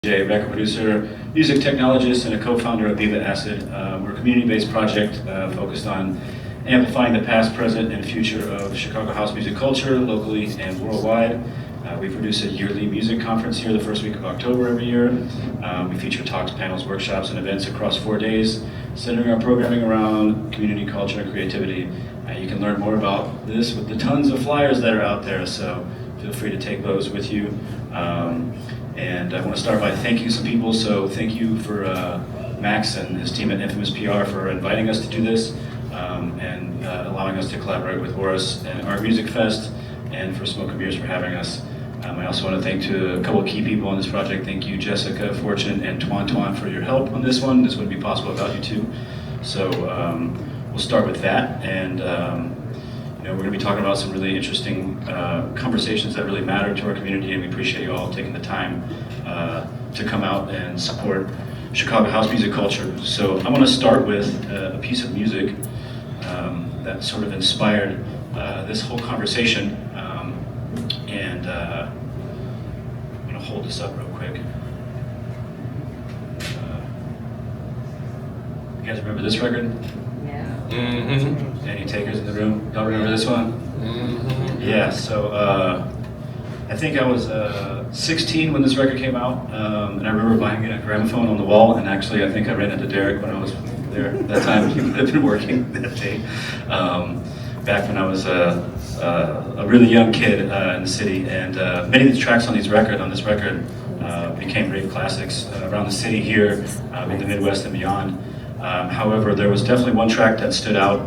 record producer, music technologist, and a co-founder of Viva. We're a community-based project focused on amplifying the past, present, and future of Chicago house music culture, locally and worldwide. We produce a yearly music conference here the first week of October every year. We feature talks, panels, workshops, and events across 4 days, centering our programming around community, culture, and creativity. You can learn more about this with the tons of flyers that are out there, so feel free to take those with you. And I want to start by thanking some people. So thank you for Max and his team at Infamous PR for inviting us to do this and allowing us to collaborate with Horus and Art Music Fest, and for Smoke and Beers for having us. I also want to thank a couple of key people on this project. Thank you, Jessica, Fortune, and Twan for your help on this one. This wouldn't be possible without you two. So we'll start with that, and we're going to be talking about some really interesting conversations that really matter to our community, and we appreciate you all taking the time to come out and support Chicago house music culture. So I want to start with a piece of music that sort of inspired this whole conversation, and I'm going to hold this up real quick. You guys remember this record? Yeah. Mm-hmm. Any takers in the room? Y'all remember this one? Mm-hmm. Yeah, so I think I was 16 when this record came out, and I remember buying a gramophone on the wall, and actually I think I ran into Derrick when I was there that time. He would have been working that day, back when I was a really young kid in the city, and many of the tracks on this record became rave classics around the city here, in the Midwest and beyond. However, there was definitely one track that stood out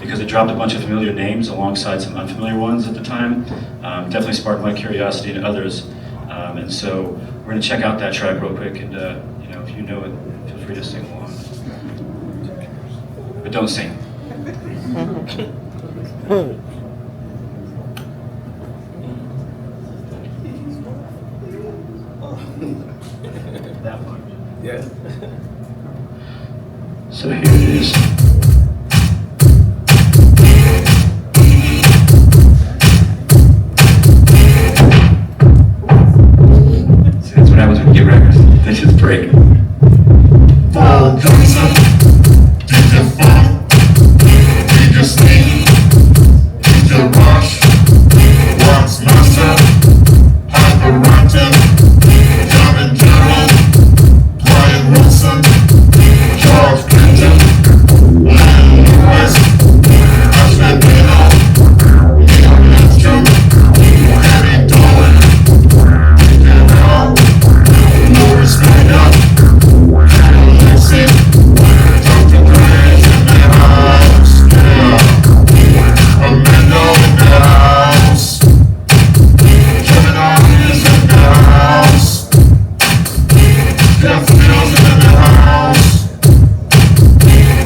because it dropped a bunch of familiar names alongside some unfamiliar ones at the time. Definitely sparked my curiosity to others. And so we're going to check out that track real quick, and if you know it, feel free to sing along. But don't sing. That one. Yeah. So here it is. See, that's what happens when you get records. They just break. Fall Johnson, DJ Fun, DJ Steve, DJ Rush, Wax Master, Hyper Ranton, John and Gerald, Brian Wilson, George Clinton, Ryan Lewis, Ashley Bino, Leon Lindstrom, Kenny Dolan, DJ Raul, Louis Maynard, Alexi, Dr. Gray's in the house, yeah. Amanda in the house, Kevin Arden is in the house, Jeff Mills in the house,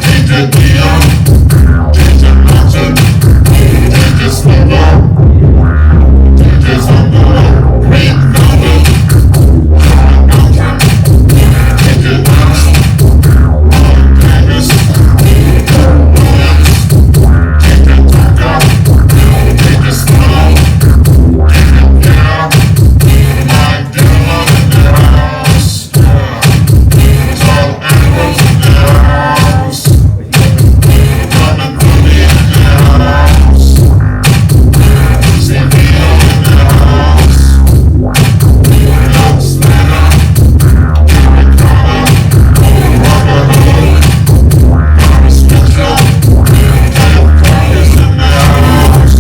DJ Dion, DJ Martin, DJ Slugo, DJ Zambolo, Reed Melville, John Mountain, DJ Nash, Ron Davis, Williams, DJ Tonka, DJ Snow, DJ Pierre, Mike Dillon in the house, yeah. Tom Edwards in the house, Norman Rooney in the house, Savio in the house, Love Slater, Derrick Carter, Robert Hook, Parris Mitchell, Derrick Carter in the house, Phats in the house,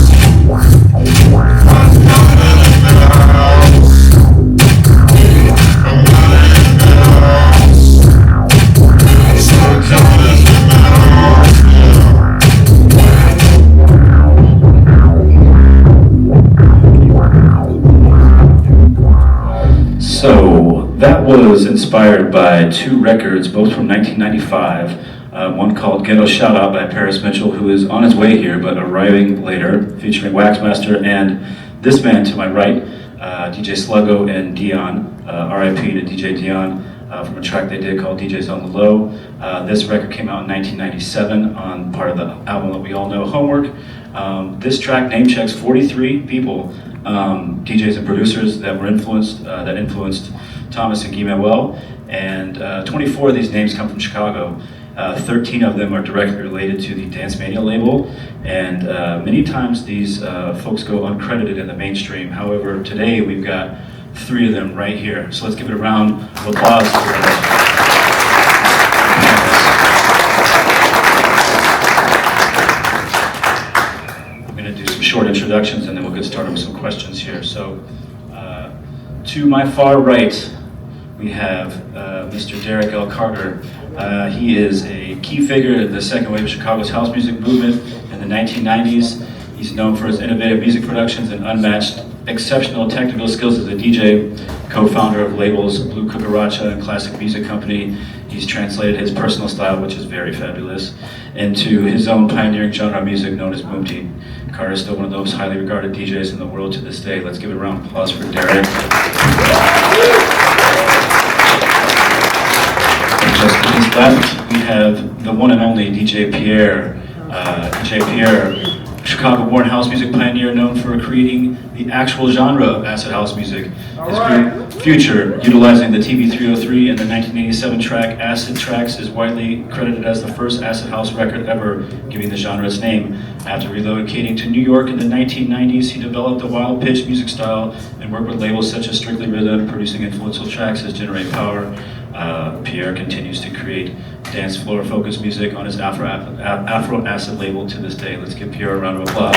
Emil in the house, Sir John is in the house, yeah. So that was inspired by two records, both from 1995. One called Ghetto Shout Out by Parris Mitchell, who is on his way here but arriving later, featuring Waxmaster, and this man to my right, DJ Slugo and Dion, RIP to DJ Dion, from a track they did called DJs on the Low. This record came out in 1997 on part of the album that we all know, Homework. This track name checks 43 people, DJs and producers that were influeed Thomas and Guy Manuel, and 24 of these names come from Chicago. 13 of them are directly related to the Dance Mania label, and many times these folks go uncredited in the mainstream. However, today we've got 3 of them right here. So let's give it a round of applause for them. Short introductions, and then we'll get started with some questions here. So, to my far right, we have Mr. Derrick L. Carter. He is a key figure in the second wave of Chicago's house music movement in the 1990s. He's known for his innovative music productions and unmatched exceptional technical skills as a DJ, co-founder of labels Blue Cucaracha and Classic Music Company. He's translated his personal style, which is very fabulous, into his own pioneering genre of music known as boomty. Carter is still one of those highly regarded DJs in the world to this day. Let's give it a round of applause for Derrick. Just to his left, we have the one and only DJ Pierre. DJ Pierre, Chicago-born house music pioneer known for creating the actual genre of acid house music. His group Future, utilizing the TV303 and the 1987 track Acid Tracks, is widely credited as the first acid house record ever, giving the genre its name. After relocating to New York in the 1990s, he developed a wild pitch music style and worked with labels such as Strictly Rhythm, producing influential tracks as Generate Power. Pierre continues to create dance floor focused music on his Afro Acid label to this day. Let's give Pierre a round of applause.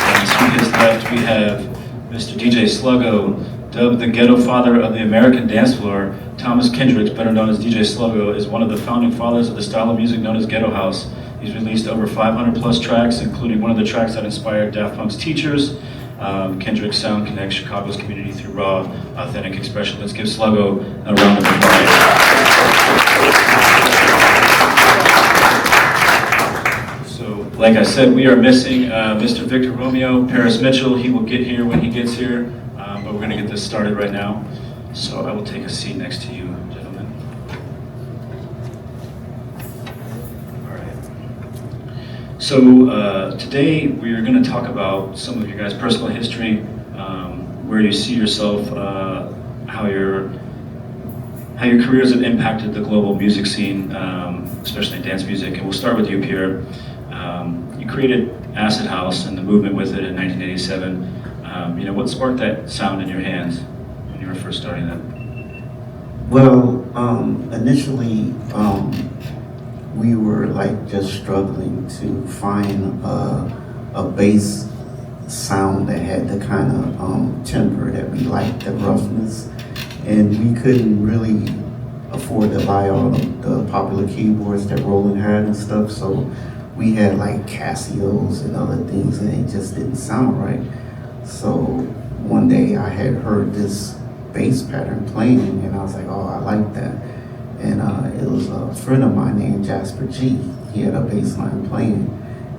And to his left, we have Mr. DJ Slugo, dubbed the ghetto father of the American dance floor. Thomas Kendricks, better known as DJ Slugo, is one of the founding fathers of the style of music known as ghetto house. He's released over 500 plus tracks, including one of the tracks that inspired Daft Punk's Teachers. Kendrick's sound connects Chicago's community through raw, authentic expression. Let's give Slugo a round of applause. So, like I said, we are missing Mr. Victor Romeo, Parris Mitchell. He will get here when he gets here, but we're going to get this started right now. So I will take a seat next to you, gentlemen. All right. So today we are going to talk about some of your guys' personal history, where you see yourself, how your careers have impacted the global music scene, especially dance music. And we'll start with you, Pierre. You created acid house and the movement with it in 1987. What sparked that sound in your hands when you were first starting that? Well, initially, we were like just struggling to find a bass sound that had the kind of timbre that we liked, the roughness, and we couldn't really afford to buy all the popular keyboards that Roland had and stuff, so we had like Casios and other things, and it just didn't sound right. So one day I had heard this bass pattern playing, and I was like, oh, I like that. And it was a friend of mine named Jasper G. He had a bass line playing,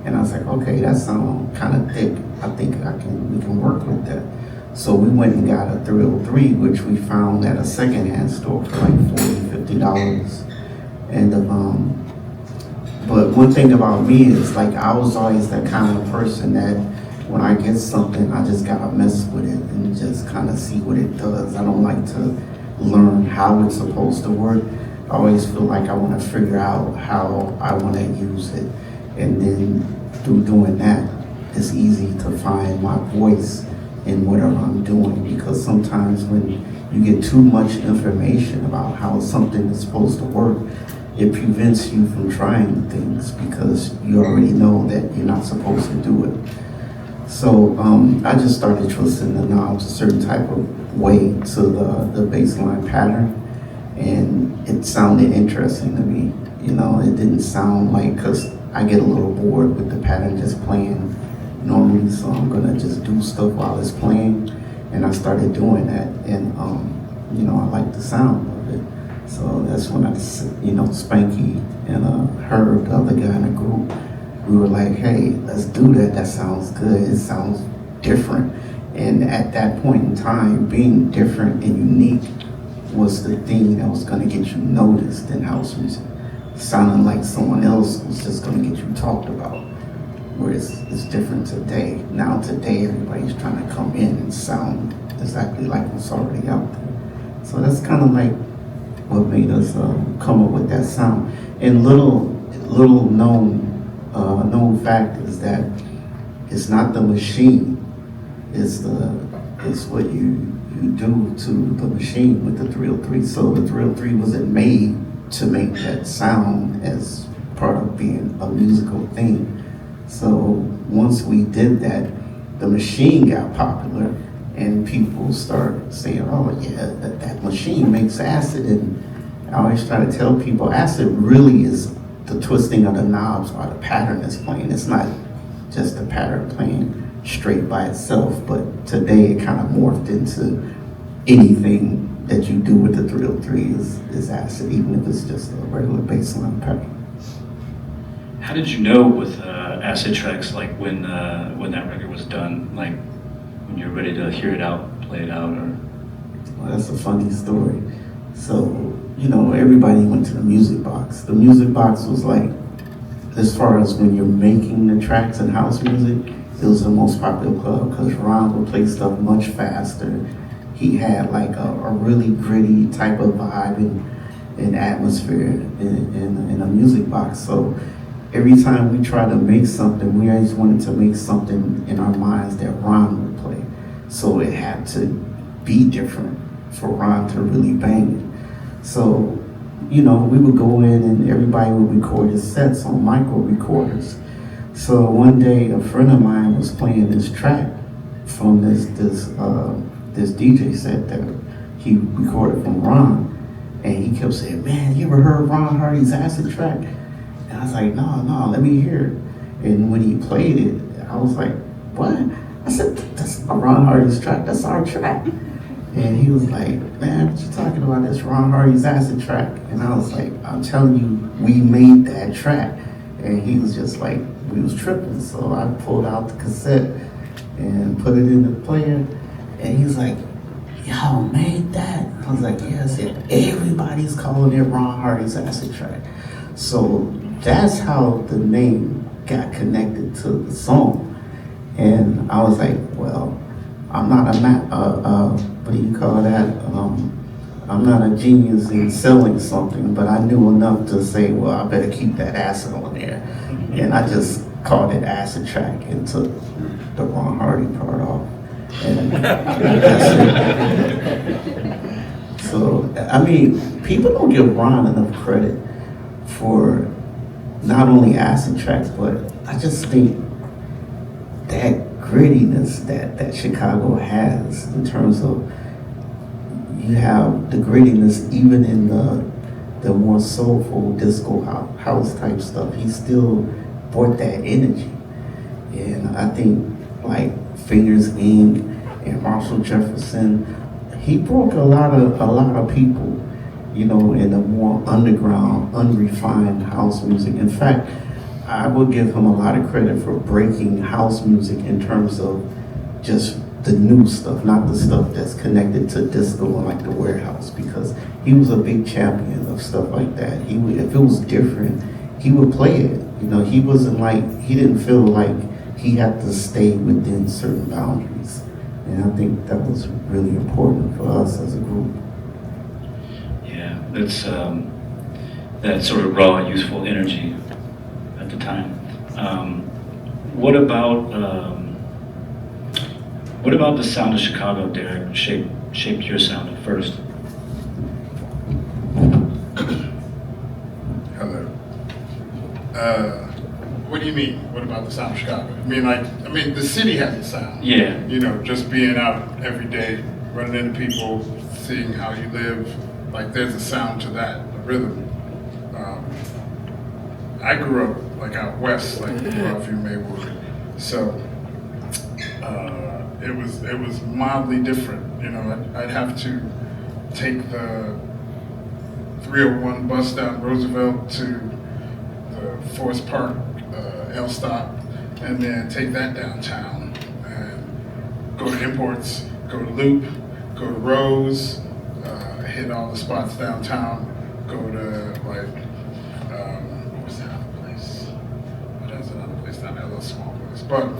and I was like, okay, that sounds kind of thick. I think we can work with that. So we went and got a 303, which we found at a secondhand store for like $40, $50. And but one thing about me is like I was always that kind of person that when I get something, I just gotta mess with it and just kind of see what it does. I don't like to learn how it's supposed to work. I always feel like I want to figure out how I want to use it, and then through doing that, it's easy to find my voice in whatever I'm doing, because sometimes when you get too much information about how something is supposed to work, it prevents you from trying things because you already know that you're not supposed to do it. So I just started twisting the knobs a certain type of way to the bass line pattern, and it sounded interesting to me. It didn't sound like, because I get a little bored with the pattern just playing normally, so I'm gonna just do stuff while it's playing, and I started doing that, and I like the sound of it. So that's when Spanky and Herb, the other guy in the group, we were like, hey, let's do that. That sounds good. It sounds different. And at that point in time, being different and unique was the thing that was going to get you noticed in house music. Sounding like someone else was just going to get you talked about. where it's different today. Now today, everybody's trying to come in and sound exactly like what's already out there. So that's kind of like what made us come up with that sound. And little known fact is that it's not the machine, it's what you do to the machine with the 303. So the 303 wasn't made to make that sound as part of being a musical thing. So once we did that, the machine got popular and people start saying, oh yeah, that machine makes acid. And I always try to tell people acid really is the twisting of the knobs while the pattern is playing. It's not just the pattern playing straight by itself, but today it kind of morphed into anything that you do with the 303 is acid, even if it's just a regular bassline pattern. How did you know with acid tracks, like when that record was done, like when you're ready to hear it out, play it out, or? Well, that's a funny story. So, everybody went to the music box. The music box was like, as far as when you're making the tracks in house music, it was the most popular club because Ron would play stuff much faster. He had like a really gritty type of vibe and atmosphere in a music box. So every time we tried to make something, we always wanted to make something in our minds that Ron would play. So it had to be different for Ron to really bang it. So, we would go in and everybody would record his sets on micro recorders. So one day a friend of mine was playing this track from this DJ set that he recorded from Ron, and he kept saying, man, you ever heard Ron Hardy's acid track? And I was like, no, let me hear it. And when he played it, I was like, what? I said, that's not Ron Hardy's track, that's our track. And he was like, man, what you talking about? That's Ron Hardy's acid track. And I was like, I'm telling you, we made that track. And he was just like, we was tripping. So I pulled out the cassette and put it in the player. And he was like, y'all made that? I was like, yes, everybody's calling it Ron Hardy's acid track. So that's how the name got connected to the song. And I was like, well, I'm not what do you call that? I'm not a genius in selling something, but I knew enough to say, well, I better keep that acid on there. And I just called it acid track and took the Ron Hardy part off. And that's it. So, I mean, people don't give Ron enough credit for not only acid tracks, but I just think that grittiness that Chicago has in terms of you have the grittiness even in the more soulful disco house type stuff. He still brought that energy. And I think like Fingers Inc. and Marshall Jefferson, he broke a lot of people, in the more underground, unrefined house music. In fact, I would give him a lot of credit for breaking house music in terms of just the new stuff, not the stuff that's connected to disco and like the Warehouse, because he was a big champion of stuff like that. If it was different, he would play it. He didn't feel like he had to stay within certain boundaries. And I think that was really important for us as a group. Yeah, that's that sort of raw, youthful energy at the time. What about the sound of Chicago, Derrick, shaped your sound at first? Hello. What do you mean? What about the sound of Chicago? The city has a sound. Yeah. Just being out every day, running into people, seeing how you live. Like, there's a sound to that, a rhythm. I grew up out west, Broadview, Maywood. So it was mildly different. I'd have to take the 301 bus down Roosevelt to the Forest Park L stop, and then take that downtown and go to Imports, go to Loop, go to Rose, hit all the spots downtown, go to what was that other place? There's another place down there, a small place. But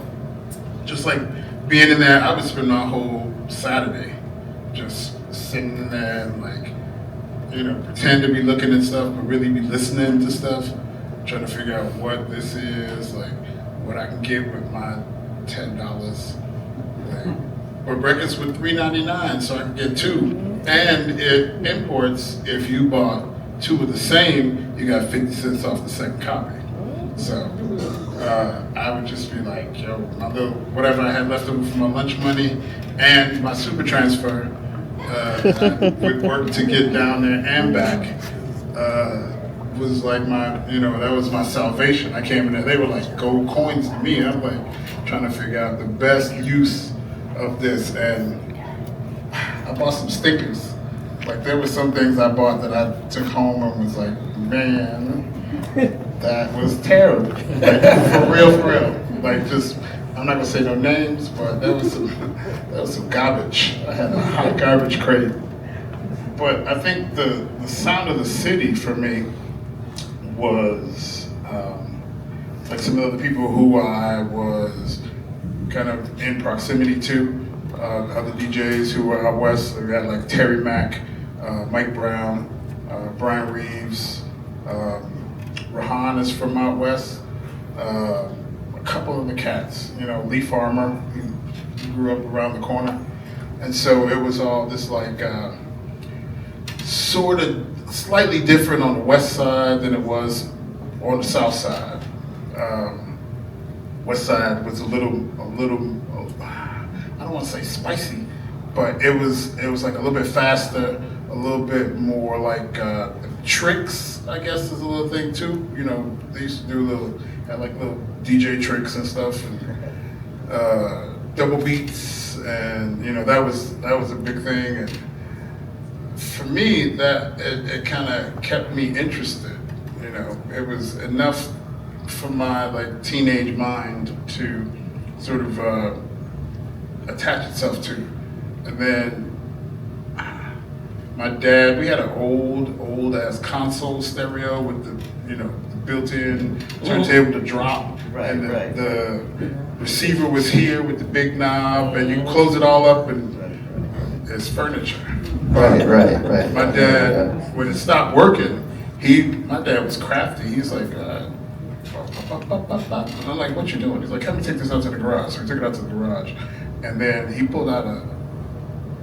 just like being in there, I would spend my whole Saturday just sitting in there and like, you know, pretend to be looking at stuff, but really be listening to stuff, trying to figure out what this is, like what I can get with my $10. Like, but records with $3.99, so I can get two. And it imports, if you bought two of the same, you got 50 cents off the second copy. So I would just be like, yo, my little, whatever I had left over from my lunch money and my super transfer, I would work to get down there and back. Was like my, you know, that was my salvation. I came in there, they were like gold coins to me. I'm like trying to figure out the best use of this, and I bought some stickers. Like there were some things I bought that I took home and was like, man, that was terrible. Like, for real. Like just, I'm not gonna say no names, but that was some garbage. I had a hot garbage crate. But I think the sound of the city for me was like some of the people who I was kind of in proximity to, other DJs who were out west. We had like Terry Mack, Mike Brown, Brian Reeves, Rahan is from out west, a couple of the cats, you know, Lee Farmer, who grew up around the corner. And so it was all this like, sort of slightly different on the west side than it was on the south side. West side was a little, I don't want to say spicy, but it was like a little bit faster, a little bit more like tricks, I guess is a little thing too. You know, they used to do had like little DJ tricks and stuff, and double beats, and you know that was a big thing. And for me, that it kind of kept me interested. You know, it was enough for my like teenage mind to sort of attach itself to. And then my dad, we had an old ass console stereo with the, you know, the built-in turntable to drop. Right, and right. The receiver was here with the big knob, and you close it all up and it's furniture. Right. My dad, when it stopped working, my dad was crafty. He's like, and I'm like, what you doing? He's like, help me take this out to the garage. So we took it out to the garage. And then he pulled out a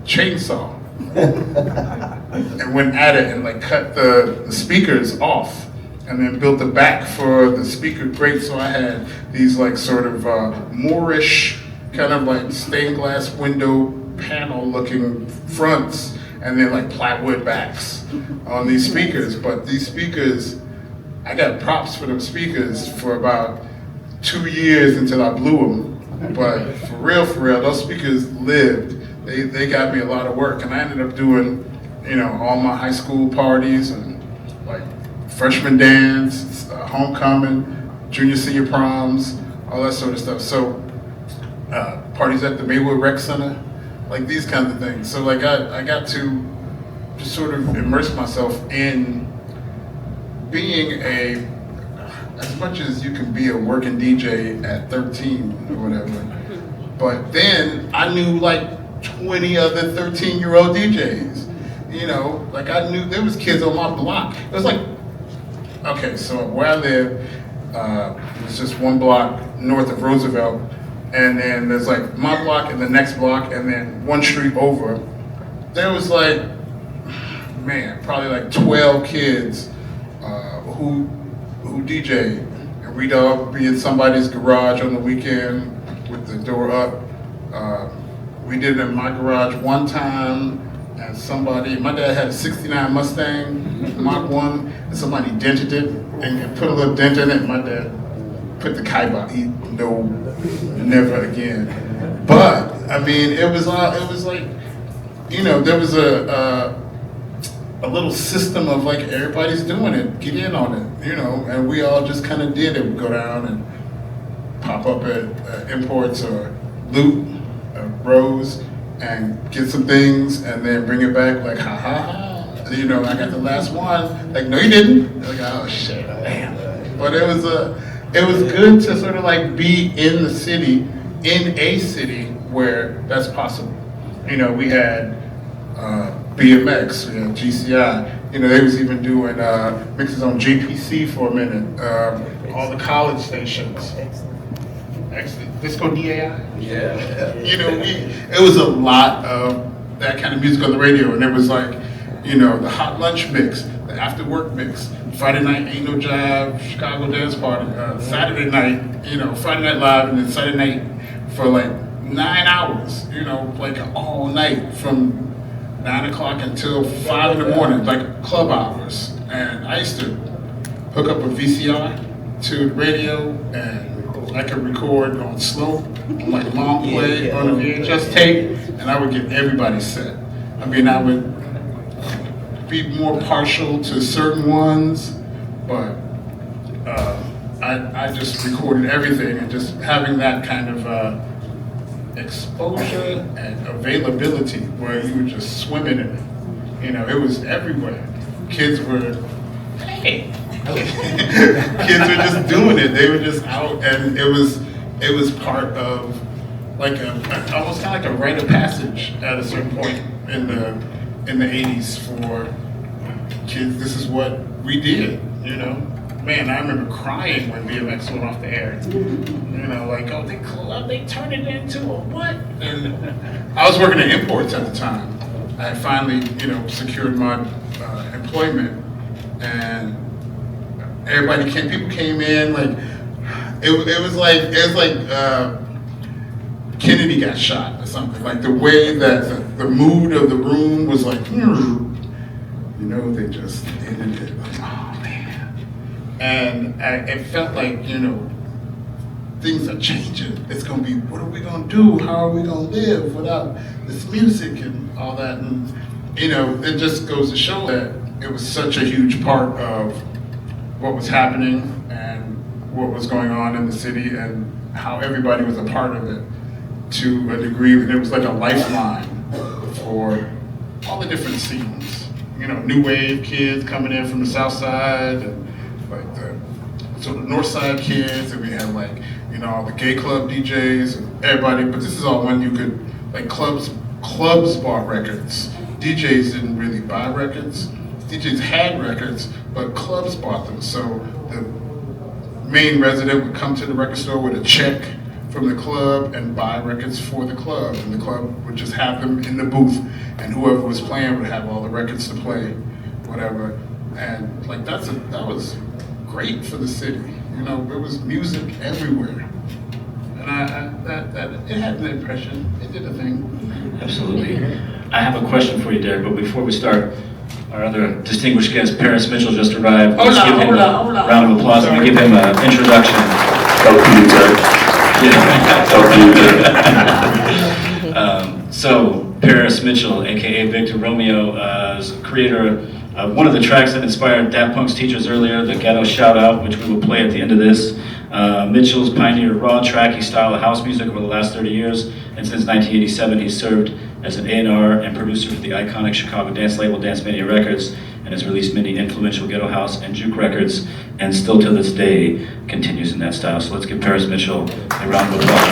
chainsaw and went at it and like cut the speakers off, and then built the back for the speaker grate. So I had these like sort of Moorish kind of like stained glass window panel looking fronts, and then like plywood backs on these speakers. But these speakers, I got props for them speakers for about 2 years until I blew them. But for real, those speakers lived. They got me a lot of work, and I ended up doing, you know, all my high school parties and like freshman dance, homecoming, junior, senior proms, all that sort of stuff. So parties at the Maywood Rec Center, like these kinds of things. So like I got to just sort of immerse myself in being as much as you can be a working DJ at 13 or whatever. But then I knew like 20 other 13-year-old DJs. You know, like I knew there was kids on my block. It was like, okay, so where I live was just one block north of Roosevelt, and then there's like my block and the next block, and then one street over. There was like, man, probably like 12 kids who DJ, and we'd all be in somebody's garage on the weekend with the door up. We did it in my garage one time, and my dad had a '69 Mustang, Mach 1, and somebody dented it and put a little dent in it. My dad put the kibosh. No, never again. But I mean, it was like, you know, there was a little system of like everybody's doing it, get in on it, you know, and we all just kind of did it. We'd go down and pop up at Imports or Loot, Rose, and get some things, and then bring it back like, ha ha ha, you know, I got the last one. Like, no you didn't. Like, oh shit, damn. But it it was good to sort of like be in the city, in a city where that's possible. You know, we had BMX, we had GCI. You know, they was even doing mixes on GPC for a minute. All the college stations. Actually, Disco DAI. Yeah. You know, it was a lot of that kind of music on the radio, and it was like, you know, the hot lunch mix, the after work mix, Friday night Ain't No Jive, Chicago Dance Party, Saturday night, you know, Friday Night Live, and then Saturday night for like 9 hours, you know, like all night from 9 o'clock until 5 in the morning, like club hours. And I used to hook up a VCR to the radio, and I could record on slow, on like long play on a VHS tape, and I would get everybody's set. I mean, I would be more partial to certain ones, but I just recorded everything, and just having that kind of exposure and availability where you were just swimming in it. You know, it was everywhere. Kids were, hey. Kids were just doing it. They were just out, and it was part of like almost kind of like a rite of passage at a certain point in the 80s for kids. This is what we did, you know. Man, I remember crying when BMX went off the air. You know, like, oh, they turned it into a what? And I was working at imports at the time. I had finally, you know, secured my employment, and people came in, like, it was like Kennedy got shot or something. Like the way that the mood of the room was like, you know, they just ended it. Like, oh man. And it felt like, you know, things are changing. It's gonna be, what are we gonna do? How are we gonna live without this music and all that? And, you know, it just goes to show that it was such a huge part of what was happening and what was going on in the city, and how everybody was a part of it to a degree that it was like a lifeline for all the different scenes. You know, new wave kids coming in from the south side, and like the north side kids, and we had like, you know, all the gay club DJs and everybody, but this is all when you could, like, clubs bought records. DJs didn't really buy records. DJs had records, but clubs bought them. So the main resident would come to the record store with a check from the club and buy records for the club, and the club would just have them in the booth, and whoever was playing would have all the records to play, whatever. And like that was great for the city. You know, there was music everywhere, and it had an impression. It did a thing. Absolutely. I have a question for you, Derrick, but before we start, our other distinguished guest, Parris Mitchell, just arrived. Let's give him a round of applause and we give him an introduction. Help you, Derrick. So, Parris Mitchell, aka Victor Romeo, is creator of one of the tracks that inspired Daft Punk's Teachers earlier, the Ghetto Shout Out, which we will play at the end of this. Mitchell's pioneered raw tracking style of house music over the last 30 years, and since 1987 he's served as an A&R and producer for the iconic Chicago dance label Dance Mania Records, and has released many influential ghetto house and juke records, and still to this day continues in that style. So let's give Parris Mitchell a round of applause.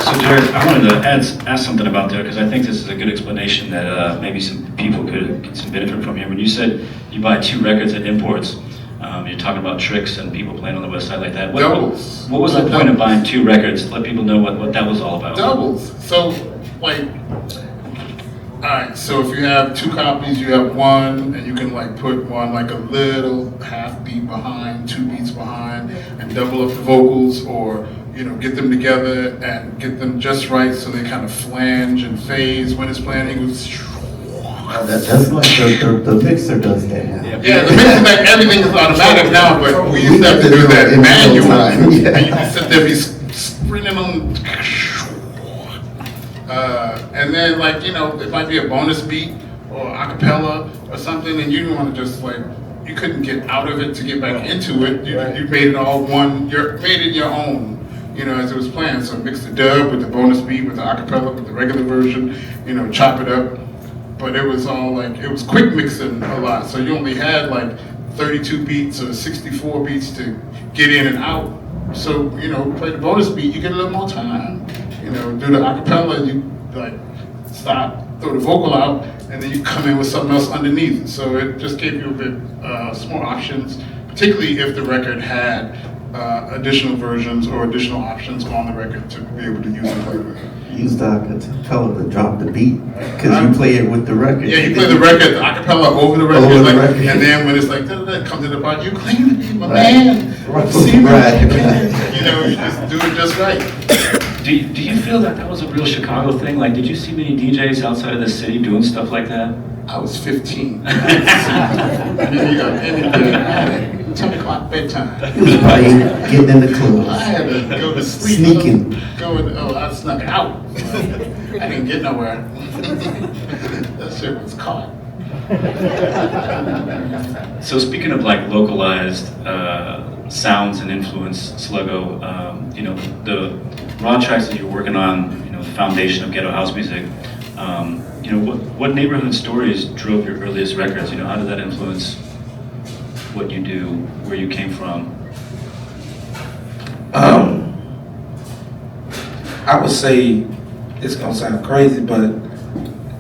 So Derrick, I wanted to ask something about there, because I think this is a good explanation that maybe some people could get some benefit from here. When you said you buy 2 records at imports, you're talking about tricks and people playing on the west side like that. Doubles. What was the point of buying 2 records? Let people know what that was all about. Doubles. So, like, all right, so if you have 2 copies, you have one, and you can like put one like a little half beat behind, 2 beats behind, and double up the vocals, or, you know, get them together and get them just right so they kind of flange and phase when it's playing. It goes. That's like the mixer does that now. Yeah, the mixer, like, everything is automatic now, but we used to have to do that manually. Yeah. And you can sit there, be sprinting on. And then, like, you know, it might be a bonus beat or acapella or something, and you didn't want to just, like, you couldn't get out of it to get back into it. You made it all one, made it your own, you know, as it was playing. So mix the dub with the bonus beat, with the acapella, with the regular version, you know, chop it up. But it was all like, it was quick mixing a lot. So you only had like 32 beats or 64 beats to get in and out. So, play the bonus beat, you get a little more time. Do the acapella, you like stop, throw the vocal out, and then you come in with something else underneath. So it just gave you a bit some more options, particularly if the record had additional versions or additional options on the record to be able to use and play with. Use the acapella to drop the beat, because you play it with the record. Yeah, you play the record, the acapella over the record, Over the record. and then when it's like, come to the part, you claim to be my Right. man. Right. See me? Right. You just do it just right. Do you feel that was a real Chicago thing? Like, did you see many DJs outside of the city doing stuff like that? I was 15. And then you got ended 10 o'clock bedtime. Right, getting in the I club. had to go to sleep. Sneaking. I snuck out. I didn't get nowhere. That shit was caught. So speaking of like localized sounds and influence, Slugo, the raw tracks that you're working on, the foundation of ghetto house music, what neighborhood stories drove your earliest records? How did that influence what you do, where you came from? I would say, it's gonna sound crazy, but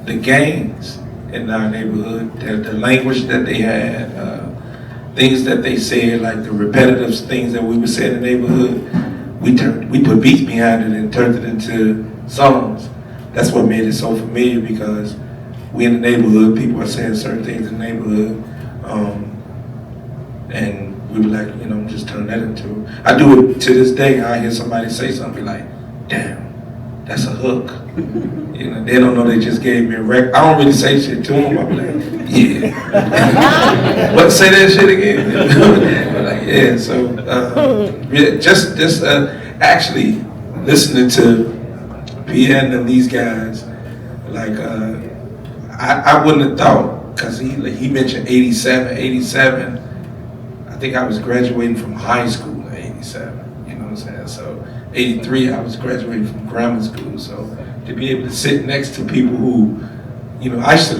the gangs in our neighborhood, the language that they had, things that they said, like the repetitive things that we would say in the neighborhood, we put beats behind it and turned it into songs. That's what made it so familiar, because we in the neighborhood, people are saying certain things in the neighborhood, and we were like, just turn that into. I do it to this day. I hear somebody say something, be like, damn, that's a hook. They don't know they just gave me a record. I don't really say shit to them. I be like, yeah. But say that shit again. Like, yeah. So just actually listening to Pierre and these guys, like I wouldn't have thought, because he mentioned 87. I think I was graduating from high school in 87. You know what I'm saying? So 83, I was graduating from grammar school. So to be able to sit next to people who, I used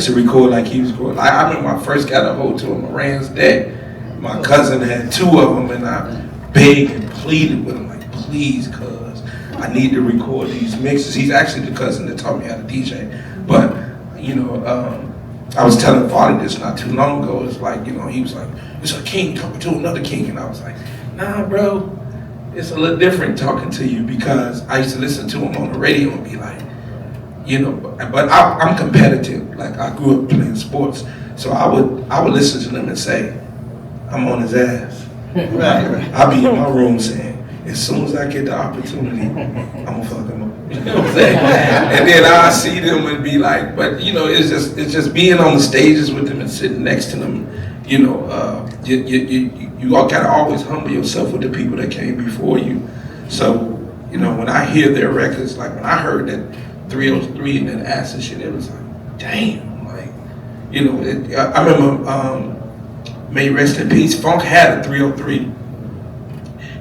to record like he was recording. I remember when I first got a hold to a Moran's deck. My cousin had 2 of them, and I begged and pleaded with him, like, please, cuz I need to record these mixes. He's actually the cousin that taught me how to DJ. But I was telling Father this not too long ago. It's like, he was like, it's a king talking to another king, and I was like, nah, bro. It's a little different talking to you, because I used to listen to him on the radio and be like, but I'm competitive. Like, I grew up playing sports, so I would listen to them and say, I'm on his ass. I'll be in my room saying, as soon as I get the opportunity, I'm gonna fuck him up. You know what I'm saying? And then I see them and be like, but it's just being on the stages with them and sitting next to them. You all gotta always humble yourself with the people that came before you. So, when I hear their records, like when I heard that 303 and that acid shit, it was like, damn, like, I remember, may rest in peace, Funk had a 303.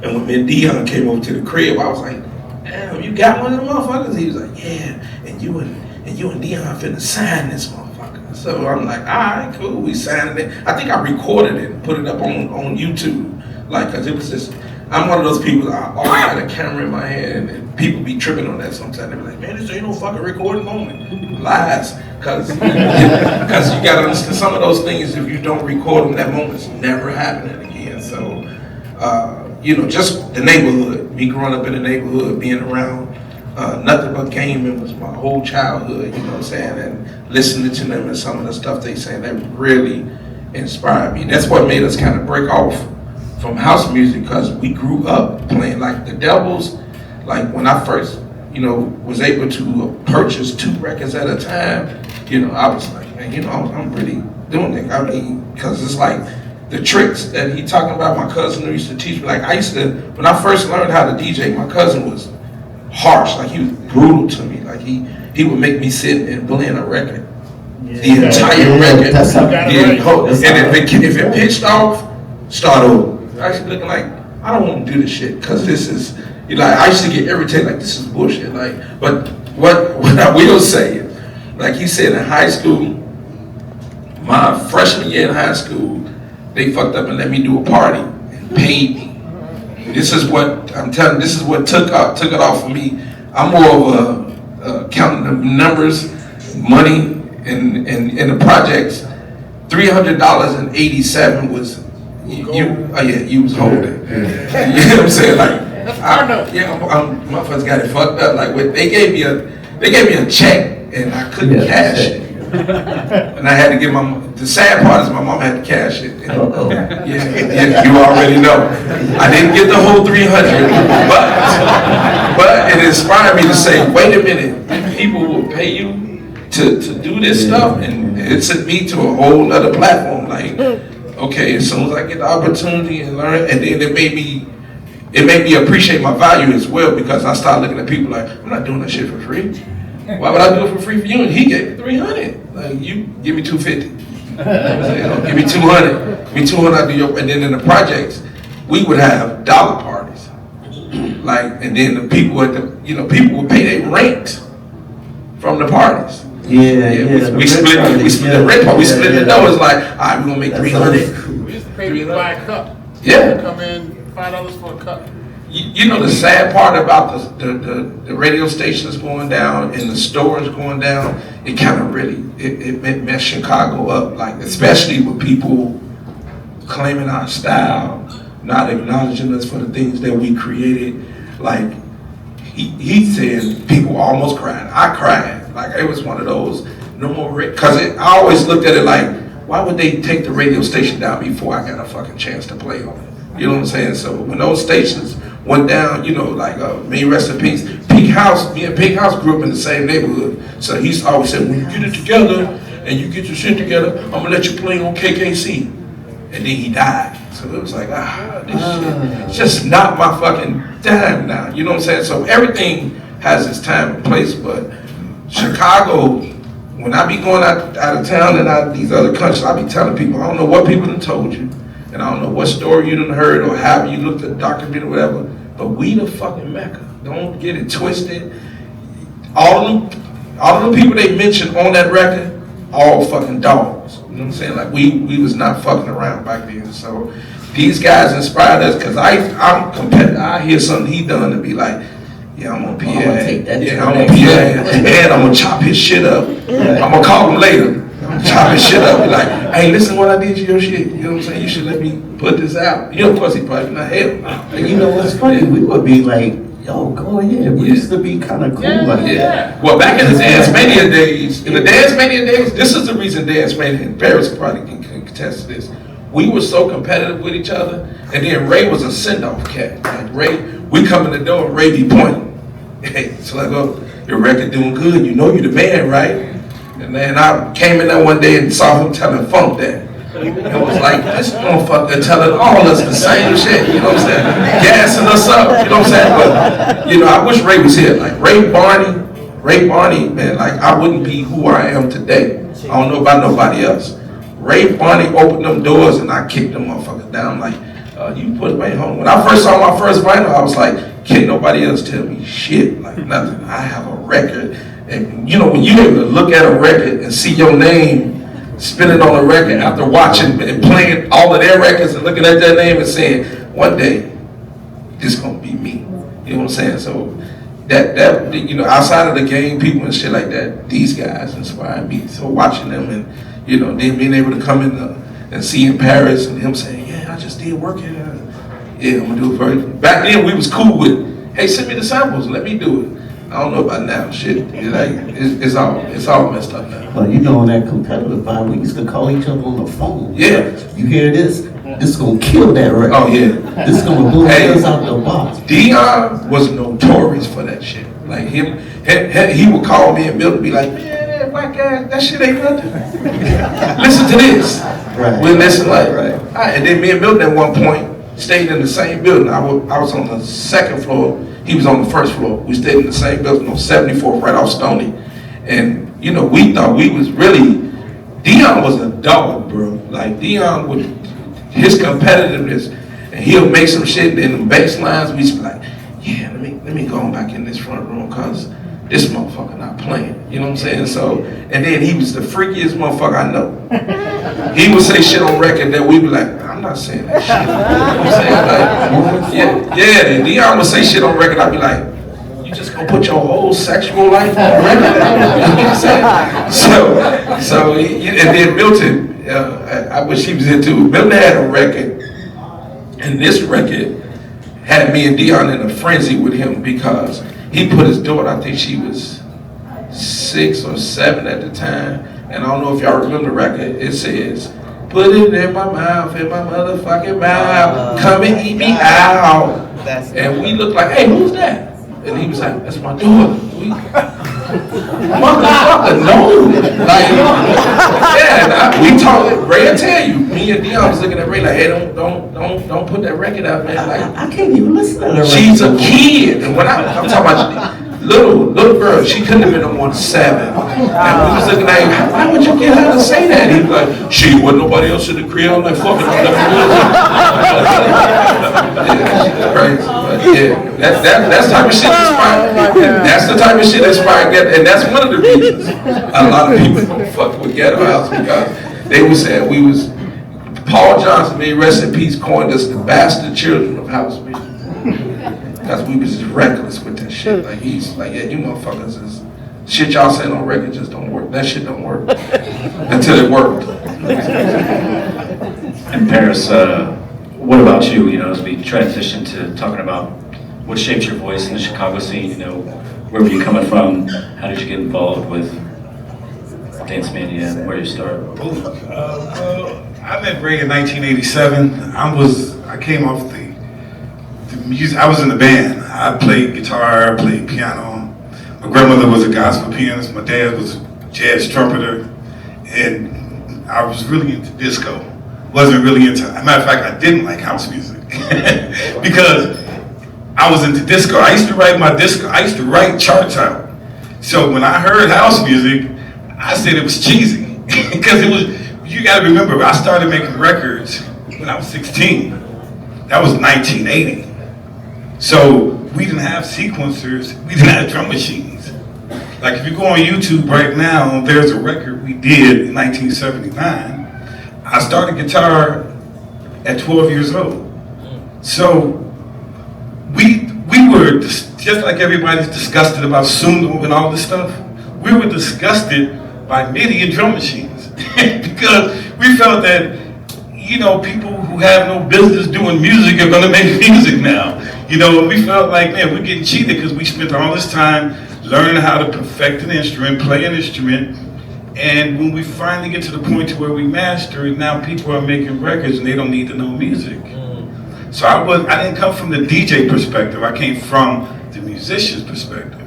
And when me and Dion came over to the crib, I was like, damn, you got one of them motherfuckers? He was like, yeah, and you and Dion finna sign this motherfucker. So I'm like, all right, cool, we signed it. I think I recorded it and put it up on YouTube. Like, cause it was just, I'm one of those people, I always got a camera in my hand, and people be tripping on that sometimes. They be like, man, this ain't no fucking recording moment. Lies, cause you gotta understand, some of those things, if you don't record them, that moment's never happening again. So, just the neighborhood, me growing up in the neighborhood, being around nothing but gang members my whole childhood, you know what I'm saying, and listening to them and some of the stuff they saying, that really inspired me. That's what made us kind of break off from house music, because we grew up playing like the Devils. Like when I first, was able to purchase 2 records at a time, I was like, man, I'm really doing it. I mean, because it's like, the tricks that he talking about, my cousin who used to teach me, like when I first learned how to DJ, my cousin was harsh, like he was brutal to me. Like he would make me sit and blend a record, the entire record. That's how and if it pitched off, start over. I used to be looking like, I don't want to do this shit, because this is, I used to get irritated, like this is bullshit. Like, but what I will say, like he said in high school, my freshman year in high school, they fucked up and let me do a party and paid me. This is what I'm telling you, this is what took it off for me. I'm more of a counting the numbers, money, and the projects. $300.87 was you was holding. You know what I'm saying? Like, motherfuckers got it fucked up. Like, they gave me a check and I couldn't cash it. And I had to give the sad part is my mom had to cash it. Yeah, you already know. I didn't get the whole 300, but it inspired me to say, wait a minute, people will pay you to do this stuff, and it sent me to a whole other platform. Like, okay, as soon as I get the opportunity and learn, and then it made me appreciate my value as well, because I started looking at people like, I'm not doing that shit for free. Why would I do it for free for you? And he gave me 300. Like, you give me 250. Give me 200. Give me 200. I do your. And then in the projects, we would have dollar parties. Like, and then the people people would pay their rent from the parties. We split the rent part. We split the dough. It's like, all right, we're gonna make 300. We used to pay people to buy a cup. Yeah. Come in, $5 for a cup. You know the sad part about the radio stations going down and the stores going down, it kind of really it messed Chicago up, like especially with people claiming our style, not acknowledging us for the things that we created. Like he said, people almost cried. I cried. Like it was one of those no more because I always looked at it like, why would they take the radio station down before I got a fucking chance to play on it? You know what I'm saying? So when those stations went down, may rest in peace. Pink House, me and Pink House grew up in the same neighborhood. So he's always said, when you get it together and you get your shit together, I'm gonna let you play on KKC. And then he died. So it was like, this shit, it's just not my fucking time now. You know what I'm saying? So everything has its time and place, but Chicago, when I be going out of town and out of these other countries, I be telling people, I don't know what people done told you. And I don't know what story you done heard or how you looked at the documentary or whatever, but we the fucking Mecca. Don't get it twisted. All of the people they mentioned on that record, all fucking dogs. You know what I'm saying? Like we was not fucking around back then. So these guys inspired us because I'm competitive. I hear something he done and be like, yeah, I'm on Pierre. I'm on Pierre. And I'm gonna chop his shit up. I'm gonna call him later. Chop his shit up, be like, hey, listen what I did to your shit. You know what I'm saying? You should let me put this out. Of course he probably not hell. And you know what's funny? We would be like, yo, go ahead. We used to be kind of cool like that. Well, back in the Dance Mania days, this is the reason Dance Mania, and Parris probably can contest to this. We were so competitive with each other, and then Ray was a send-off cat. Like Ray, we come in the door and Ray be pointing. Hey, Slugo, your record doing good. You know you the man, right? And then I came in there one day and saw him telling Funk that. It was like, this motherfucker telling all us the same shit, you know what I'm saying? Gassing us up, you know what I'm saying? But, I wish Ray was here. Like, Ray Barney, man, like, I wouldn't be who I am today. I don't know about nobody else. Ray Barney opened them doors and I kicked them motherfuckers down. Like, you put it home. When I first saw my first vinyl, I was like, can't nobody else tell me shit, like nothing. I have a record. And when you able to look at a record and see your name spinning on a record after watching and playing all of their records and looking at their name and saying, one day, this gonna be me. You know what I'm saying? So that outside of the game, people and shit like that, these guys inspired me. So watching them and, then being able to come in and see in Paris and him saying, yeah, I just did work here. Yeah, I'm gonna do it for you. Back then we was cool with, hey, send me the samples, let me do it. I don't know about now, shit. It's all messed up now. Well, on that competitive vibe, we used to call each other on the phone. Yeah. You hear this? This is gonna kill that record. Oh yeah. This is gonna blow us out the box. Dion was notorious for that shit. Like he would call me and Bill would be like, man, that white guy, that shit ain't nothing. Listen to this. Right. We listen like, right. And then me and Milton at one point stayed in the same building. I was on the second floor. He was on the first floor. We stayed in the same building on 74th, right off Stony. And, we thought we was really, Dion was a dog, bro. Like, Dion would, his competitiveness, and he'll make some shit in the bass lines. We just be like, yeah, let me go on back in this front room, cause this motherfucker not playing. You know what I'm saying? So, and then he was the freakiest motherfucker I know. He would say shit on record that we be like, I'm I'm not saying that shit. I'm saying like, yeah, Dion would say shit on record, I'd be like, you just gonna put your whole sexual life on record? You know what I'm saying? So, and then Milton, I wish he was here too. Milton had a record, and this record had me and Dion in a frenzy with him because he put his daughter, I think she was 6 or 7 at the time, and I don't know if y'all remember the record, it says, put it in my mouth, in my motherfucking mouth, come and eat me out. And we looked like, hey, who's that? And he was like, that's my daughter. Motherfucker, no. Like, yeah, we talked, Ray will tell you, me and Dion was looking at Ray like, hey, don't put that record out, man. Like, I can't even listen to that. she's a kid. And when I'm talking about little girl, she couldn't have been no more than 7. And we was looking at him, why would you get her to say that? He was like, she wasn't nobody else in the crib, I'm like, fucking on that music. Crazy. But yeah, that's the type of shit inspired. That's the type of shit inspired Ghetto. And that's one of the reasons a lot of people don't fuck with Ghetto House, because they were saying we was, Paul Johnson, may rest in peace, coined us the bastard children of house music. Because we was just reckless with that shit. Like, he's like, yeah, you motherfuckers is, shit y'all saying on record just don't work. That shit don't work. Until it worked. And Parris, what about you? You know, as we transition to talking about what shaped your voice in the Chicago scene, you know, where were you coming from? How did you get involved with Dance Mania? Where did you start? I met Ray in 1987. I came off the music. I was in the band. I played guitar, played piano. My grandmother was a gospel pianist. My dad was a jazz trumpeter. And I was really into disco. Wasn't really into, as a matter of fact, I didn't like house music because I was into disco. I used to write charts out. So when I heard house music, I said it was cheesy because it was, you gotta remember, I started making records when I was 16. That was 1980. So we didn't have sequencers, we didn't have drum machines. Like if you go on YouTube right now, there's a record we did in 1979. I started guitar at 12 years old. So we were, just like everybody's disgusted about Slugo and all this stuff, we were disgusted by MIDI and drum machines because we felt that, you know, people who have no business doing music are gonna make music now. You know, we felt like, man, we're getting cheated because we spent all this time learning how to perfect an instrument, play an instrument, and when we finally get to the point to where we master it, now people are making records and they don't need to know music. So I didn't come from the DJ perspective, I came from the musician's perspective.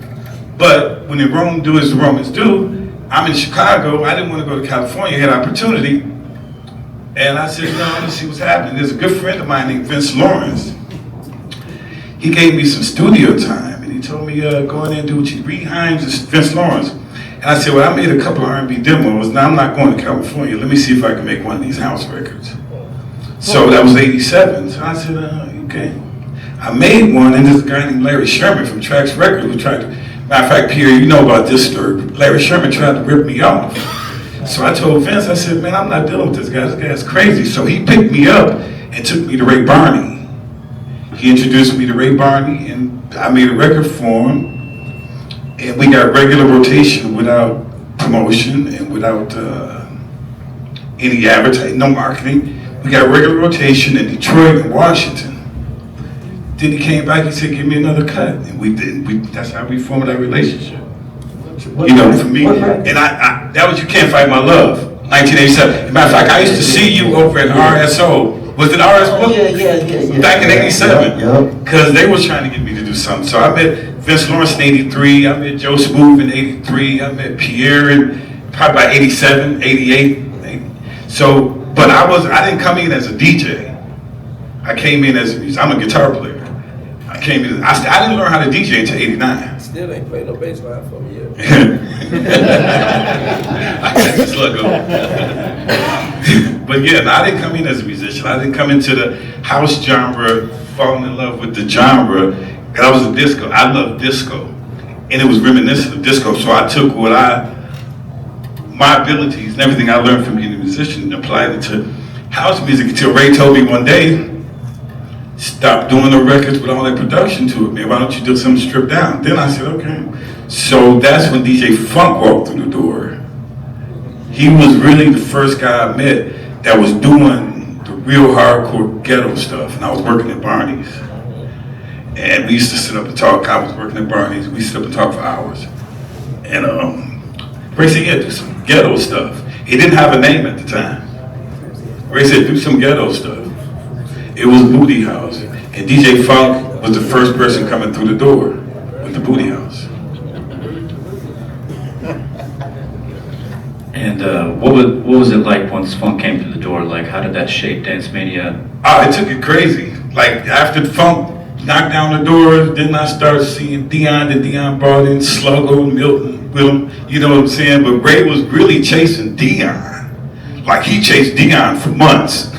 But when the Rome do as the Romans do, I'm in Chicago, I didn't want to go to California, I had an opportunity. And I said, no, let me see what's happening. There's a good friend of mine named Vince Lawrence. He gave me some studio time and he told me, go in there and do what you read Hines and Vince Lawrence. And I said, well, I made a couple of R&B demos. Now I'm not going to California. Let me see if I can make one of these house records. So that was 87. So I said, okay. I made one, and this guy named Larry Sherman from Trax Records who tried to, matter of fact, Pierre, you know about this story. Larry Sherman tried to rip me off. So I told Vince, I said, man, I'm not dealing with this guy. This guy's crazy. So he picked me up and took me to Ray Barney. He introduced me to Ray Barney, and I made a record for him. And we got regular rotation without promotion and without any advertising, no marketing. We got regular rotation in Detroit and Washington. Then he came back and said, give me another cut. And we did. That's how we formed our relationship. You know, for me. And I that was You Can't Fight My Love, 1987. Matter of fact, I used to see you over at RSO. Was it RSO? Yeah. Back in 87. Yep. Because they were trying to get me to do something. So I met Vince Lawrence in 83. I met Joe Smooth in 83. I met Pierre in probably by 87, 88. So, but I didn't come in as a DJ. I came in as I'm a guitar player. I came in, I didn't learn how to DJ until 89. Still ain't played no bass line for me yet. I got the Slugo. But yeah, no, I didn't come in as a musician. I didn't come into the house genre, falling in love with the genre. Cause I was a disco. I love disco. And it was reminiscent of disco. So I took my abilities and everything I learned from being a musician and applied it to house music until Ray told me one day, stop doing the records with all that production to it, man. Why don't you do something stripped down? Then I said, okay. So that's when DJ Funk walked through the door. He was really the first guy I met that was doing the real hardcore ghetto stuff, and I was working at Barney's. And we used to sit up and talk. I was working at Barney's. We sit up and talk for hours. And Ray said, yeah, do some ghetto stuff. He didn't have a name at the time. Ray said, do some ghetto stuff. It was Booty House. And DJ Funk was the first person coming through the door with the Booty House. And what was it like once Funk came through the door? Like, how did that shape Dance Mania? It took it crazy. Like, after Funk knocked down the door, then I started seeing Dion, and Dion brought in Slugo, Milton with him, you know what I'm saying? But Ray was really chasing Dion. Like, he chased Dion for months.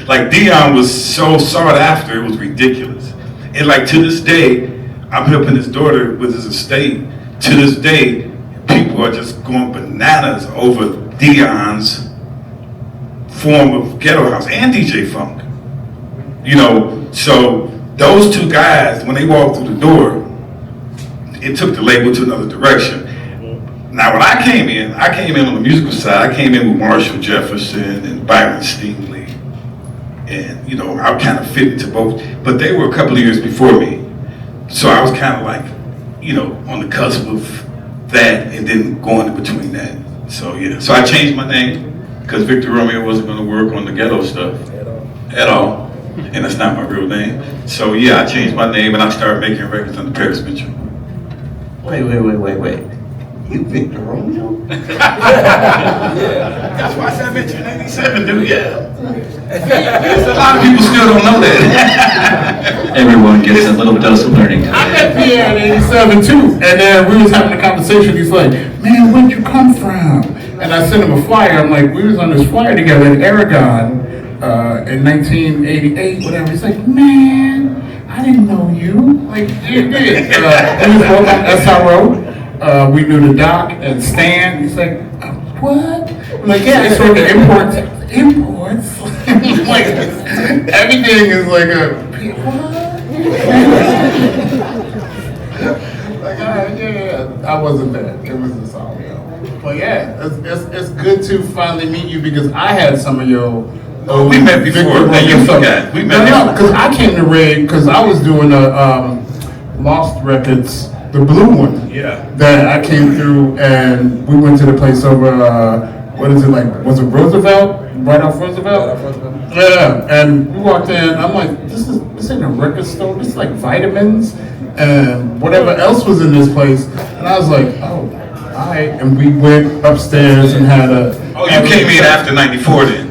Like, Dion was so sought after, it was ridiculous. And like, to this day, I'm helping his daughter with his estate. To this day, people are just going bananas over Dion's form of ghetto house and DJ Funk. You know, so those two guys, when they walked through the door, it took the label to another direction. Now, when I came in on the musical side. I came in with Marshall Jefferson and Byron Stingley. And, you know, I kind of fit into both. But they were a couple of years before me. So I was kind of like, you know, on the cusp of that and then going in between that. So, yeah. So I changed my name because Victor Romeo wasn't going to work on the ghetto stuff at all. And that's not my real name. So, yeah, I changed my name and I started making records under Parris Mitchell. Wait. You Victor Romeo? That's why I said Mitchell in 87, dude, yeah. A lot of people still don't know that. Everyone gets a little dose of learning. I met Pierre in 87 too, and then we was having a conversation. He's like, man, where'd you come from? And I sent him a flyer. I'm like, we was on this flyer together in Aragon in 1988, whatever. He's like, man, I didn't know you. Like, you did. We was both on SRO. We knew the doc and Stan. He's like, what? I'm like, yeah, I saw the imports. Imports? Like, everything is like a, what? Like, yeah, I wasn't there. It was a song, yo. But yeah, it's good to finally meet you because I had some of your. We met before. And you forgot. We met before. Because I came to Ray because I was doing a Lost Records. The blue one. Yeah. That I came through and we went to the place over, what is it like, was it Roosevelt? Right off Roosevelt? Yeah, and we walked in, I'm like, this ain't a record store, this is like vitamins and whatever else was in this place. And I was like, oh, alright. And we went upstairs and had a... Oh, you came in after 94 then?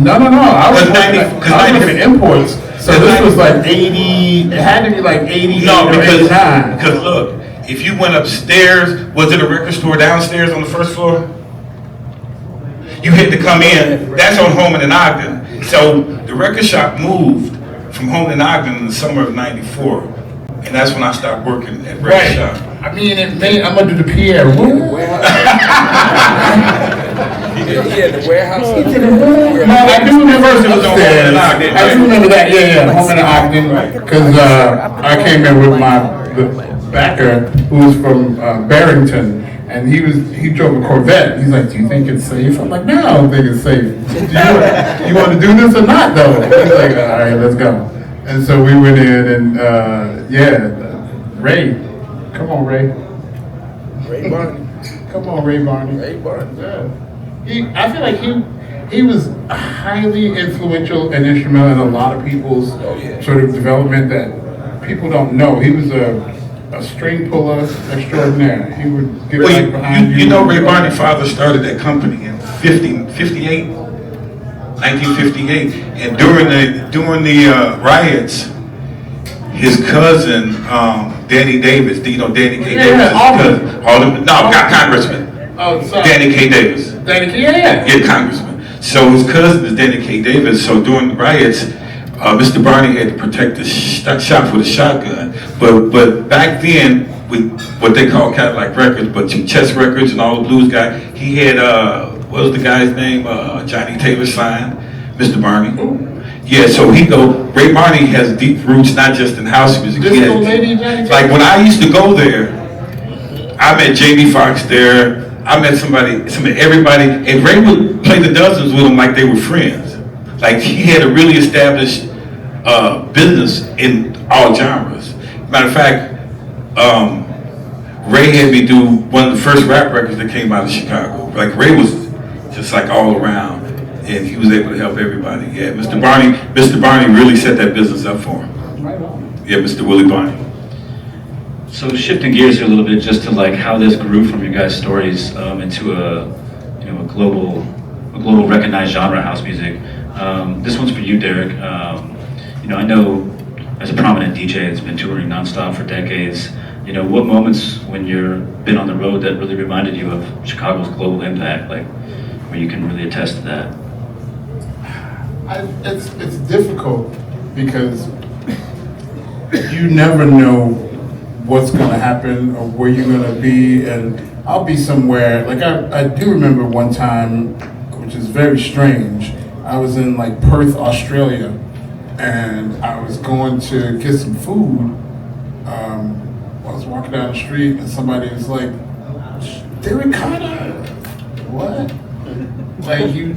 No. I was looking at imports. So this was like 80, it had to be like 88 or 89. Because look, if you went upstairs, was it a record store downstairs on the first floor? You had to come in, that's on Holman and Ogden. So the record shop moved from Holman and Ogden in the summer of 94. And that's when I stopped working at record shop. I mean, I'm under the Pierre. Yeah, the warehouse. No, I do remember upstairs. I do remember that. Yeah, Holman and Ogden. Because I came in with the backer who was from Barrington, and he drove a Corvette. He's like, "Do you think it's safe?" I'm like, "No, I don't think it's safe. Do you want to do this or not, though?" He's like, "All right, let's go." And so we went in, and Ray, come on, Ray. Ray Barney. Come on, Ray Barney. Ray Barney. Yeah. I feel like he was highly influential and instrumental in a lot of people's sort of development that people don't know. He was a string puller extraordinaire. He would get right behind you. You know, Ray Barney's father started that company in 1958, and during the riots, his cousin Danny Davis, do you know Danny K. Davis? Alderman. Congressman. Oh, sorry. Danny K. Davis. Danny K. Yeah, Congressman. So his cousin is Danny K. Davis. So during the riots, Mr. Barney had to protect the shop with a shotgun. But back then, with what they call Cadillac Records, but Chess Records and all the blues guys, he had what was the guy's name? Johnny Taylor signed. Mr. Barney. Yeah, so Ray Barney has deep roots, not just in house music. Disco Lady Johnny? Like when I used to go there, I met J.D. Fox there. I met everybody, and Ray would play the dozens with them like they were friends. Like he had a really established business in all genres. Matter of fact, Ray had me do one of the first rap records that came out of Chicago. Like Ray was just like all around, and he was able to help everybody. Yeah, Mr. Barney really set that business up for him. Yeah, Mr. Willie Barney. So shifting gears here a little bit, just to like how this grew from your guys' stories into a global recognized genre house music. This one's for you, Derrick. I know as a prominent DJ that's been touring nonstop for decades. What moments when you've been on the road that really reminded you of Chicago's global impact, like where you can really attest to that? It's difficult because you never know what's going to happen or where you're going to be, and I'll be somewhere. Like I do remember one time, which is very strange. I was in like Perth, Australia, and I was going to get some food. I was walking down the street, and somebody was like, "Derrick Carter, what? Like you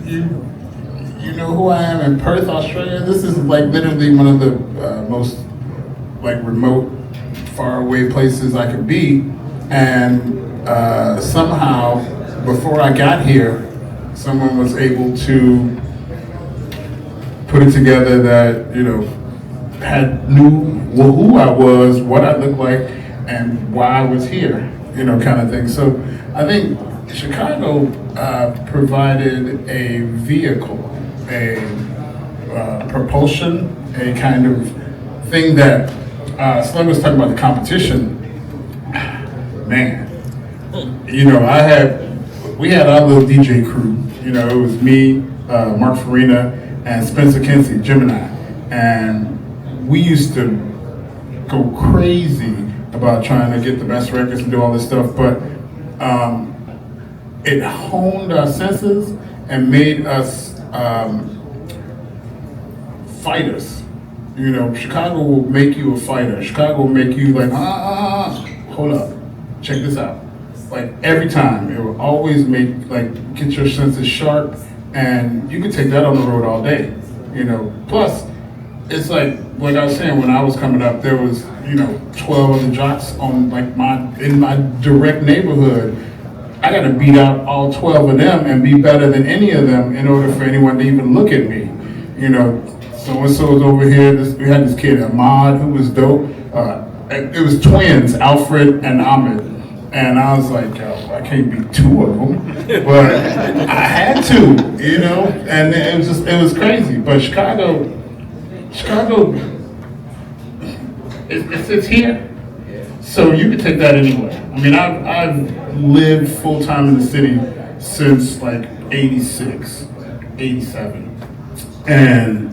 know who I am in Perth, Australia? This is like literally one of the most like remote, far away places I could be." And somehow, before I got here, someone was able to put it together that knew who I was, what I looked like, and why I was here, kind of thing. So I think Chicago provided a vehicle, a propulsion, a kind of thing that Slugo was talking about the competition. Man, we had our little DJ crew. It was me, Mark Farina, and Spencer Kinsey, Gemini, and we used to go crazy about trying to get the best records and do all this stuff, but it honed our senses and made us fighters. Chicago will make you a fighter. Chicago will make you like, hold up, check this out. Like every time, it will always get your senses sharp, and you can take that on the road all day. Plus, it's like I was saying, when I was coming up, there was 12 other jocks on in my direct neighborhood. I got to beat out all 12 of them and be better than any of them in order for anyone to even look at me. So and so was over here. We had this kid Ahmad who was dope. It was twins, Alfred and Ahmed, and I was like, yo, I can't beat two of them, but I had to, and it was crazy. But Chicago. It's here, so you can take that anywhere. I mean, I've lived full time in the city since like 86, 87, and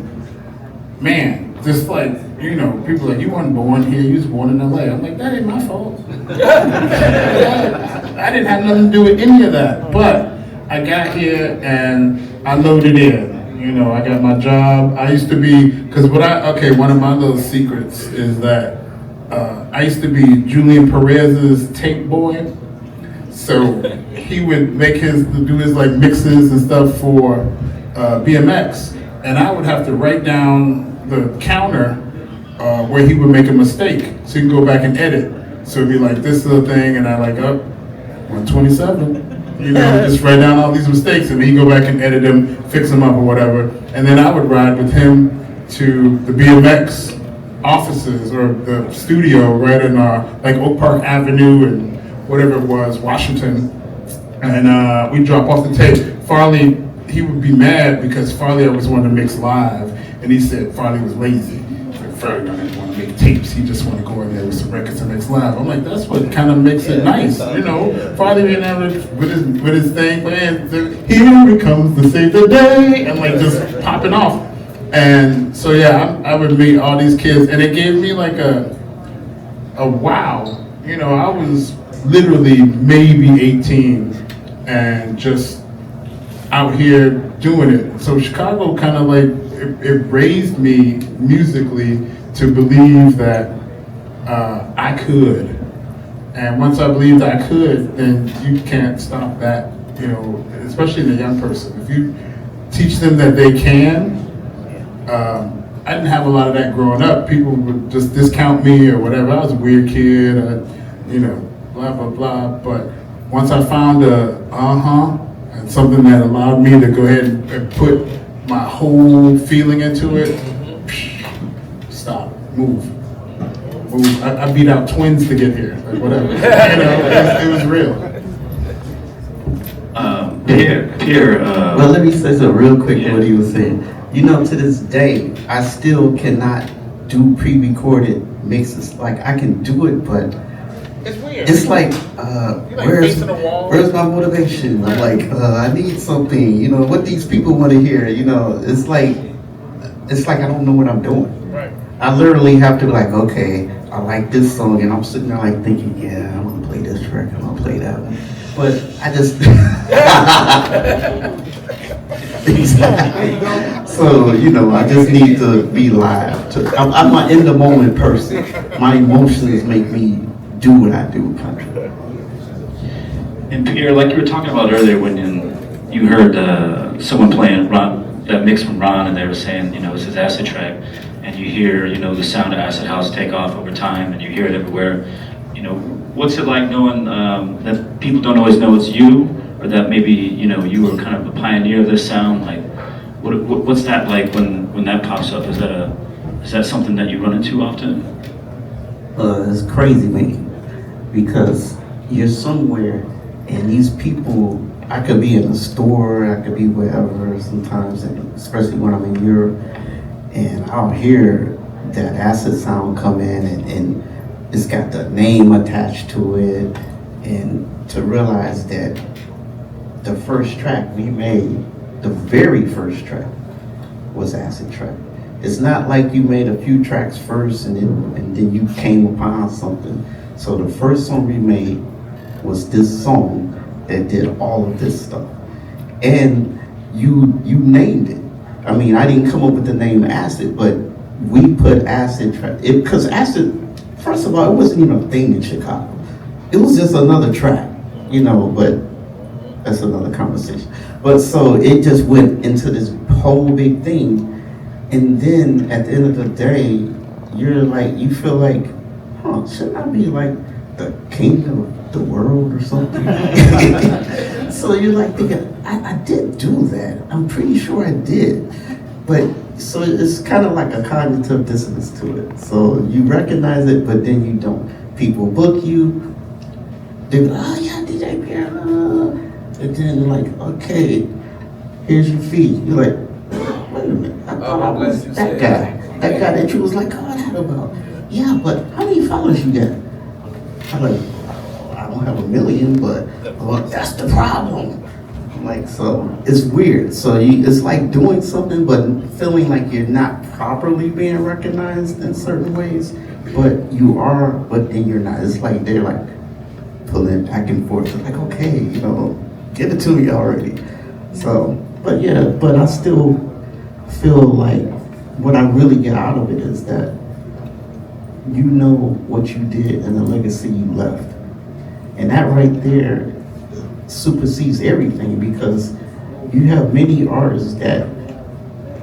man, just like people are like, you weren't born here, you was born in LA. I'm like, that ain't my fault. I didn't have nothing to do with any of that, but I got here and I loaded in. I got my job. I used to be, one of my little secrets is that I used to be Julian Perez's tape boy. So he would do his like mixes and stuff for BMX, and I would have to write down the counter where he would make a mistake, so you can go back and edit. So it'd be like this little thing, and I 127. Just write down all these mistakes, and then he'd go back and edit them, fix them up or whatever. And then I would ride with him to the BMX offices or the studio right in Oak Park Avenue and whatever it was, Washington. And we'd drop off the tape. Farley, he would be mad because Farley always wanted to mix live, and he said Farley was lazy. Farley didn't want to make tapes, he just wanted to go in there with some records and mix live. I'm like, that's what kind of makes it nice, Farley didn't have it with his thing playing, here it comes to save the day, and just popping off. And so yeah, I would meet all these kids, and it gave me like a wow. I was literally maybe 18, and out here doing it. So Chicago kind of like, it raised me musically to believe that I could. And once I believed I could, then you can't stop that, you know, especially in a young person. If you teach them that they can, I didn't have a lot of that growing up. People would just discount me or whatever. I was a weird kid, you know, blah, blah, blah. But once I found and something that allowed me to go ahead and put my whole feeling into it, stop, move. I beat out twins to get here, like whatever. You know, it was real. Pierre. Well, let me say something real quick. What he was saying. You know, to this day, I still cannot do pre-recorded mixes. Like I can do it, but It's weird. it's like, facing the wall. where's my motivation? I'm like, I need something. You know, what these people want to hear. You know, it's like I don't know what I'm doing. Right. I literally have to be like, okay, I like this song, and I'm sitting there like thinking, yeah, I'm gonna play this track, I'm gonna play that one, but I just. Exactly. So you know, I just need to be live. I'm an in the moment person. My emotions make me do what I do. Country. And Pierre, like you were talking about earlier, when you heard someone playing that mix from Ron, and they were saying, you know, it's his acid track, and you hear, you know, the sound of acid house take off over time, and you hear it everywhere. You know, what's it like knowing that people don't always know it's you, or that maybe, you know, you were kind of a pioneer of this sound? Like, what's that like when that pops up? Is that something that you run into often? It's crazy, man, because you're somewhere, and these people. I could be in a store, I could be wherever sometimes, and especially when I'm in Europe, and I'll hear that acid sound come in, and it's got the name attached to it, and to realize that the first track we made, the very first track, was acid track. It's not like you made a few tracks first and then you came upon something. So the first song we made was this song that did all of this stuff. And you named it. I mean, I didn't come up with the name acid, but we put acid track, because acid, first of all, it wasn't even a thing in Chicago. It was just another track, you know, but that's another conversation. But so it just went into this whole big thing. And then at the end of the day, you're like, you feel like, shouldn't I be like the king of the world or something? So you're like thinking, I did do that. I'm pretty sure I did. But so it's kind of like a cognitive dissonance to it. So you recognize it, but then you don't. People book you. They're like, oh yeah, DJ Pierre. And then like, okay, here's your fee. You're like, wait a minute. I thought I was that guy. That guy that you was like, oh, that about. Yeah, but how many followers you got? I'm like, I don't have 1 million, but that's the problem. I'm like, so it's weird. So it's like doing something, but feeling like you're not properly being recognized in certain ways, but you are, but then you're not. It's like they're like pulling back and forth. It's like, okay, you know, give it to me already. So, but yeah, but I still feel like what I really get out of it is that you know what you did and the legacy you left. And that right there supersedes everything, because you have many artists that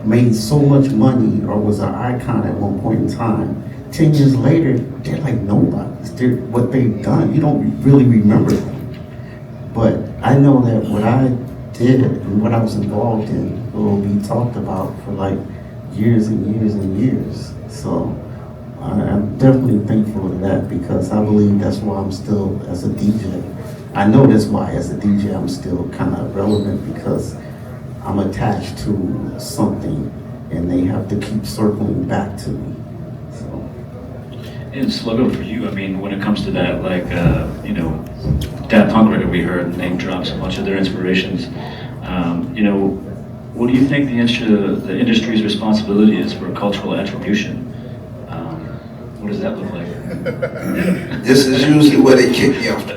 made so much money or was an icon at one point in time. 10 years later, they're like nobodies. They're what they've done. You don't really remember them. But I know that what I did and what I was involved in will be talked about for like years and years and years. So I'm definitely thankful to that, because I believe that's why I'm still, as a DJ, I know that's why as a DJ I'm still kind of relevant, because I'm attached to something and they have to keep circling back to me. So. And Slugo, for you, I mean, when it comes to that, like, you know, that punk record we heard, name drops a bunch of their inspirations. You know, what do you think the industry's responsibility is for cultural attribution? What does that look like? This is usually where they kick me off the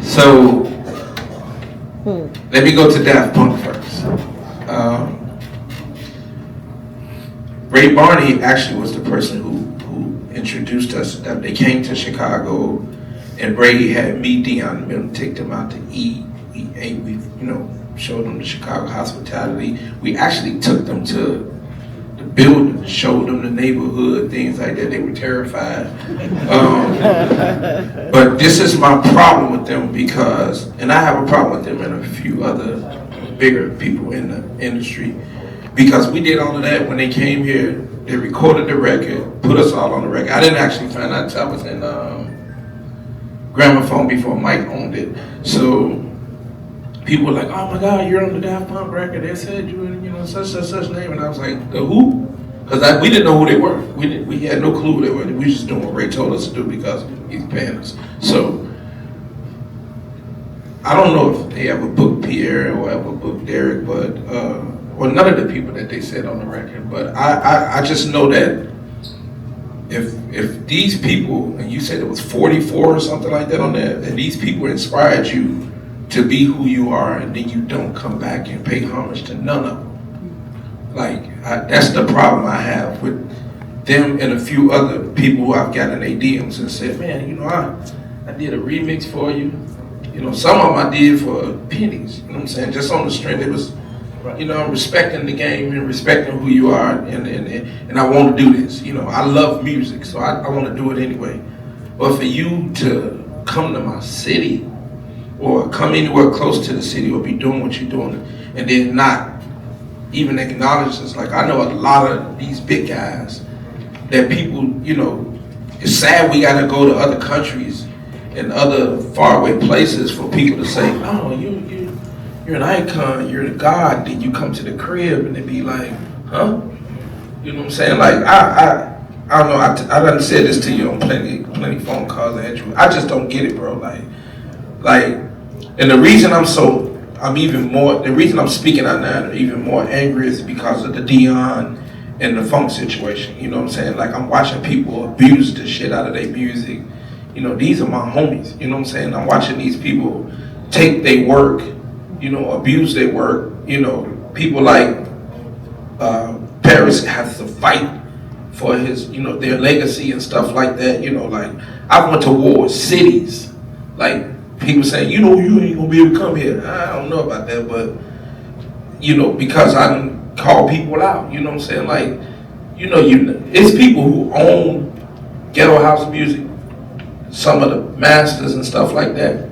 So Let me go to Daft Punk first. Ray Barney actually was the person who introduced us. They came to Chicago, and Ray had me, Dion, and take them out to eat. We ate. We showed them the Chicago hospitality. We actually took them to the building, showed them the neighborhood, things like that. They were terrified. But this is my problem with them and I have a problem with them and a few other bigger people in the industry, because we did all of that when they came here. They recorded the record, put us all on the record. I didn't actually find out until I was in Gramophone before Mike owned it. So people were like, "Oh my God, you're on the Daft Punk record. They said you were, such name," and I was like, "The who?" Because we didn't know who they were. We had no clue who they were. We were just doing what Ray told us to do because he's paying us. So I don't know if they ever booked Pierre or ever booked Derrick, but or none of the people that they said on the record. But I just know that if these people, and you said it was 44 or something like that on there, and these people inspired you to be who you are, and then you don't come back and pay homage to none of them. That's the problem I have with them and a few other people who I've gotten in their DMs and said, "Man, I did a remix for you. Some of them I did for pennies. You know what I'm saying? Just on the strength, it was, respecting the game and respecting who you are, and I want to do this. I love music, so I want to do it anyway. But for you to come to my city, or come anywhere close to the city, or be doing what you're doing, and then not even acknowledge us. Like, I know a lot of these big guys that people, it's sad we got to go to other countries and other faraway places for people to say, "No, you're an icon, you're a god." Then you come to the crib and they be like, "Huh?" You know what I'm saying? Like, I don't know. I done said this to you on plenty phone calls, Andrew. I just don't get it, bro. Like, and the reason the reason I'm speaking out now and even more angry is because of the Dion and the funk situation. You know what I'm saying? Like, I'm watching people abuse the shit out of their music. These are my homies. You know what I'm saying? I'm watching these people take their work, abuse their work. People like Parris has to fight for his, their legacy and stuff like that. Like, I went to war with cities. Like, people saying, you ain't gonna be able to come here. I don't know about that, but, because I done call people out, you know what I'm saying? Like, it's people who own ghetto house music, some of the masters and stuff like that,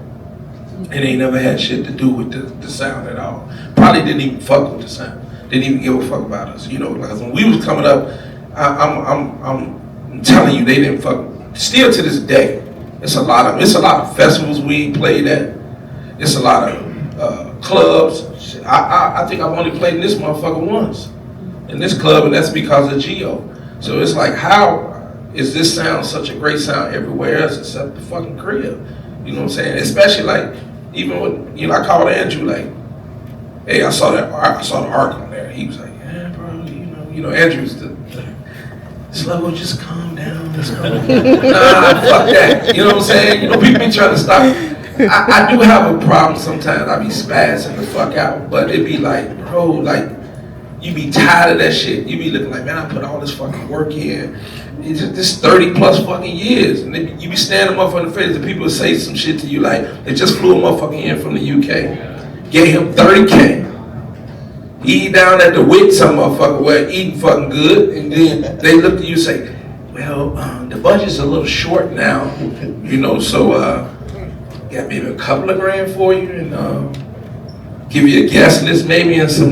and they never had shit to do with the sound at all. Probably didn't even fuck with the sound. Didn't even give a fuck about us, Like, when we was coming up, I'm telling you, they didn't fuck. Still to this day, it's a lot of festivals we played at. It's a lot of clubs. Shit, I think I've only played in this motherfucker once, in this club, and that's because of Geo. So it's like, how is this sound such a great sound everywhere else except the fucking crib? You know what I'm saying? Especially like, even when, I called Andrew like, "Hey, I saw the arc on there." He was like, "Yeah, bro, Andrew's the Slugo, just calm down. Just calm down." Nah, fuck that. You know what I'm saying? People be trying to stop. I do have a problem sometimes. I be spazzing the fuck out, but it be like, bro, like, you be tired of that shit. You be looking like, man, I put all this fucking work in. It's just this 30 plus fucking years. And then you be standing up on the face and people say some shit to you like, they just flew a motherfucking in from the UK. Gave him 30K. He down at the Wit, some motherfucker, where eating fucking good. And then they look at you and say, "Well, the budget's a little short now. So got maybe a couple of grand for you, and give you a guest list maybe, and some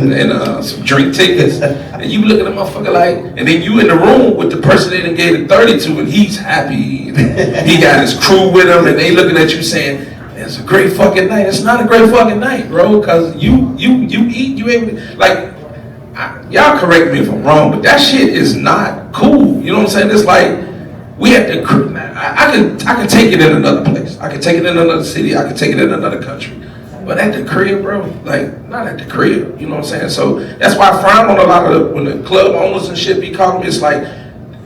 drink tickets." And you look at the motherfucker like, and then you in the room with the person they done gave the 30 to, and he's happy. He got his crew with him, and they looking at you saying, "It's a great fucking night." It's not a great fucking night, bro, because you eat, you able to, like, y'all correct me if I'm wrong, but that shit is not cool. You know what I'm saying? It's like, we have to, I can take it in another place. I can take it in another city. I can take it in another country. But at the crib, bro, like, not at the crib, you know what I'm saying? So that's why I frown on a lot of when the club owners and shit be calling me, it's like,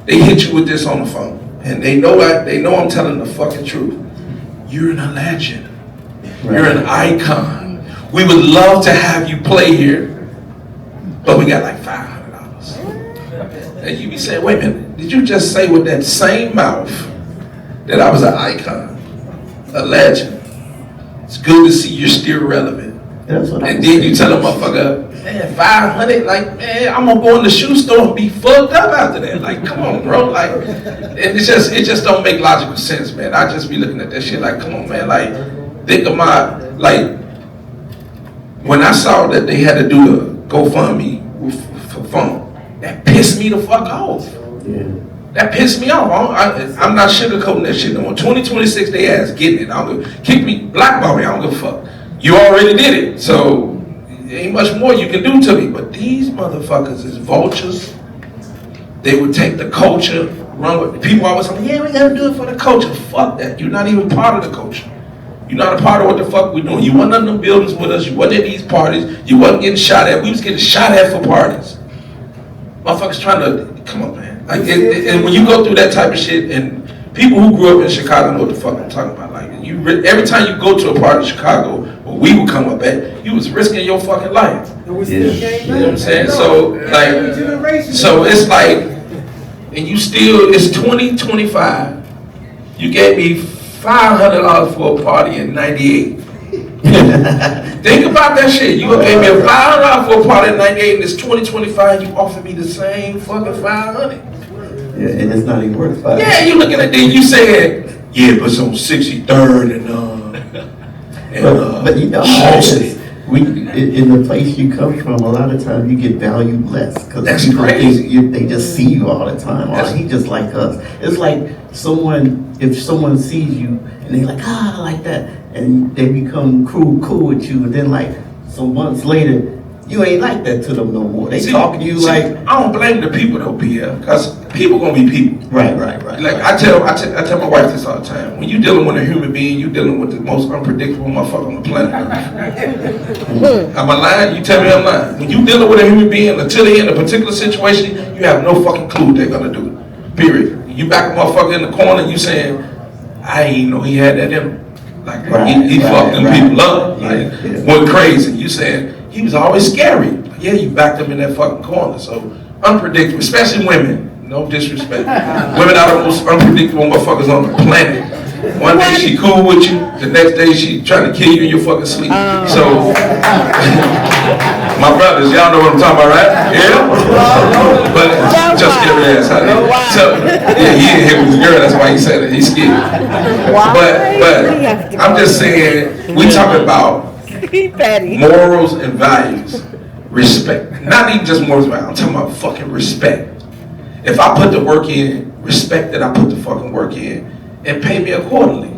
they hit you with this on the phone. And they know I'm telling the fucking truth. You're a legend. You're an icon. we would love to have you play here, but we got like $500. And you be saying, wait a minute, did you just say with that same mouth that I was an icon, a legend? It's good to see you're still relevant. That's what And then you tell a motherfucker, man, 500, like, man, I'm gonna go in the shoe store and be fucked up after that. Like, come on, bro. Like, it just don't make logical sense, man. I just be looking at that shit like, come on, man. Like, think of like, when I saw that they had to do the GoFundMe for fun, that pissed me the fuck off. Yeah. That pissed me off. I'm not sugarcoating that shit no more. 2026, they ass getting it. I don't give, kick me, blackball me. I don't give a fuck. You already did it, so ain't much more you can do to me. But these motherfuckers is vultures. They would take the culture, run with people. Always say, yeah, we gotta do it for the culture. Fuck that. You're not even part of the culture. You're not a part of what the fuck we doing. You wasn't in them buildings with us. You wasn't at these parties. You wasn't getting shot at. We was getting shot at for parties. Motherfuckers trying to, come on, man. Like, and when you go through that type of shit, and people who grew up in Chicago know what the fuck I'm talking about. Like, every time you go to a part of Chicago where we would come up at, you was risking your fucking life. You know what I'm saying? So, like, so it's like, and you still, it's 2025. You gave me $500 for a party in '98. Think about that shit. You gave me a $500 for a party in '98, and it's 2025. You offer me the same fucking $500. Yeah, and it's not even worth $500. Yeah, you looking at this, you said, yeah, but it's on 63rd but you know, in the place you come from, a lot of times you get valued less because people they just see you all the time. Oh, he just like us. It's like if someone sees you and they like, I like that, and they become cool with you, and then like some months later, you ain't like that to them no more. They talking to you like. I don't blame the people though, Pierre, because people gonna be people. Right. Like I tell my wife this all the time. When you dealing with a human being, you dealing with the most unpredictable motherfucker on the planet. Am I lying? You tell me I'm lying. When you dealing with a human being, until they're in a particular situation, you have no fucking clue what they're gonna do. Period. You back a motherfucker in the corner, you saying, I ain't know he had that in him. Like he fucked them people up. Like went crazy. You saying he was always scary. Yeah, you backed him in that fucking corner. So unpredictable, especially women. No disrespect. Women are the most unpredictable motherfuckers on the planet. One day she cool with you, the next day she trying to kill you in your fucking sleep. So, my brothers, y'all know what I'm talking about, right? Yeah? But just get your ass out of here. So, yeah, he ain't here with his girl, that's why he said it. He's scared. But I'm just saying, we talking about morals and values. Respect. Not even just morals and values, I'm talking about fucking respect. If I put the work in, respect that I put the fucking work in, and pay me accordingly.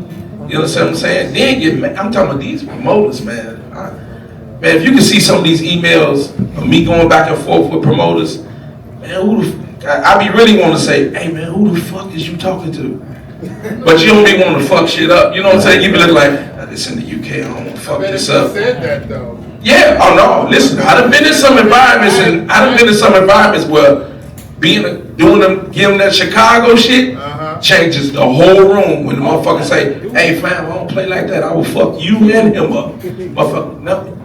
You understand what I'm saying? Then get mad. I'm talking about these promoters, man. Man, if you can see some of these emails of me going back and forth with promoters, man, I be really want to say, hey man, who the fuck is you talking to? But you don't be wanting to fuck shit up. You know what I'm saying? You be looking like, it's in the UK, I don't want to fuck this up. You said that though. Yeah, oh no, listen, I done been in some environments where giving them that Chicago shit changes the whole room when the motherfucker say, hey fam, I don't play like that, I will fuck you and him up. Motherfucker, no.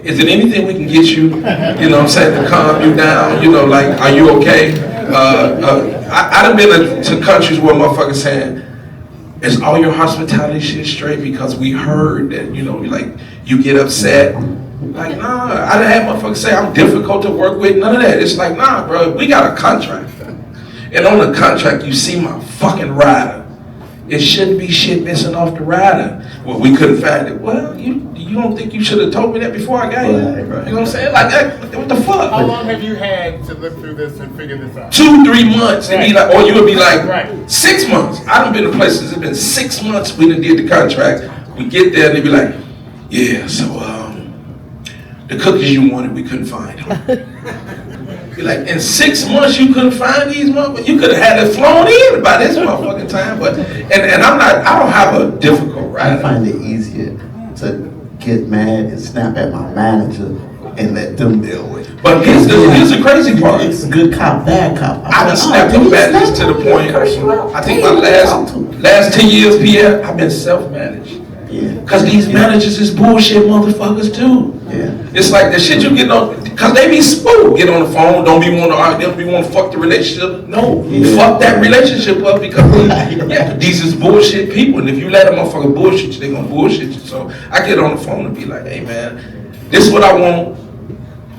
Is it anything we can get you, you know what I'm saying, to calm you down, you know, like, are you okay? I done been to countries where motherfuckers saying, is all your hospitality shit straight because we heard that, you know, like, you get upset. Like, nah, I done had motherfuckers say I'm difficult to work with, none of that. It's like, nah, bro, we got a contract. And on the contract, you see my fucking rider. It shouldn't be shit missing off the rider. Well, we couldn't find it. Well, you don't think you should have told me that before I got here? Right. You know what I'm saying? Like, what the fuck? How long have you had to look through this and figure this out? 2-3 months. Right. Be like, or you would be like, Right. 6 months. I done been to places, it's been 6 months we done did the contract. We get there and they be like, yeah, so, the cookies you wanted, we couldn't find them. Be like, in 6 months you couldn't find these motherfuckers? You could have had it flown in by this motherfucking time. But and I don't have a difficult ride. I find it easier to get mad and snap at my manager and let them deal with it. But here's the crazy part. It's a good cop, bad cop. I done snapped at managers to the point, I think my last 10 years, Pierre, I've been self-managed. Yeah. Cause these managers is bullshit motherfuckers too. Yeah. It's like the shit you get on, cause they be smooth. Get on the phone, don't be want to argue, don't be want to fuck the relationship. No, fuck that relationship up because these is bullshit people, and if you let a motherfucker bullshit you, they gonna bullshit you. So I get on the phone and be like, hey man, this is what I want.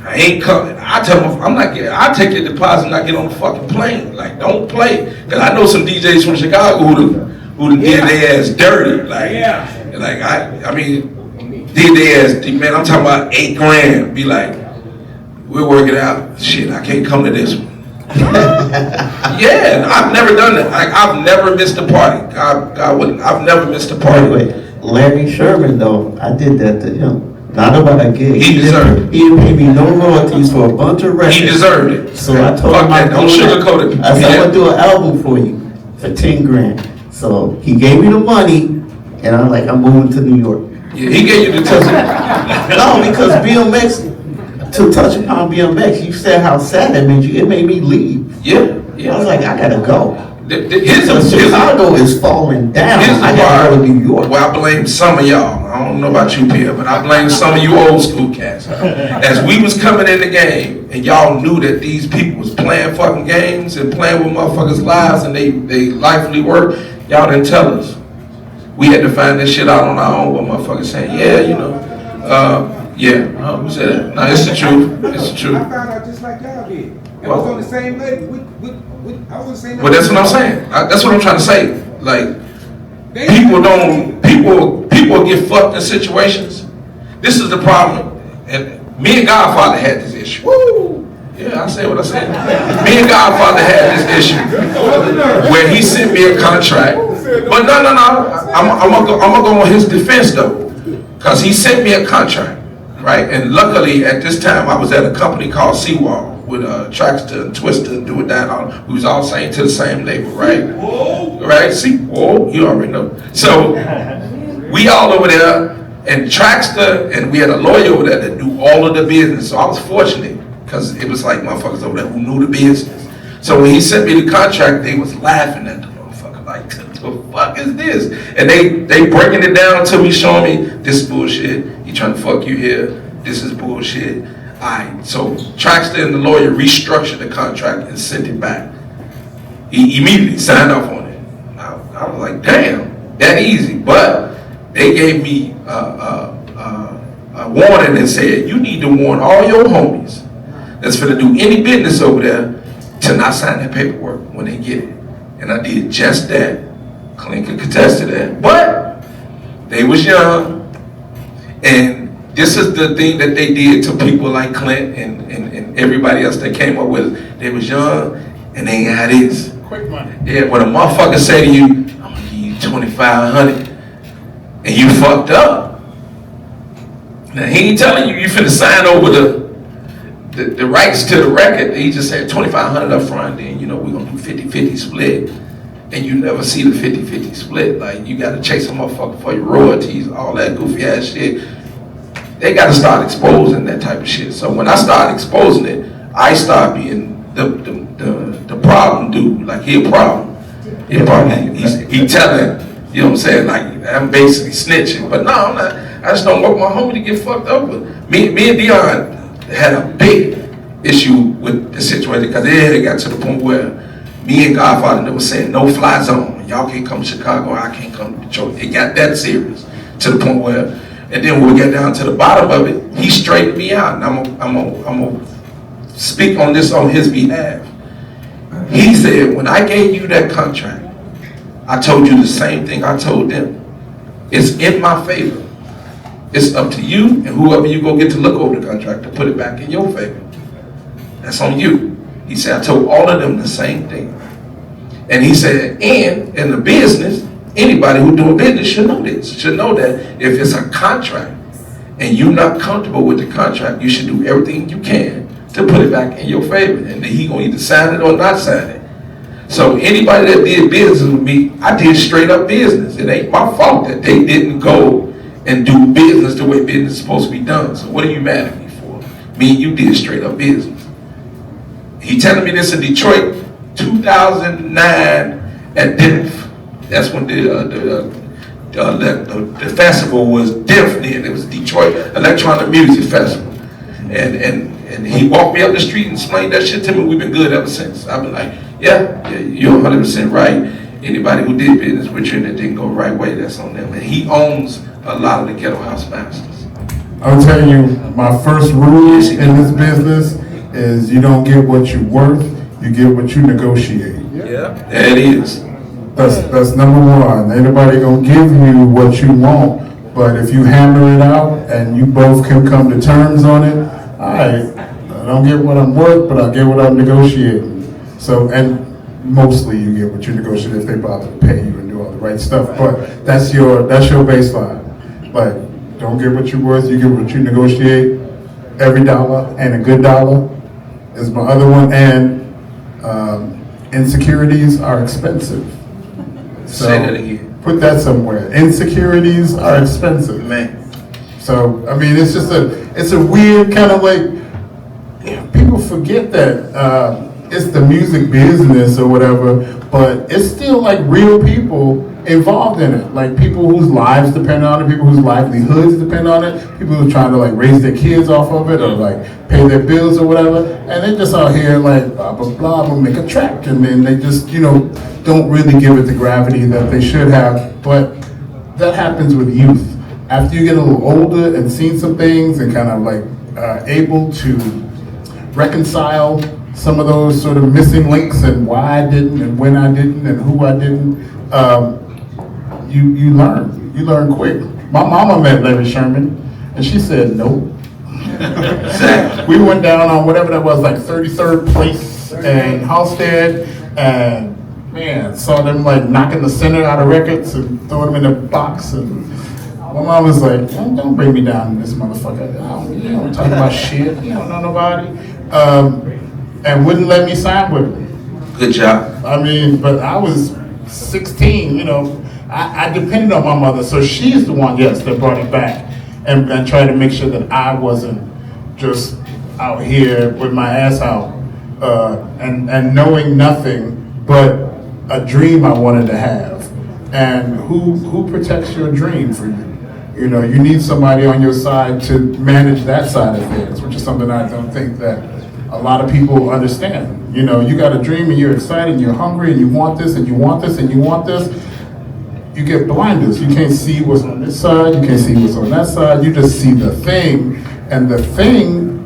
I ain't coming. I tell them I'm not getting. I take your deposit and I get on the fucking plane. Like don't play, cause I know some DJs from Chicago who did their ass dirty. Like I mean. Did they ass, man, I'm talking about $8 grand. Be like, we'll work it out. Shit, I can't come to this one. Yeah, I've never done that. Like, I've never missed a party. God wouldn't. I've never missed a party. Wait, Larry Sherman though, I did that to him. Not about a gig. He deserved it. He didn't pay me no royalties for a bunch of records. He deserved it. So I told Fuck him that, don't sugarcoat it. I said, I'm gonna do an album for you for 10 grand. So he gave me the money, and I'm like, I'm moving to New York. Yeah, he gave you the touch. No, because BMX, to touch upon BMX, you said how sad that made you. It made me leave. Yeah. I was like, I gotta go. Here's Because Chicago is falling down. I gotta go to New York. Well, I blame some of y'all. I don't know about you, Pierre, but I blame some of you old school cats. As we was coming in the game, and y'all knew that these people was playing fucking games and playing with motherfuckers' lives and they lively work, y'all didn't tell us. We had to find this shit out on our own. What motherfuckers saying? Yeah, you know. Who said that? No, it's the truth. It's the truth. I found out just like y'all did. And I was on the same level. I was on the same level. Well, that's what I'm saying. That's what I'm trying to say. Like, people get fucked in situations. This is the problem. And me and Godfather had this issue. Woo! Yeah, I say what I said. Me and Godfather had this issue where he sent me a contract. But no. I'm gonna go on his defense though, cause he sent me a contract, right? And luckily at this time I was at a company called Seawall with Traxter and Twister and Do It Down. We was all signed to the same label, right? Right? See, you already know. So we all over there, and Traxter, and we had a lawyer over there that knew all of the business. So I was fortunate, cause it was like motherfuckers over there who knew the business. So when he sent me the contract, they was laughing at the motherfucker like, the fuck is this? And they breaking it down to me, showing me this is bullshit. He trying to fuck you here. This is bullshit. Alright, so Traxter and the lawyer restructured the contract and sent it back. He immediately signed off on it. I was like, damn, that easy. But they gave me a warning and said, you need to warn all your homies that's finna do any business over there to not sign that paperwork when they get it. And I did just that. Clent could contest to that. But they was young, and this is the thing that they did to people like Clent and everybody else that came up with it. They was young, and they ain't had this. Quick money. Yeah, when a motherfucker say to you, I'm gonna give you 2,500, and you fucked up. Now he ain't telling you finna sign over the rights to the record. He just said 2,500 up front, then we're gonna do 50-50 split. And you never see the 50-50 split. Like, you gotta chase a motherfucker for your royalties, all that goofy ass shit. They gotta start exposing that type of shit. So when I started exposing it, I started being the problem dude. Like, he a problem. He telling, you know what I'm saying? Like, I'm basically snitching. But no, I'm not. I just don't want my homie to get fucked up with. Me and Dion had a big issue with the situation, because it got to the point where me and Godfather they was saying no fly zone. Y'all can't come to Chicago, I can't come to Detroit. It got that serious to the point where, and then when we get down to the bottom of it, he straightened me out, and I'm gonna speak on this on his behalf. He said, when I gave you that contract, I told you the same thing I told them. It's in my favor. It's up to you and whoever you go get to look over the contract to put it back in your favor. That's on you. He said, I told all of them the same thing. And he said, and in the business, anybody who doing business should know this, should know that if it's a contract and you're not comfortable with the contract, you should do everything you can to put it back in your favor. And then he gonna either sign it or not sign it. So anybody that did business with me, I did straight up business. It ain't my fault that they didn't go and do business the way business is supposed to be done. So what are you mad at me for? Me and you did straight up business. He telling me this in Detroit, 2009 at DIF. That's when the the festival was definitely, and it was Detroit Electronic Music Festival. And he walked me up the street and explained that shit to me. We've been good ever since. I've been like, yeah, you're 100% right. Anybody who did business with you and it didn't go the right way, that's on them. And he owns a lot of the Ghetto House Masters. I'll tell you, my first rule in this business is you don't get what you're worth, you get what you negotiate. Yeah, there it is. That's number one. Ain't nobody gonna give you what you want, but if you hammer it out and you both can come to terms on it, all right, I don't get what I'm worth, but I get what I'm negotiating. So, and mostly you get what you negotiate if they bother to pay you and do all the right stuff, but that's your baseline. Like, don't get what you're worth, you get what you negotiate. Every dollar and a good dollar is my other one, and insecurities are expensive. So Say that again. put that somewhere. Insecurities are expensive. Man. So, I mean, it's just it's a weird kind of like, people forget that it's the music business or whatever, but it's still like real people involved in it. Like people whose lives depend on it, people whose livelihoods depend on it, people who are trying to like raise their kids off of it or like pay their bills or whatever. And they just out here like blah, blah, blah, we'll make a track. And then they just, don't really give it the gravity that they should have. But that happens with youth. After you get a little older and seen some things and kind of like able to reconcile some of those sort of missing links and why I didn't and when I didn't and who I didn't, you learn quick. My mama met Larry Sherman and she said nope. We went down on whatever that was, like 33rd place in Halstead, and man, saw them like knocking the center out of records and throwing them in a box. And my mom was like, don't bring me down to this motherfucker. You don't talk about shit. You don't know nobody. And wouldn't let me sign with him. Good job. I mean, but I was 16, I depended on my mother. So she's the one, yes, that brought it back and tried to make sure that I wasn't just out here with my ass out and knowing nothing but a dream I wanted to have. And who protects your dream for you? You need somebody on your side to manage that side of things, which is something I don't think that a lot of people understand. You got a dream and you're excited and you're hungry and you want this and you want this and you want this. You get blinders. You can't see what's on this side. You can't see what's on that side. You just see the thing. And the thing,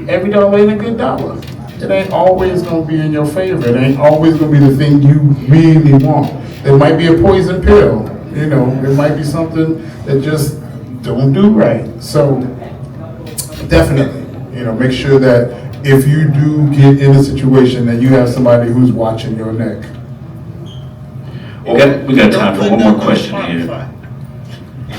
every dollar ain't a good dollar. It ain't always gonna be in your favor. It ain't always gonna be the thing you really want. It might be a poison pill. It might be something that just don't do right. So definitely, make sure that if you do get in a situation that you have somebody who's watching your neck. We got time for one more question here.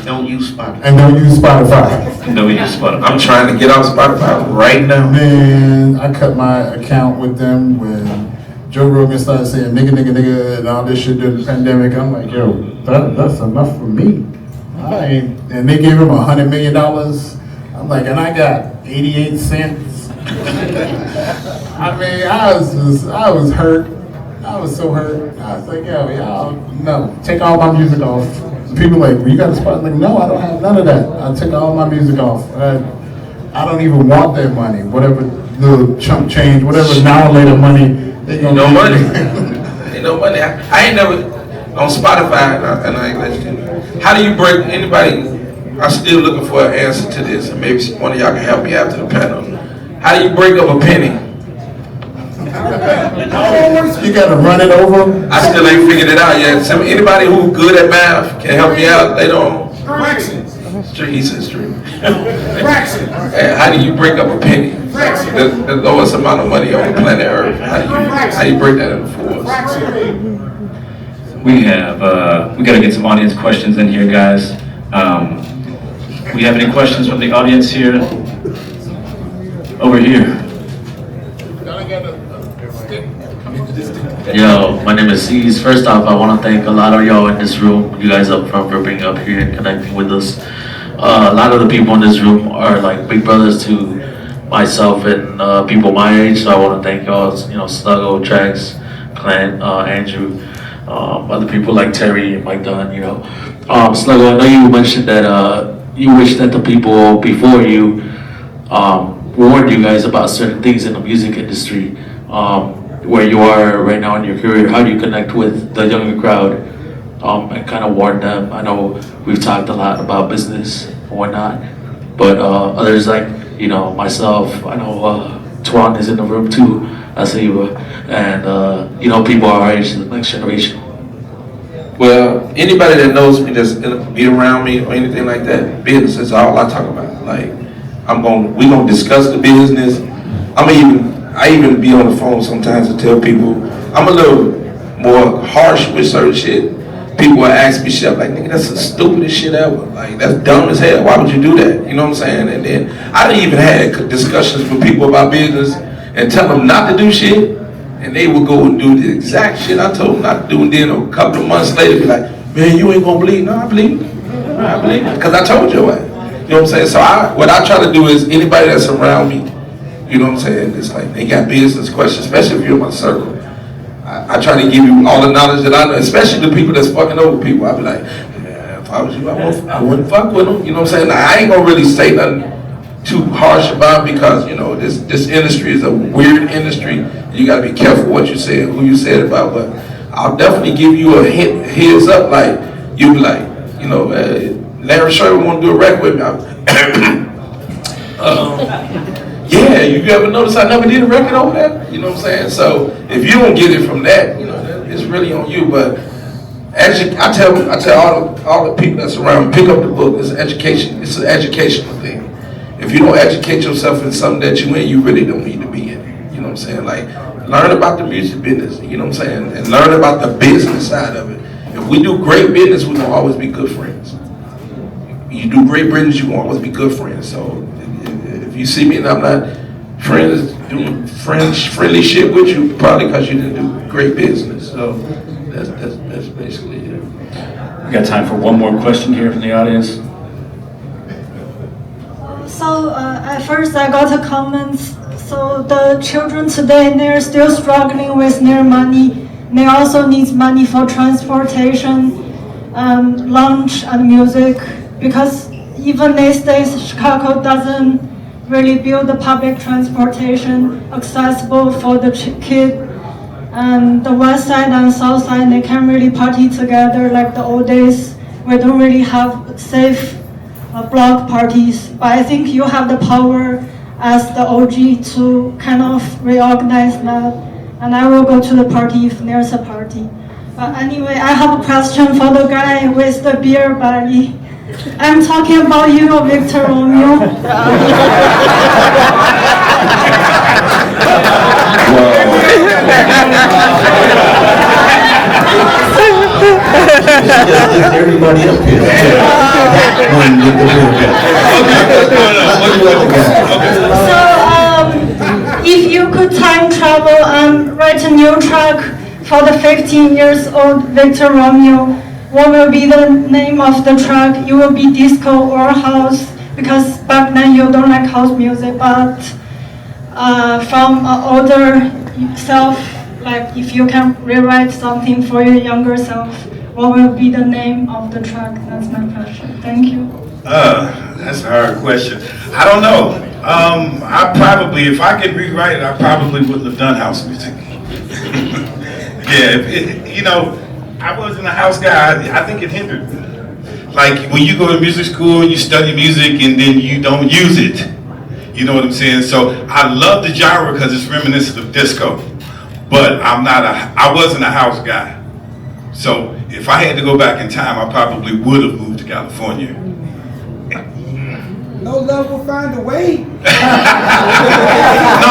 Don't use Spotify. And don't use Spotify. No, we use Spotify. I'm trying to get off Spotify right now. Man, I cut my account with them when Joe Rogan started saying nigga, nigga, nigga, and all this shit during the pandemic. I'm like, yo, that's enough for me. And they gave him $100 million. I'm like, and I got 88 cents. I mean, I was hurt. I was so hurt. I was like, yo, y'all, no, take all my music off. People like, well, you got a spot? I'm like, no, I don't have none of that. I took all my music off. I don't even want that money. Whatever little chunk change, whatever now or later money, they gonna No money. Ain't no money. I ain't never on Spotify, and I ain't let you. How do you break anybody? I'm still looking for an answer to this, and maybe one of y'all can help me after the panel. How do you break up a penny? You gotta run it over. I still ain't figured it out yet. So anybody who's good at math can help me out later on. Fractions. He said stream. Fractions. How do you break up a penny? The lowest amount of money on the planet Earth. How do you break that into fours? We gotta get some audience questions in here, guys. We have any questions from the audience here? Over here. Yo, my name is C's. First off, I want to thank a lot of y'all in this room, you guys up front, for being up here and connecting with us. A lot of the people in this room are like big brothers to myself and people my age, so I want to thank y'all, Slugo, Trax, Clent, Andrew, other people like Terry and Mike Dunn, you know. Slugo, I know you mentioned that you wish that the people before you warned you guys about certain things in the music industry. Where you are right now in your career, how do you connect with the younger crowd and kind of warn them? I know we've talked a lot about business and whatnot, but others like, you know, myself, I know Twan is in the room too, that's Viva, and you know, people our age, the next generation. Well, anybody that knows me, that's be around me or anything like that, business is all I talk about. Like, we gonna discuss the business. I even be on the phone sometimes to tell people, I'm a little more harsh with certain shit. People will ask me shit, I'm like, nigga, that's the stupidest shit ever. Like, that's dumb as hell, why would you do that? You know what I'm saying? And then, I done even had discussions with people about business and tell them not to do shit, and they would go and do the exact shit I told them not to do, and then a couple of months later be like, man, you ain't gonna believe. No, I believe it. I believe it, because I told you what. You know what I'm saying? So what I try to do is, anybody that's around me, you know what I'm saying? It's like they got business questions, especially if you're in my circle. I try to give you all the knowledge that I know, especially the people that's fucking over people. I be like, man, if I was you, I wouldn't fuck with them. You know what I'm saying? Now, I ain't gonna really say nothing too harsh about it because, you know, this industry is a weird industry. You gotta be careful what you say and who you say it about. But I'll definitely give you a heads up. Like, you be like, you know, Larry Sherman want to do a record with me. Yeah, you ever notice I never did a record over there? You know what I'm saying? So if you don't get it from that, you know, it's really on you. But I tell all the people that's around, pick up the book. It's education. It's an educational thing. If you don't educate yourself in something that you in, you really don't need to be in it. You know what I'm saying? Like, learn about the music business. You know what I'm saying? And learn about the business side of it. If we do great business, we're gonna always be good friends. You do great business, you will always be good friends. So if you see me and I'm not doing friendly shit with you, probably because you didn't do great business. So that's basically it. We got time for one more question here from the audience. So at first I got a comment. So the children today, they're still struggling with their money. They also need money for transportation, lunch and music, because even these days Chicago doesn't really build the public transportation accessible for the kid. And the west side and south side, they can't really party together like the old days. We don't really have safe block parties. But I think you have the power as the OG to kind of reorganize that. And I will go to the party if there's a party. But anyway, I have a question for the guy with the beer belly. I'm talking about you, Victor Romeo. Everybody up here. So, if you could time travel and write a new track for the 15 years old Victor Romeo, what will be the name of the track? It will be disco or house, because back then you don't like house music, but from an older self, like if you can rewrite something for your younger self, what will be the name of the track? That's my question. Thank you. That's a hard question. I don't know. I probably, if I could rewrite it, I probably wouldn't have done house music. Yeah, you know, I wasn't a house guy. I think it hindered me. Like when you go to music school, you study music and then you don't use it. You know what I'm saying? So I love the genre because it's reminiscent of disco, but I wasn't a house guy. So if I had to go back in time, I probably would have moved to California. No love will find a way. No,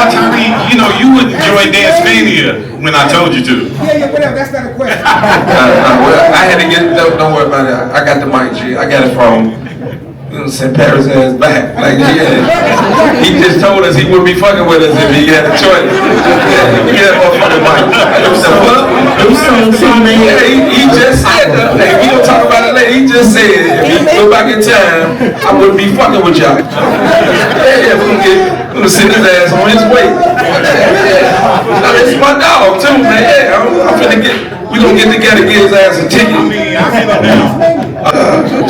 Tommy, you know, you wouldn't join Dance Mania when I told you to. Yeah, whatever. That's not a question. Well, I had to get, don't worry about it. I got the mic, G. I got it from, you know, send Parris ass back. Like, yeah. He just told us he wouldn't be fucking with us if he had a choice. Yeah, give me that motherfucking mic. Yeah, he just said that. Hey, we don't talk about it later. He just said, if he go back in time, I wouldn't be fucking with y'all. Yeah, we're gonna send his ass on his way. No, it's my dog too, man. Yeah, I'm finna we gonna get together, get his ass a ticket.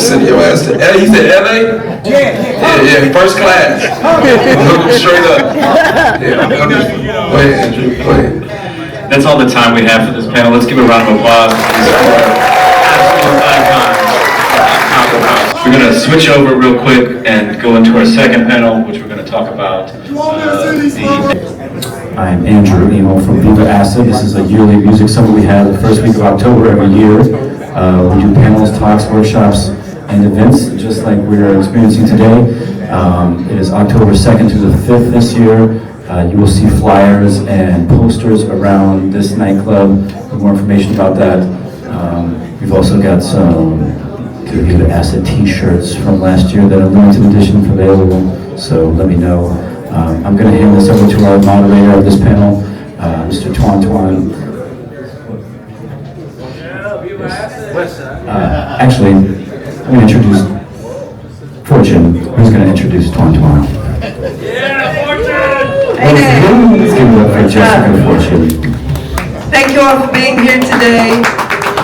Send your ass to LA. He said LA? Yeah, first class. Hook him straight up. Yeah, go ahead, Andrew, go ahead. That's all the time we have for this panel. Let's give a round of applause for these four absolute icons of Chicago House. We're going to switch over real quick and go into our second panel, which we're going to talk about I'm Andrew Emil from Viva Acid. This is a yearly music summer we have the first week of October every year. We do panels, talks, workshops, and events just like we're experiencing today. It is October 2nd through the 5th this year. You will see flyers and posters around this nightclub for more information about that. We've also got some Viva Acid t-shirts from last year that are limited edition available, so let me know. I'm going to hand this over to our moderator of this panel, Mr. Twan. Actually, I'm going to introduce Fortune, who's going to introduce Twan. Let's give it up for Jessica Fortune. Thank you all for being here today,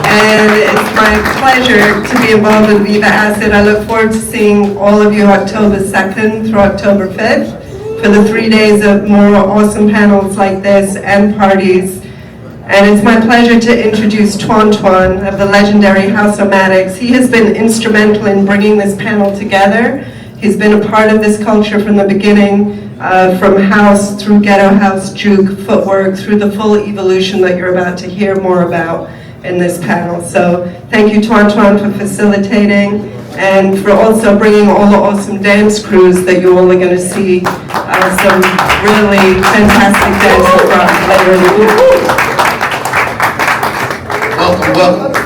and it's my pleasure to be involved with Viva Acid. I look forward to seeing all of you October 2nd through October 5th for the 3 days of more awesome panels like this and parties. And it's my pleasure to introduce Twan of the legendary House of Matics. He has been instrumental in bringing this panel together. He's been a part of this culture from the beginning, from house through ghetto house, juke, footwork, through the full evolution that you're about to hear more about in this panel. So thank you, Twan, for facilitating and for also bringing all the awesome dance crews that you all are going to see some really fantastic dance across later in the week.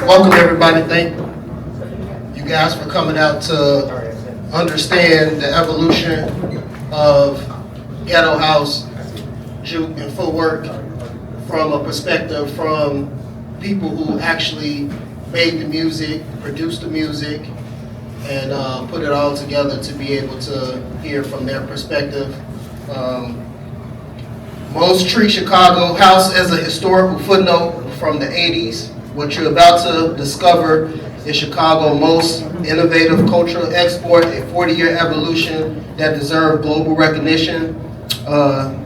Welcome everybody. Thank you guys for coming out to understand the evolution of ghetto house, juke, and footwork from a perspective from people who actually made the music, produced the music, and put it all together to be able to hear from their perspective. Most treat Chicago house as a historical footnote from the 80s. What you're about to discover is Chicago's most innovative cultural export, a 40-year evolution that deserves global recognition.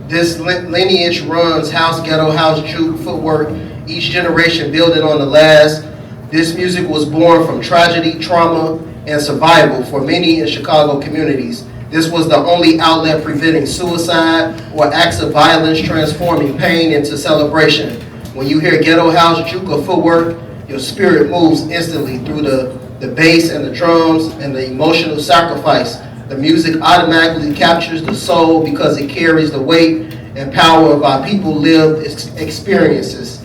This lineage runs house, ghetto house, juke, footwork, each generation building on the last. This music was born from tragedy, trauma, and survival for many in Chicago communities. This was the only outlet preventing suicide or acts of violence, transforming pain into celebration. When you hear ghetto house, juke, or footwork, your spirit moves instantly through the bass and the drums and the emotional sacrifice. The music automatically captures the soul because it carries the weight and power of our people lived experiences.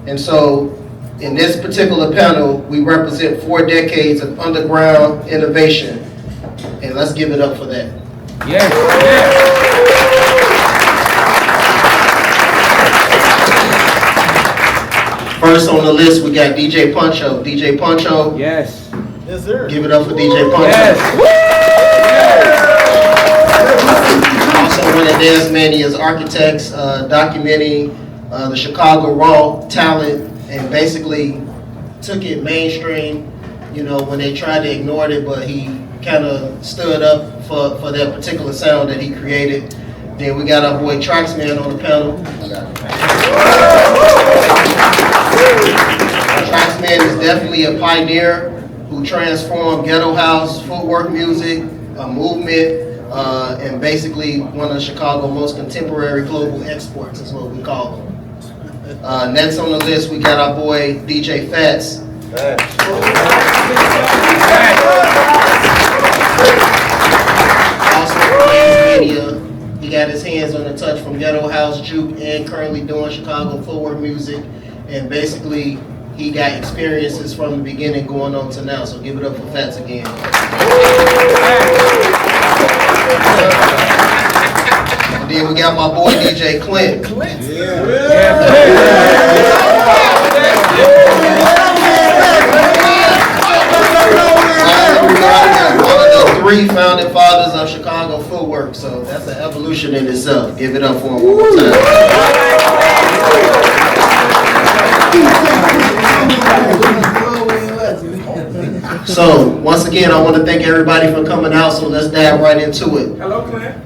And so in this particular panel, we represent 4 decades of underground innovation. And let's give it up for that. Yes. First on the list, we got DJ Puncho. DJ Puncho. Yes. Yes, sir. Give it up for DJ Puncho. Yes. Also one of Dance Mania's architects, documenting the Chicago raw talent and basically took it mainstream, you know, when they tried to ignore it, but he kind of stood up for that particular sound that he created. Then we got our boy TraxMan on the panel. TraxMan is definitely a pioneer who transformed ghetto house, footwork music, a movement, and basically one of Chicago's most contemporary global exports is what we call them. Next on the list, we got our boy DJ Phats. Also, media. He got his hands on the touch from ghetto house, juke, and currently doing Chicago footwork music. And basically, he got experiences from the beginning going on to now. So give it up for Phats again. And then we got my boy DJ Clent. One of the 3 founding fathers of Chicago footwork. So that's an evolution in itself. Give it up for him one more time. So, once again, I want to thank everybody for coming out, so let's dive right into it. Hello, Clent.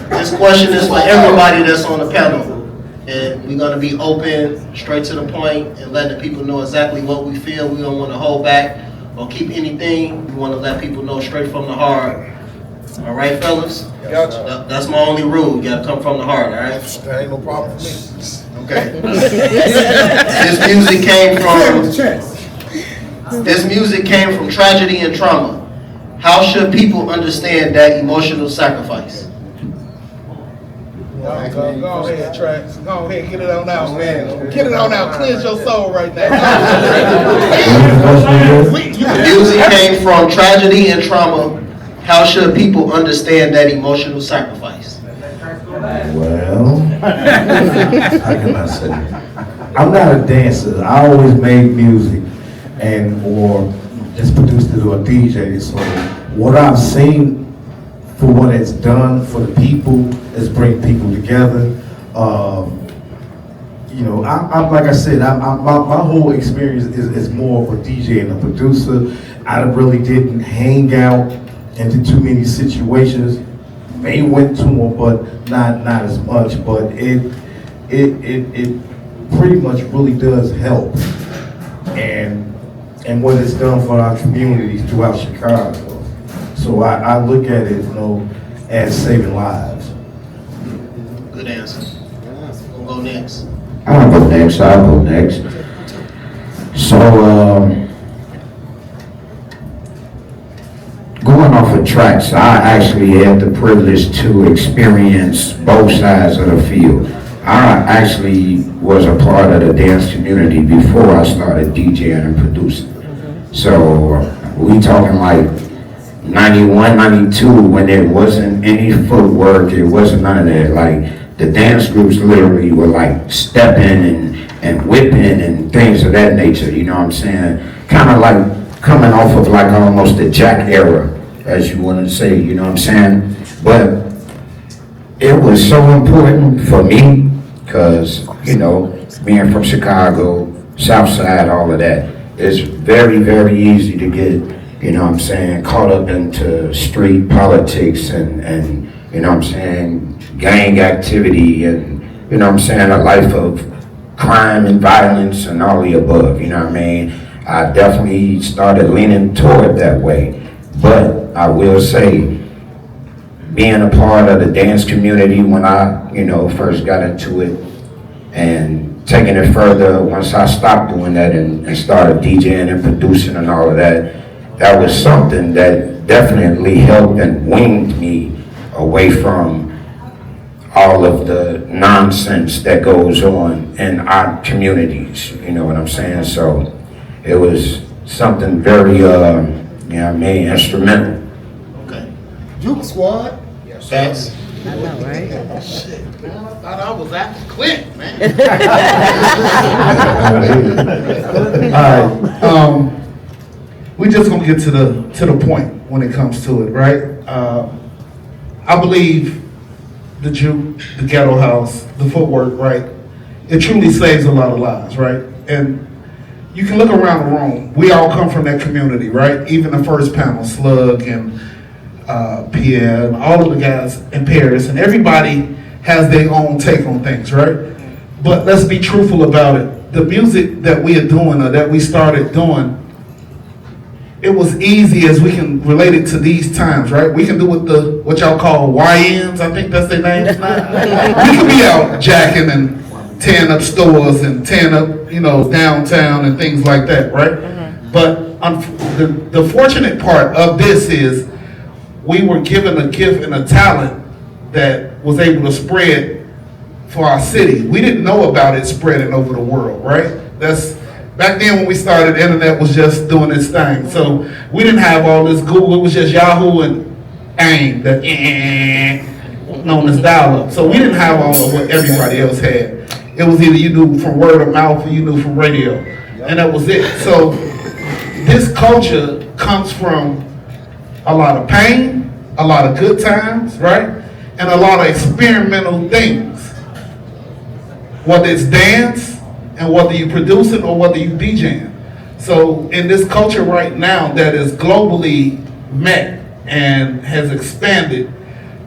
This question is for everybody that's on the panel. And we're going to be open, straight to the point, and letting the people know exactly what we feel. We don't want to hold back or keep anything. We want to let people know straight from the heart. All right, fellas? Gotcha. That's my only rule. You got to come from the heart, all right? That ain't no problem for me. Okay. This music came from tragedy and trauma. How should people understand that emotional sacrifice? Go ahead, Trax. Go ahead, get it on out, man. Get it on out. Cleanse your soul right now. Music came from tragedy and trauma. How should people understand that emotional sacrifice? Well, how can I say? I'm not a dancer. I always made music or just produced it or DJ. So what I've seen for what it's done for the people is bring people together. You know, I'm like I said, my whole experience is more of a DJ and a producer. I really didn't hang out into too many situations. May went to them, but not as much. But it pretty much really does help, and what it's done for our communities throughout Chicago. So I look at it, you know, as saving lives. Good answer. We'll go next. I'll go next. So, going off of tracks, I actually had the privilege to experience both sides of the field. I actually was a part of the dance community before I started DJing and producing. So, we talking like 91, 92, when there wasn't any footwork, it wasn't none of that. Like, the dance groups literally were like stepping and whipping and things of that nature, you know what I'm saying? Kind of like coming off of like almost the Jack era, as you want to say, you know what I'm saying? But it was so important for me, because, you know, being from Chicago, South Side, all of that, it's very, very easy to get, you know what I'm saying, caught up into street politics and you know what I'm saying, gang activity and, you know what I'm saying, a life of crime and violence and all the above, you know what I mean? I definitely started leaning toward that way. But I will say, being a part of the dance community when I, you know, first got into it, and taking it further once I stopped doing that and started DJing and producing and all of that, that was something that definitely helped and winged me away from all of the nonsense that goes on in our communities, you know what I'm saying? So it was something very, you know what I mean, instrumental. Okay. Juke Squad. Phats. I know, right? Shit, man, I thought I was at the Clent, man. All right. We just gonna get to the point when it comes to it, right? I believe the juke, the ghetto house, the footwork, right? It truly saves a lot of lives, right? And you can look around the room. We all come from that community, right? Even the first panel, Slug and Pierre, and all of the guys in Parris, and everybody has their own take on things, right? But let's be truthful about it. The music that we are doing, or that we started doing, it was easy as we can relate it to these times, right? We can do what y'all call YNs, I think that's their names now. We can be out jacking and tearing up stores and tearing up, you know, downtown and things like that, right? But the fortunate part of this is we were given a gift and a talent that was able to spread for our city. We didn't know about it spreading over the world, right? Back then when we started, the internet was just doing its thing. So we didn't have all this Google, it was just Yahoo and AIM, known as dial-up. So we didn't have all of what everybody else had. It was either you knew from word of mouth or you knew from radio. And that was it. So this culture comes from a lot of pain, a lot of good times, right? And a lot of experimental things. whether it's dance and whether you produce it or whether you DJing. So in this culture right now that is globally met and has expanded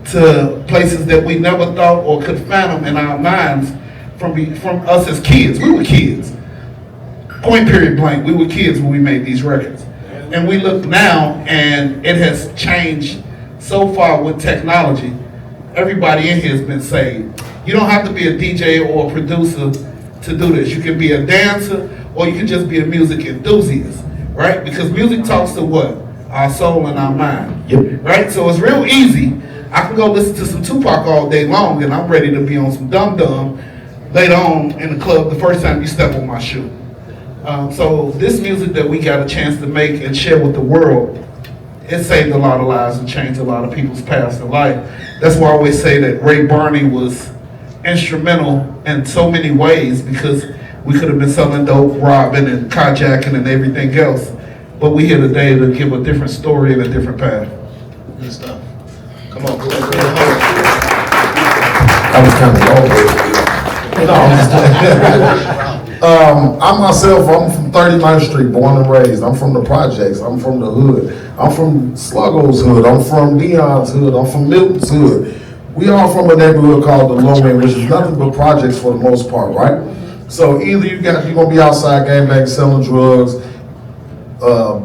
to places that we never thought or could fathom in our minds from us as kids. We were kids. Point period blank. We were kids when we made these records. And we look now and it has changed so far with technology. Everybody in here has been saved. You don't have to be a DJ or a producer to do this. You can be a dancer or you can just be a music enthusiast, right? Because music talks to what? Our soul and our mind, right? So it's real easy. I can go listen to some Tupac all day long and I'm ready to be on some Dum Dum later on in the club the first time you step on my shoe. So this music that we got a chance to make and share with the world, it saved a lot of lives and changed a lot of people's paths in life. That's why I always say that Ray Barney was instrumental in so many ways, because we could have been selling dope, robbing and carjacking and everything else. But we here today to give a different story and a different path. Good stuff. Come on, go ahead. I was kind of old. I myself, I'm from 39th Street, born and raised. I'm from the projects. I'm from the hood. I'm from Slugo's hood. I'm from Dion's hood. I'm from Milton's hood. We all from a neighborhood called the Low End, which is nothing but projects for the most part, right? So either you're gonna be outside gangbang, selling drugs,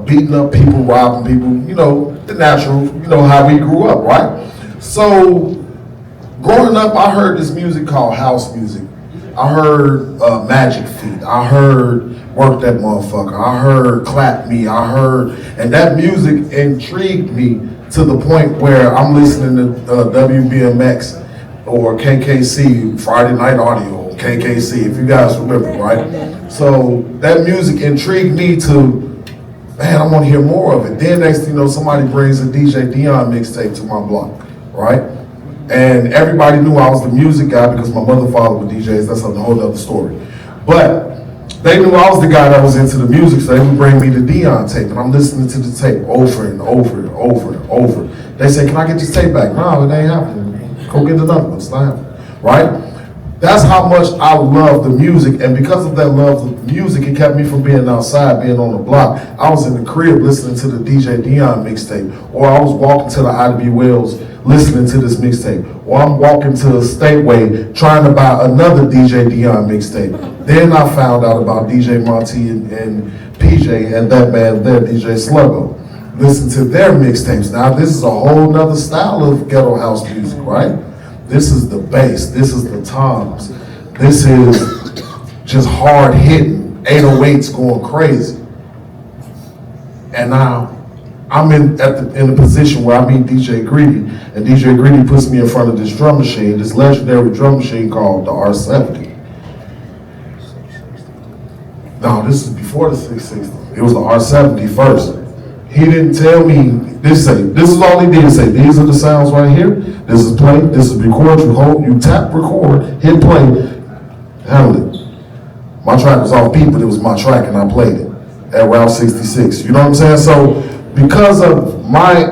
beating up people, robbing people, you know, the natural, you know, how we grew up, right? So growing up, I heard this music called house music. I heard Magic Feet. I heard Work That Motherfucker. I heard Clap Me. I heard, and that music intrigued me to the point where I'm listening to WBMX or KKC, Friday Night Audio, KKC, if you guys remember, right? So that music intrigued me to, man, I want to hear more of it. Then next thing you know, somebody brings a DJ Dion mixtape to my block, right? And everybody knew I was the music guy because my mother and father were DJs. That's a whole other story. But they knew I was the guy that was into the music, so they would bring me the Dion tape, and I'm listening to the tape over and over and over and over. They say, can I get this tape back? No, it ain't happening. Go get another one. It's not happening, right? That's how much I love the music, and because of that love of the music, it kept me from being outside, being on the block. I was in the crib listening to the DJ Dion mixtape, or I was walking to the IW Wells listening to this mixtape, or I'm walking to a Stateway trying to buy another DJ Dion mixtape. Then I found out about DJ Monty and PJ and that man there, DJ Slugo. Listen to their mixtapes. Now this is a whole nother style of ghetto house music, right? This is the bass, this is the toms, this is just hard hitting, 808s going crazy. And now I'm in a position where I meet DJ Greedy, and DJ Greedy puts me in front of this drum machine, this legendary drum machine called the R70. No, this is before the 660. It was the R70 first. He didn't tell me, this is all he did, say, these are the sounds right here, this is play, this is record, you hold, you tap record, hit play, handle it. My track was off beat, but it was my track and I played it at Route 66, you know what I'm saying? So, because of my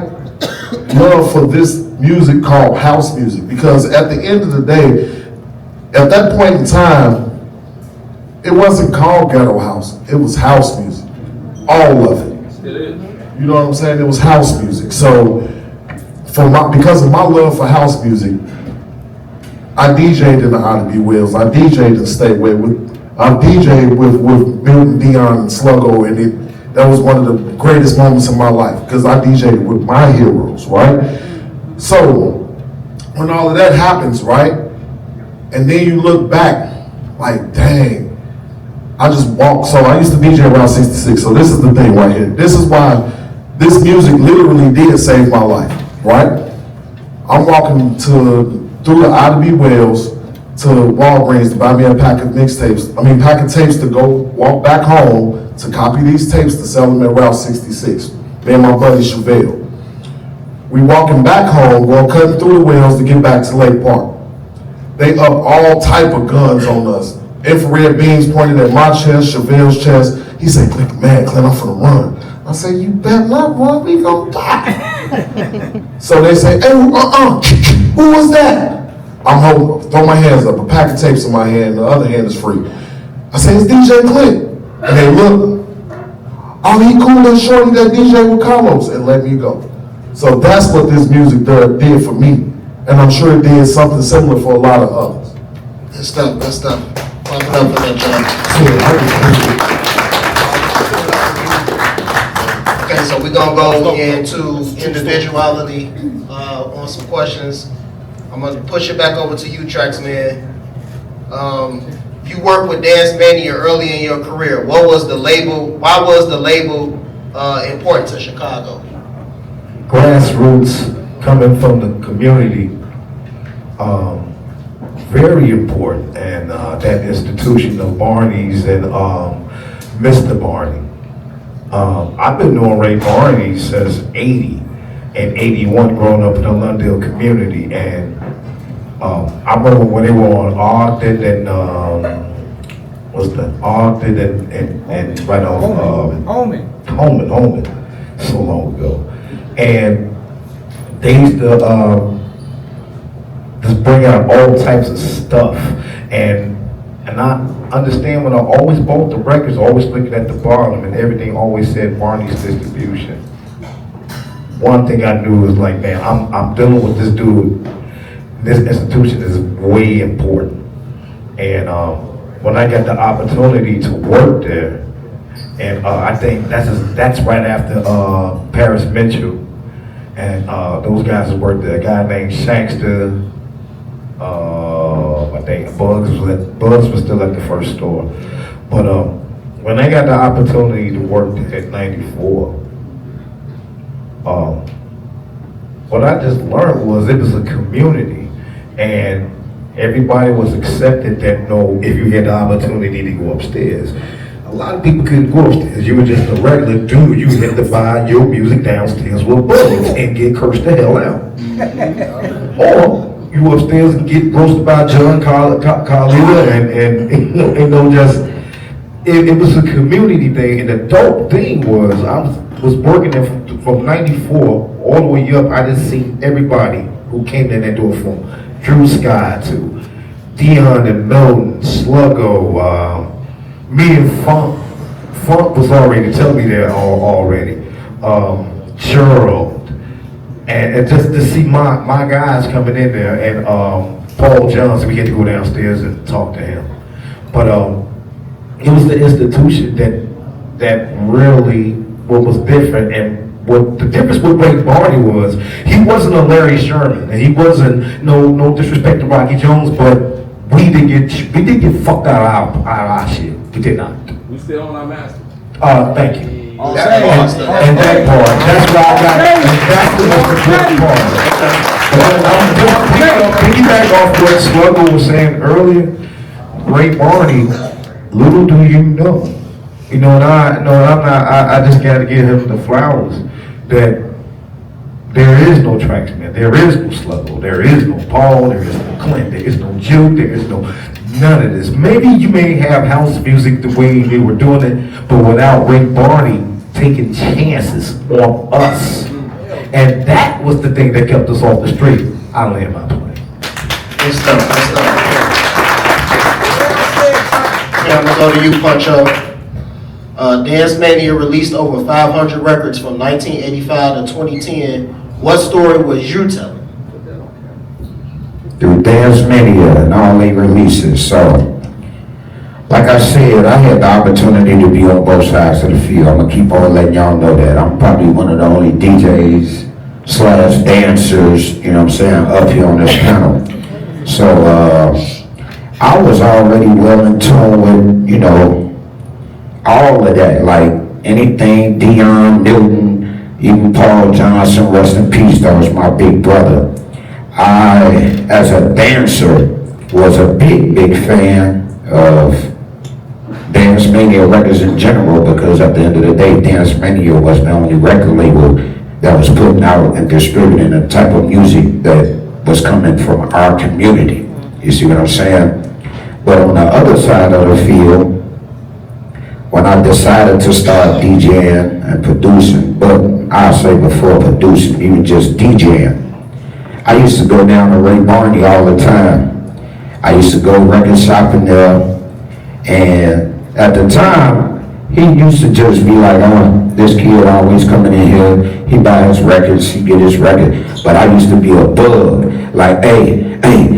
love for this music called house music, because at the end of the day, at that point in time, it wasn't called ghetto house, it was house music, all of it. It is. You know what I'm saying? It was house music. So, because of my love for house music, I DJ'd in the IW Wells, I DJ'd in Stateway, I DJ'd with Milton, Dion, and Slugo, and that was one of the greatest moments in my life, because I DJ'd with my heroes, right? So, when all of that happens, right, and then you look back, like, dang, I just walked, so I used to DJ around 66, so this is the thing right here. This is why this music literally did save my life, right? I'm walking through the IW Wells to Walgreens to buy me a pack of pack of tapes to go walk back home to copy these tapes to sell them at Route 66. Me and my buddy Chevelle. We walking back home, going cutting through the Wells to get back to Lake Park. They up all type of guns on us. Infrared beams pointed at my chest, Chevelle's chest. He said, man, Clent, I'm finna run. I said, you better not run, we gonna die. So they say, hey, who was that? throw my hands up, a pack of tapes in my hand, the other hand is free. I say, it's DJ Clent. And they look, oh, he cool and shorty that DJ with Carlos, and let me go. So that's what this music did for me. And I'm sure it did something similar for a lot of others. Good stuff, good stuff. Pump it up for that, John. Okay, so we're gonna go into individuality on some questions. I'm gonna push it back over to you, TraxMan. You worked with Dance Mania early in your career. What was the label? Why was the label important to Chicago? Grassroots, coming from the community, very important. And that institution of Barney's and Mr. Barney. I've been knowing Ray Barney since 80 and 81, growing up in the Lundale community. And I remember when they were on Ogden and and right off Holman, so long ago. And they used to just bring out all types of stuff. And I understand when I always bought the records, always looking at the bottom, and everything always said Barney's Distribution. One thing I knew was like, man, I'm dealing with this dude. This institution is way important. And when I got the opportunity to work there, and I think that's right after Parris Mitchell, and those guys worked there. A guy named Shankster, I think Bugs was still at the first store. But when I got the opportunity to work there at 94, what I just learned was it was a community, and everybody was accepted that if you had the opportunity to go upstairs. A lot of people couldn't go upstairs. You were just a regular dude. You had to buy your music downstairs with Bugs and get cursed the hell out. Or you go upstairs and get roasted by John Carlita and just, it was a community thing. And the dope thing was, I was working there from 94 all the way up. I just seen everybody who came in that door from Drew Scott to Dion and Milton, Slugo, me and Funk. Funk was already telling me that already. Gerald. And just to see my guys coming in there, and Paul Johnson, we had to go downstairs and talk to him. But it was the institution that really what was different. And what the difference with Ray Barney was, he wasn't a Larry Sherman, and he wasn't no disrespect to Rocky Jones, but we didn't get fucked out of our shit. We did not. We still on our master. Thank you. And that part, that's why I got, and that's the most important part. But I'm piggyback off what Slugo was saying earlier. Ray Barney, little do you know, and I just got to give him the flowers that there is no TraxMan, there is no Slugo, there is no Paul, there is no Clent, there is no Juke, there is no none of this. Maybe you may have house music the way they were doing it, but without Ray Barney taking chances on us. And that was the thing that kept us off the street. I land my plane. Good stuff, good stuff. Okay, I'm gonna go to you, Puncho. Dance Mania released over 500 records from 1985 to 2010. What story was you telling? Through Dance Mania and all their releases. So, like I said, I had the opportunity to be on both sides of the field. I'm gonna keep on letting y'all know that. I'm probably one of the only DJs / dancers, you know what I'm saying, up here on this panel. So, I was already well in tune with, all of that, like anything, Dion, Newton, even Paul Johnson, rest in peace, that was my big brother. I, as a dancer, was a big fan of Dance Mania records in general, because at the end of the day, Dance Mania was the only record label that was putting out and distributing the type of music that was coming from our community. You see what I'm saying? But on the other side of the field, when I decided to start DJing and producing, but I'll say before producing, even just DJing, I used to go down to Ray Barney all the time. I used to go record shopping there, and at the time, he used to just be like, oh, this kid always coming in here, he buy his records, he get his record. But I used to be a bug, like, hey, Ray,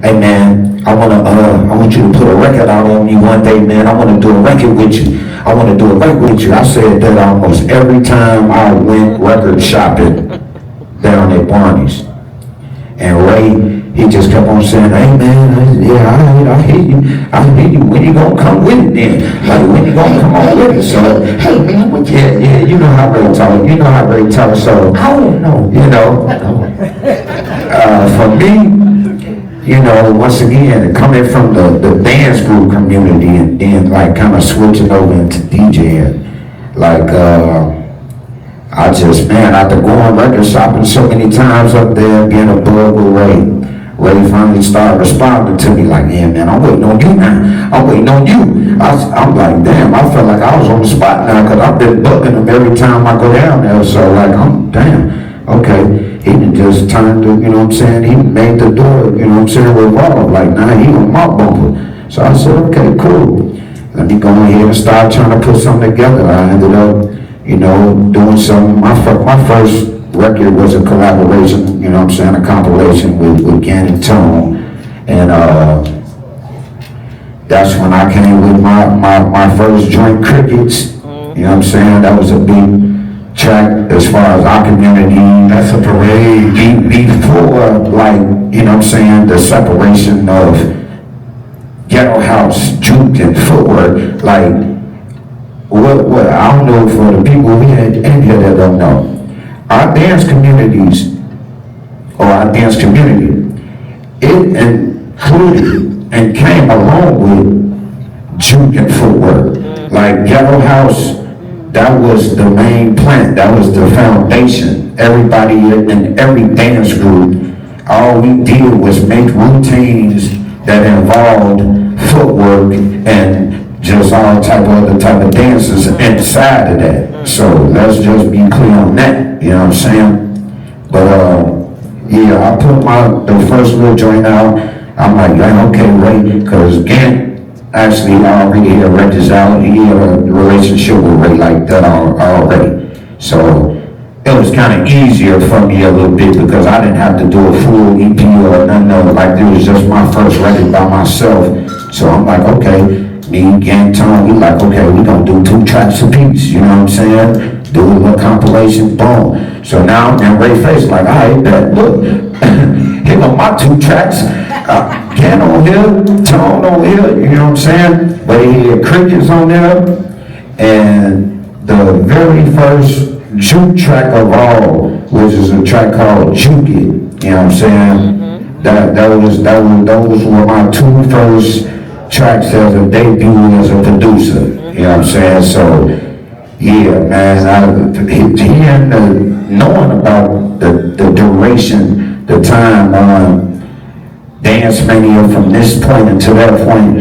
hey man, I want you to put a record out on me one day, man. I want to do a record with you. I want to do a record with you. I said that almost every time I went record shopping down at Barney's. And Ray, he just kept on saying, hey man, yeah, I hear you. When you gonna come with it then? Like, when you gonna come on with it? So, hey man, what you? Yeah, you know how Ray talk. So, I don't know, for me, once again, coming from the dance group community and then like kind of switching over into DJing, like, after going record shopping so many times up there, being a bug with Ray finally started responding to me like, yeah, man, I'm waiting on you now. I'm waiting on you. I'm like, damn, I felt like I was on the spot now because I've been bugging him every time I go down there. So like, damn, okay. He done just turned to, he made the door, revolve. Like, nah, he on my bumper. So I said, okay, cool. Let me go ahead and start trying to put something together. I ended up, doing some, my first record was a collaboration, a compilation with Gan and Twan. And that's when I came with my first joint, Crickets. That was a big track as far as our community. That's a parade. Before, like, the separation of ghetto house, juke, and footwork, like, what I don't know for the people in here that don't know. Our dance communities, or our dance community, it included and came along with juke and footwork. Like ghetto house, that was the main plant, that was the foundation. Everybody in every dance group, all we did was make routines that involved footwork and just all other type of dances inside of that. So let's just be clear on that, you know what I'm saying? But I put the first little joint out. I'm like, okay, Ray, because Gant actually already had records out. He had a relationship with Ray like that already. So it was kind of easier for me a little bit because I didn't have to do a full EP or nothing of it. Like, it was just my first record by myself. So I'm like, okay. Me, Gang Tone, we like, okay, we gonna do 2 tracks a piece, you know what I'm saying? Do a little compilation, boom. So now I'm in Ray face, like, all right, bet, look, here go my 2 tracks. Gang on here, Tone on here, you know what I'm saying? But he had Crickets on there, and the very first juke track of all, which is a track called Juke It, you know what I'm saying? Those were my 2 first tracks as a debut as a producer, you know what I'm saying? So, yeah, man, hearing knowing about the duration, the time on Dance Mania from this point until that point,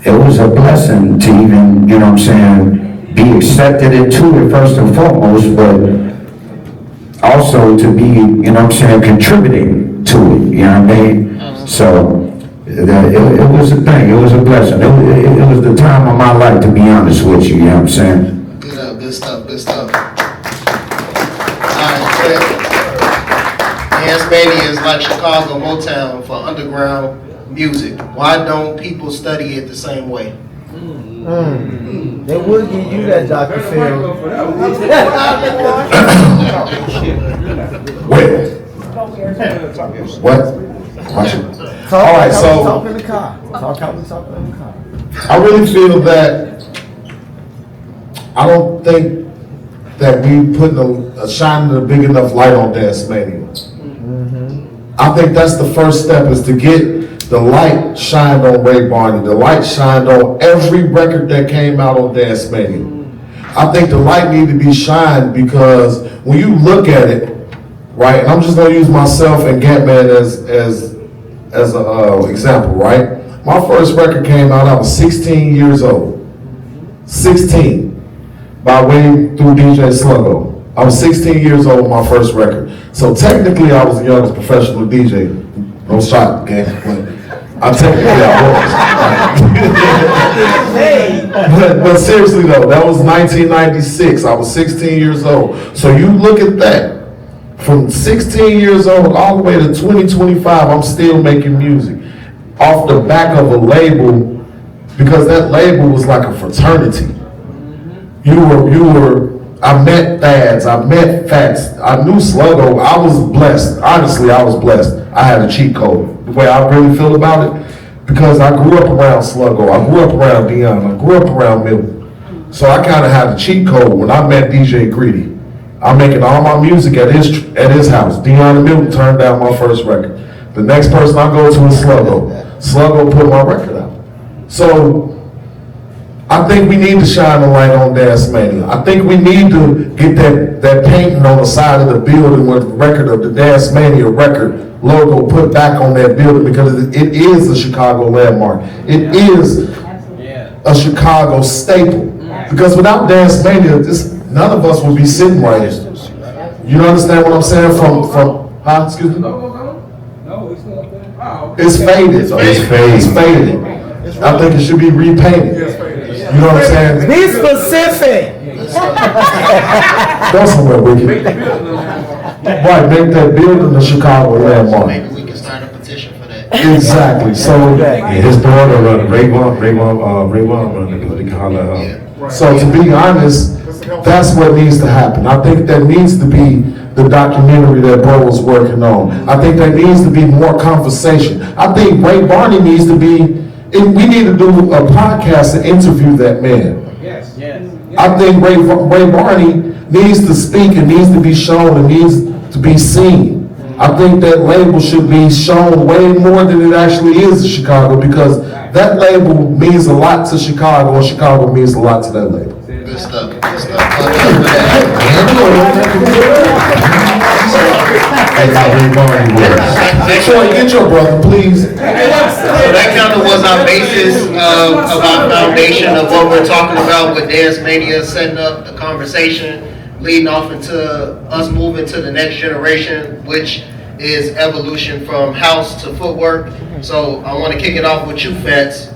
it was a blessing to even, you know what I'm saying, be accepted into it first and foremost, but also to be, you know what I'm saying, contributing to it, you know what I mean? So, it was a thing, it was a blessing. It was the time of my life, to be honest with you, you know what I'm saying? Good stuff. Alright, Dance Mania is like Chicago Motown for underground music. Why don't people study it the same way? They would give you that, Dr. Phil. What? All right, so Talk in the car. Talk in the car. I really feel that I don't think that we put shining a big enough light on Dance Mania. I think that's the first step, is to get the light shined on Ray Barney, the light shined on every record that came out on Dance Mania. I think the light need to be shined because when you look at it, right, and I'm just gonna use myself and Gatman as an example, right? My first record came out, I was 16 years old. 16, by way through DJ Slugo. I was 16 years old with my first record. So technically I was the youngest professional DJ. No shot, gang. But technically I was. but seriously though, that was 1996. I was 16 years old. So you look at that. From 16 years old all the way to 2025, I'm still making music. Off the back of a label, because that label was like a fraternity. I met Phats, I met Phats, I knew Slugo. I was blessed. Honestly, I was blessed. I had a cheat code. The way I really feel about it, because I grew up around Slugo, I grew up around Dion, I grew up around Milton. So I kind of had a cheat code when I met DJ Greedy. I'm making all my music at his house. Dion and Milton turned down my first record. The next person I go to is Slugo. Slugo put my record out. So I think we need to shine a light on Dance Mania. I think we need to get that painting on the side of the building with the record of the Dance Mania record logo put back on that building, because it is a Chicago landmark. It is a Chicago staple. Because without Dance Mania, none of us would be sitting right here. You understand what I'm saying? Excuse me? No, it's not there. Oh, It's faded. It's faded. I think it should be repainted. You know what I'm saying? Be specific. Go somewhere, Wicked. Right, make that building the Chicago landmark. Maybe we can start a petition for that. Exactly. So His daughter run Rayvon run the building. So to be honest, that's what needs to happen. I think that needs to be the documentary that Bro was working on. I think there needs to be more conversation. I think Ray Barney needs to be, we need to do a podcast and interview that man. yes. I think Ray Barney needs to speak and needs to be shown and needs to be seen. I think that label should be shown way more than it actually is in Chicago, because that label means a lot to Chicago and Chicago means a lot to that label. Good stuff. Troy, get your brother, please. So that kind of was our basis of our foundation of what we're talking about with Dance Mania, setting up the conversation, leading off into us moving to the next generation, which is evolution from house to footwork. So I want to kick it off with you, Phats.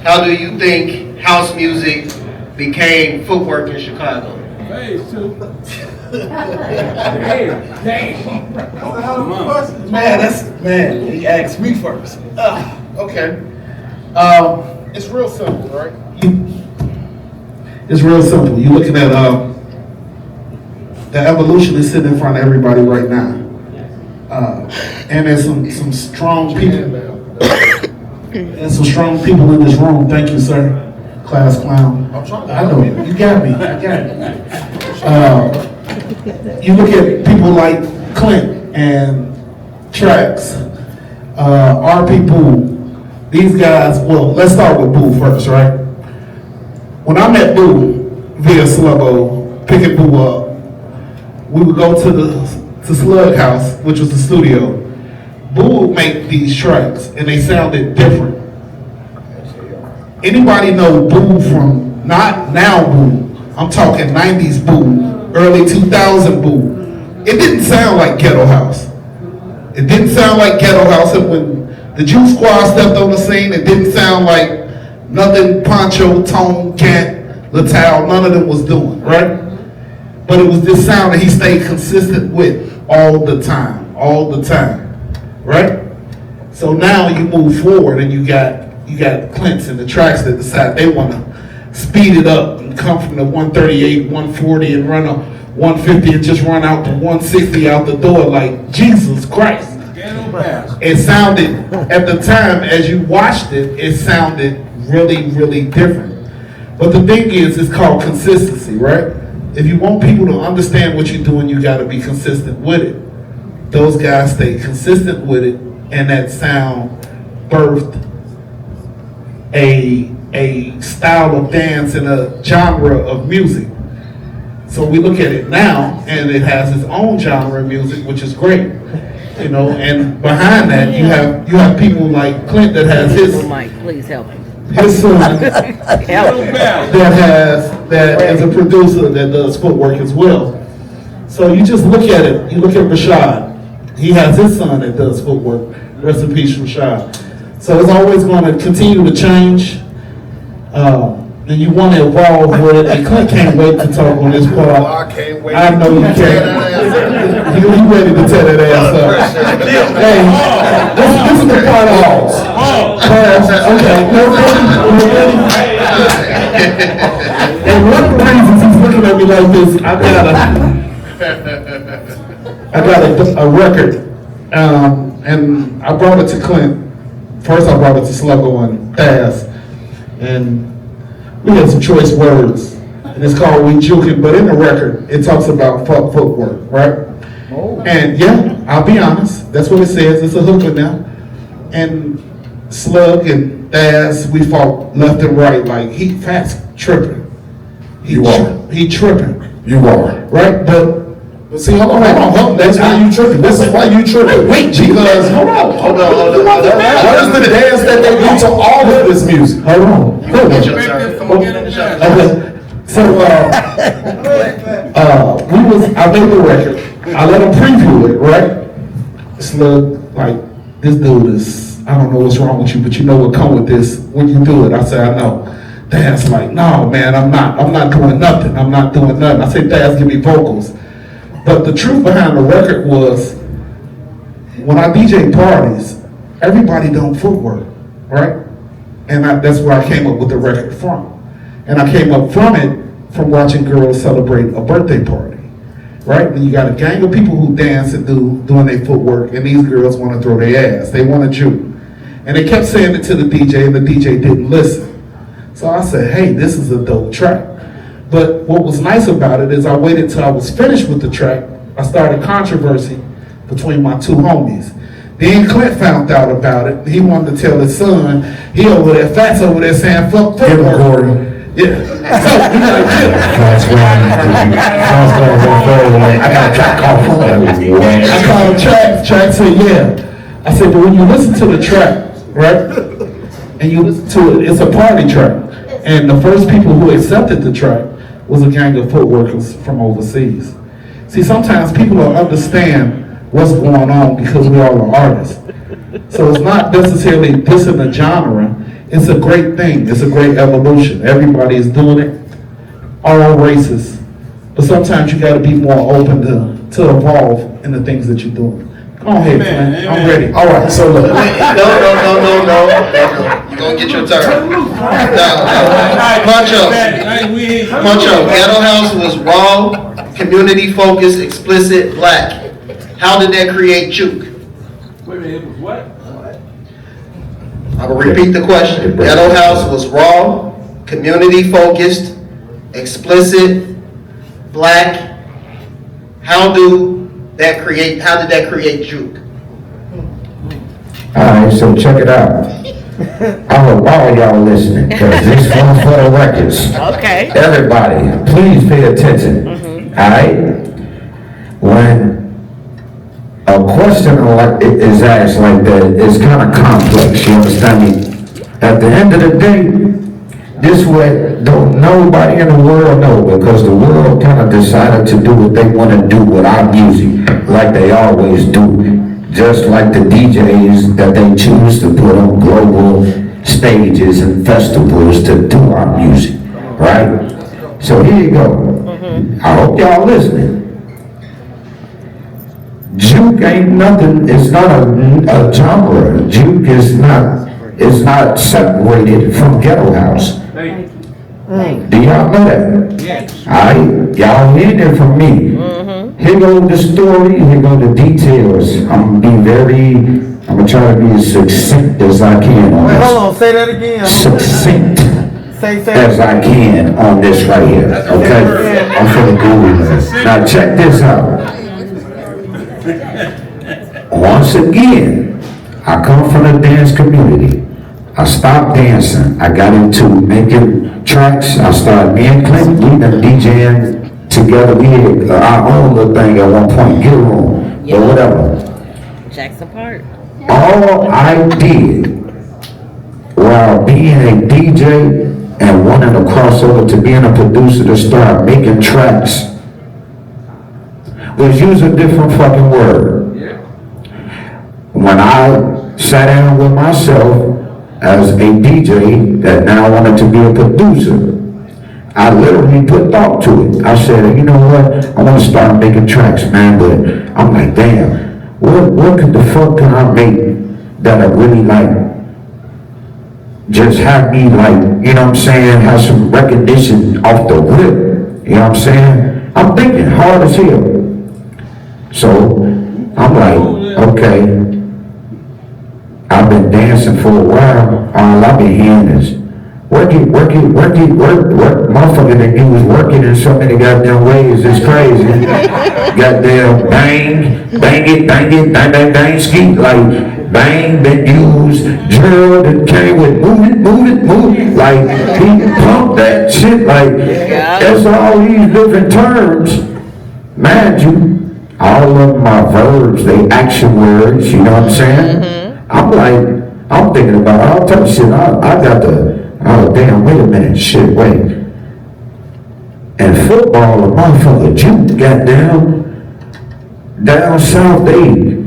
How do you think house music became footwork in Chicago? Phase two. Man, he asked me first. Okay. It's real simple, right? It's real simple. You're looking at the evolution is sitting in front of everybody right now. And there's some strong people. And some strong people in this room. Thank you, sir. Class clown. I know you. You got me. I got it. You look at people like Clent and Trax. Our people, these guys, well, let's start with Boo first, right? When I met Boo via Slugo, picking Boo up, we would go to Slug House, which was the studio. Boo would make these tracks, and they sounded different. Anybody know Boo from, not now Boo, I'm talking 90s Boo, early 2000 Boo. It didn't sound like Ghetto House. It didn't sound like Ghetto House, and when the Juice Squad stepped on the scene, it didn't sound like nothing Puncho, Twan, Clent, Latal, none of them was doing, right? But it was this sound that he stayed consistent with all the time, right? So now you move forward and you got Clents and the tracks that decide they want to speed it up and come from the 138, 140 and run a 150 and just run out to 160 out the door like Jesus Christ. It sounded, at the time, as you watched it, it sounded really, really different. But the thing is, it's called consistency, right? If you want people to understand what you're doing, you got to be consistent with it. Those guys stay consistent with it, and that sound birthed a style of dance and a genre of music. So we look at it now, and it has its own genre of music, which is great. You know, and behind that, you have people like Clent that has his. Mike, please help him. His son that is a producer that does footwork as well. So you just look at it, you look at Rashad. He has his son that does footwork. Rest in peace, Rashad. So it's always going to continue to change. And you want to evolve with it. And Clent can't wait to talk on this part. I can't wait. I know you can't. You ready to tear that ass up. Hey, this is the part of okay, no ready. And one of the reasons he's looking at me like this, I got a record, and I brought it to Clent. First, I brought it to Slugo and Phats, and we had some choice words, and it's called "We Jukin'." But in the record, it talks about footwork, right? And yeah, I'll be honest, that's what it says. It's a hooker now, and Slug and Phats, we fought left and right. Like Phats tripping. He tripping. You are. Right, but see, hold on. That's why you tripping. This is why you tripping. Wait, because hold on. What is the dance that they do to all of this music? Hold on. Okay. So I made the record. I let him preview it, right? Slug, like, this dude is, I don't know what's wrong with you, but you know what come with this when you do it. I said, I know. Dad's like, no, man, I'm not doing nothing. I said, Dad's give me vocals. But the truth behind the record was, when I DJ parties, everybody don't footwork, right? And that's where I came up with the record from. And I came up from it from watching girls celebrate a birthday party, right? When you got a gang of people who dance and doing their footwork, and these girls want to throw their ass, they want to juke. And they kept saying it to the DJ, and the DJ didn't listen. So I said, hey, this is a dope track. But what was nice about it is I waited till I was finished with the track. I started controversy between my two homies. Then Clent found out about it. He wanted to tell his son, he over there, Phats over there saying, fuck footwork. Yeah. So, That's right. I got a track called Footwork. I called Track said, yeah. I said, but when you listen to the track, right, and you listen to it, it's a party track. And the first people who accepted the track was a gang of footworkers from overseas. See, sometimes people don't understand what's going on because we all are artists. So it's not necessarily dissing the genre. It's a great thing. It's a great evolution. Everybody is doing it, all races. But sometimes you got to be more open to evolve in the things that you're doing. Go ahead, man. I'm ready. All right, so look. No. You're going to get your turn. No. Puncho. Ghetto House was raw, community-focused, explicit, black. How did that create juke? Wait a minute, it was what? I will repeat the question. Ghetto House was raw, community-focused, explicit, black. How did that create juke? Alright, so check it out. I hope all y'all listening, because this one's for the records. Okay. Everybody, please pay attention. Alright? When a question is asked like that, it's kind of complex, you understand me? At the end of the day, this way don't nobody in the world know, because the world kind of decided to do what they want to do with our music, like they always do. Just like the DJs that they choose to put on global stages and festivals to do our music, right? So here you go. I hope y'all listening. Juke ain't nothing, it's not a genre. Juke is not separated from Ghetto House. Do y'all know that? Yes. Alright, y'all hear it from me. Here go the story, here go the details. I'm gonna try to be as succinct as I can on Wait, this. hold on, say that again. Succinct Say as I can on this right here, okay? I'm finna Google this. Now check this out. Once again, I come from the dance community. I stopped dancing. I got into making tracks. I started, me and Clent, we been DJing together. We had our own little thing at one point, get room, or whatever. Jackson Park. All I did while being a DJ and wanting to cross over to being a producer to start making tracks was use a different fucking word. When I sat down with myself as a DJ that now wanted to be a producer, I literally put thought to it. I said, you know what? I want to start making tracks, man, but I'm like, damn, what could the fuck can I make that I really like? Just have me like, you know what I'm saying, have some recognition off the whip. You know what I'm saying? I'm thinking hard as hell. So I'm like, okay, I've been dancing for a while. All I've been hearing is work. Motherfucker that you was working in so many goddamn ways. It's crazy. Goddamn bang, skeet, like bang, been used, drill that came with move it. Like he pumped that shit. Like that's all these different terms. Mind you, all of my verbs, they action words. You know what I'm saying? I'm thinking about all type of shit. I got the. Oh damn, wait a minute, shit, wait. And football, a motherfucker juke got down south, they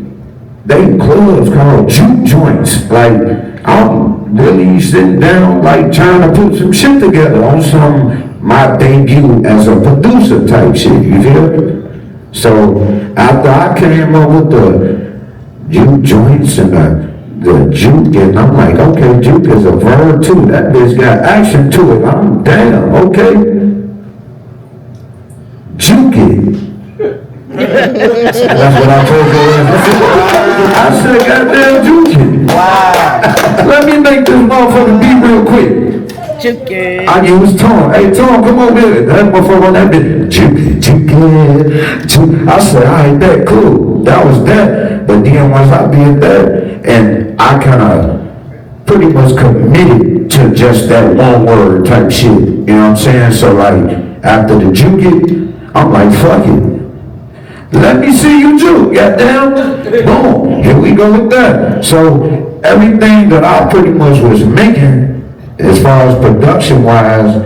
clubs called juke joints. Like, I'm really sitting down, like trying to put some shit together on my debut as a producer type shit, you feel me? So, after I came up with the juke joints and the juke, and I'm like, okay, juke is a verb too. That bitch got action to it. I'm damn, okay. Juke it. That's what I told you. I said, goddamn juke it. Wow. Let me make this motherfucker beat real quick. Juke it. I use Twan. Hey, Twan, come over here. That motherfucker on that bitch. Juke it. I said, all right, that cool. That was that. But then once I did that, and I kind of pretty much committed to just that one word type shit. You know what I'm saying? So like, after the juke it, I'm like, fuck it. Let me see you juke, goddamn. Boom, here we go with that. So everything that I pretty much was making, as far as production wise,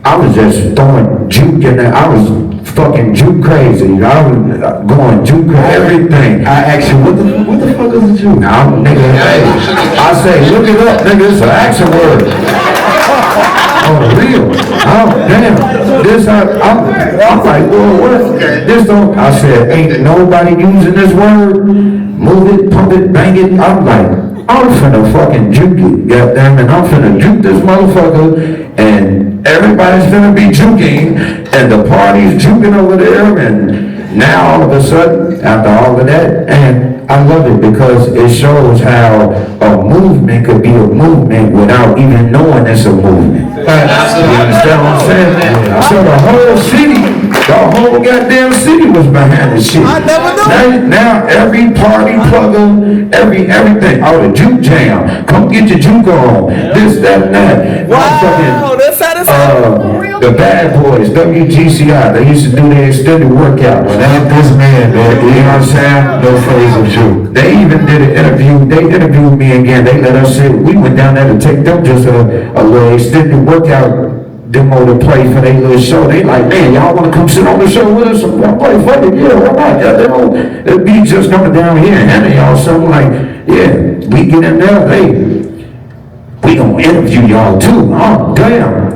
I was just throwing juke in there. I was fucking juke crazy. I was going juke everything. I asked you, what the fuck is a juke? I'm nigga, hey, I say, look it up, nigga, it's an action word. Oh, real? Oh, damn. This, I'm like, well, what? This don't, I said, ain't nobody using this word? Move it, pump it, bang it. I'm like, I'm finna fucking juke it, goddamn it. I'm finna juke this motherfucker, and everybody's finna be juking, and the party's juking over there, and now all of a sudden, after all of that, and I love it because it shows how a movement could be a movement without even knowing it's a movement. You understand what I'm saying? So the whole city, the whole goddamn city was behind this shit. I never knew. Now every party plugger, everything, oh, the juke jam, come get your juke on, this, that, and that. Wow, that's how this The Bad Boys, WGCI, they used to do their extended workout. Well, that this man, man, you know what I'm saying? No phrase of juke. They even did an interview, they interviewed me again, they let us sit, we went down there to take them just a little extended workout demo to play for their little show. They like, man, y'all want to come sit on the show with us? I'm like, fuck it, yeah, why not? Yeah, the beat just coming down here and handing y'all something like, yeah, we get in there, we gonna interview y'all too. Oh, damn.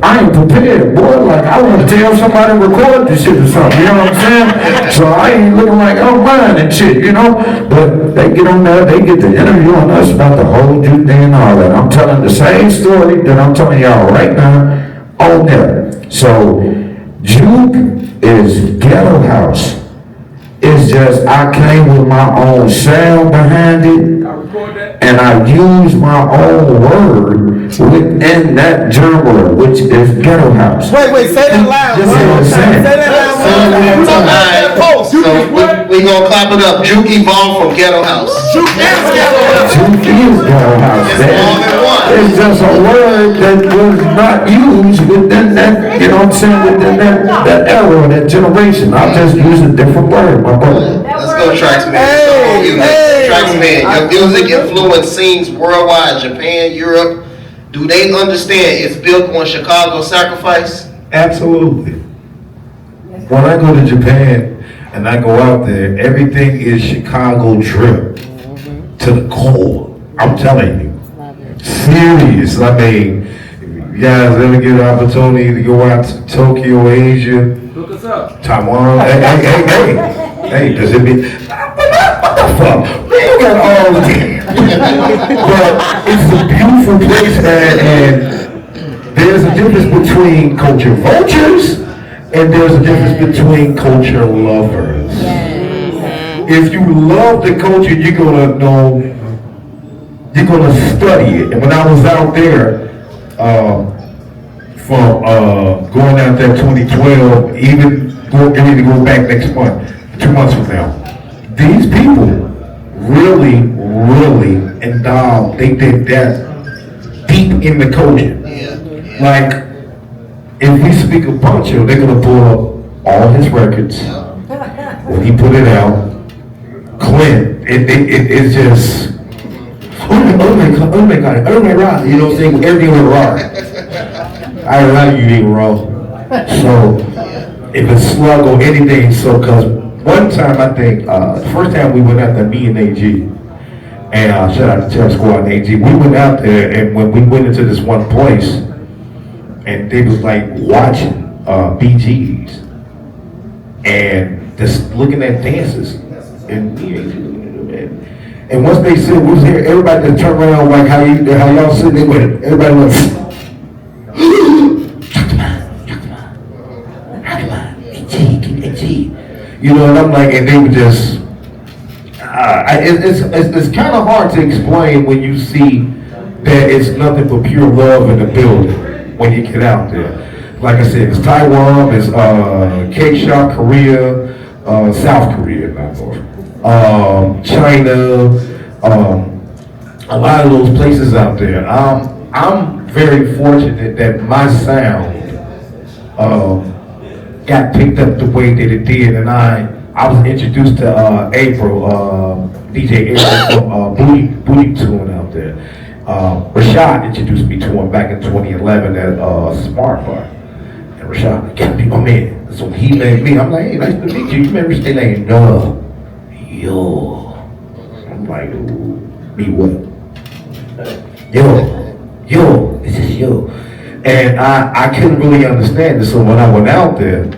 I ain't prepared, boy. Like, I want to tell somebody to record this shit or something, you know what I'm saying? So I ain't looking like I'm lying and shit, you know? But they get on there, they get the interview on us about the whole juke thing and all that. I'm telling the same story that I'm telling y'all right now on there. So, juke is ghetto house. It's just, I came with my own sound behind it, and I used my own word within that genre, which is ghetto house. Wait, say that loud. Say that loud. So we gonna clap it up. Juke evolved from ghetto house. Juke is ghetto house. Juke is ghetto house. It's just a word that was not used within that, you know what I'm saying, within that era, that generation. I just used a different word, my brother. Let's go, TraxMan. TraxMan, your music influenced scenes worldwide, Japan, Europe. Do they understand it's built on Chicago sacrifice? Absolutely. When I go to Japan and I go out there, everything is Chicago drip to the core. I'm telling you. Serious. I mean, if you guys ever get an opportunity to go out to Tokyo, Asia, Hook us up. Taiwan, hey, does it mean, what the fuck? Man, you got all the time. But it's a beautiful place, man, and there's a difference between culture vultures and there's a difference between culture lovers. If you love the culture, you're gonna know, you're gonna study it. And when I was out there, from going out there 2012, even getting to go back next month, 2 months from now, these people really endowed, they did that deep in the culture. Like, if we speak of Puncho, they're gonna pull up all his records, when he put it out, Clent, it's just, oh my god, oh my god, you know what I'm saying, everything went wrong. I love you, ain't wrong. So, if it's Slugo, anything, so, cause one time I think, the first time we went out there, me and AG, and shout out to Terror Squad and AG, we went out there, and when we went into this one place, and they was like watching BGs, and just looking at dances, and once they said we was here, everybody just turned around like how y'all sitting there with it. Everybody went, you know, and I'm like, and they were just, it's kind of hard to explain when you see that it's nothing but pure love in the building when you get out there. Like I said, it's Taiwan, it's K-Shop, Korea, South Korea, not North. China, a lot of those places out there. I'm very fortunate that my sound got picked up the way that it did, and I was introduced to April, DJ April from Booty Tune out there. Rashad introduced me to him back in 2011 at Smart Bar. And Rashad, gotta be my man. So he met me. I'm like, hey, nice to meet you. You remember his name? No. Yo. I'm like, me what? Yo, this is yo. And I couldn't really understand it. So when I went out there,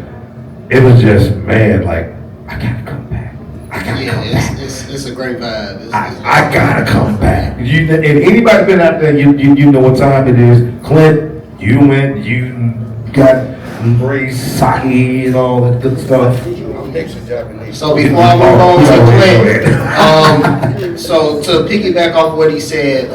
it was just, man, like, I gotta come back. I gotta come back. It's a great vibe. I gotta come back. And anybody been out there, you know what time it is. Clent, you went, you got embraced sake and all that good stuff. So before I move on to Clent, so to piggyback off what he said,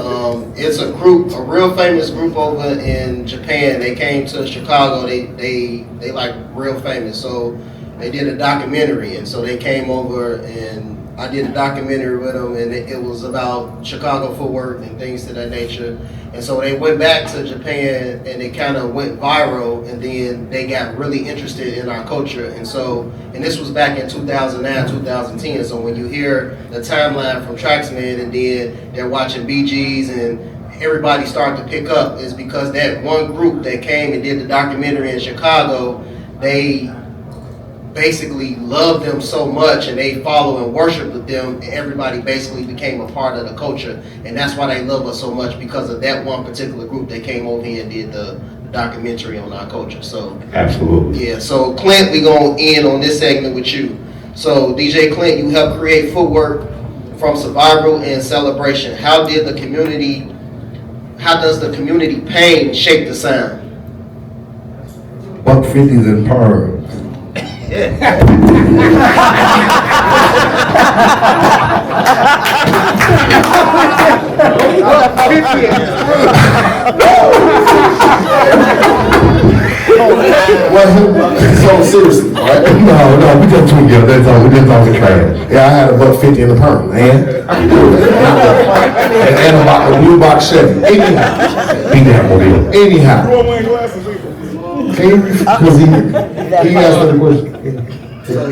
it's a group, a real famous group over in Japan. They came to Chicago. They like real famous. So they did a documentary, and so they came over, and I did a documentary with them, and it was about Chicago footwork and things to that nature. And so they went back to Japan, and they kind of went viral, and then they got really interested in our culture. And so, and this was back in 2009, 2010. So when you hear the timeline from TraxMan, and then they're watching BGs, and everybody started to pick up, is because that one group that came and did the documentary in Chicago, they basically loved them so much, and they follow and worship with them, and everybody basically became a part of the culture. And that's why they love us so much, because of that one particular group that came over here and did the documentary on our culture. So absolutely. Yeah, so Clent, we gonna end on this segment with you. So DJ Clent, you helped create footwork from survival and celebration. How does the community pain shape the sound? Buck 50s and pearls. So seriously, right? No, we just tweet you. That's all. We just talking trash. Yeah, I had a buck 50 in the perm, man. and a blue box Chevy. Anyhow. Because he asked the question. So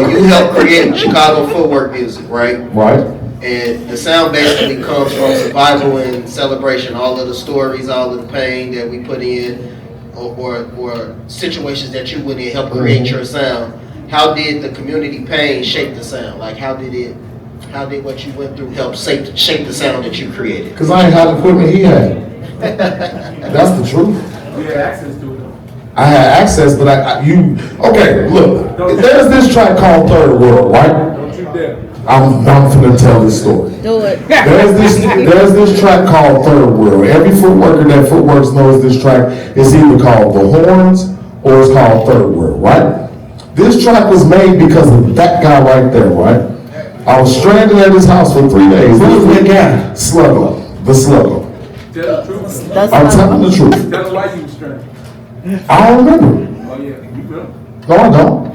you helped create Chicago footwork music, right? Right. And the sound basically comes from survival and celebration. All of the stories, all of the pain that we put in, or situations that you went in help create your sound. how did the community pain shape the sound? Like how did what you went through help shape the sound that you created? Because I ain't had the equipment he had. That's the truth. You had access to it though. I had access, but okay, look, there's this track called Third World, right? Don't you dare. I'm finna tell this story. Do it. There's this track called Third World. Every footworker that footworks knows this track is either called The Horns or it's called Third World, right? This track was made because of that guy right there, right? I was stranded at his house for 3 days. Who's that guy? Slugo. The Slugo. Tell the truth. I'm telling the truth. Tell them why you was stranded. I don't remember. Oh yeah, you will. No, I don't.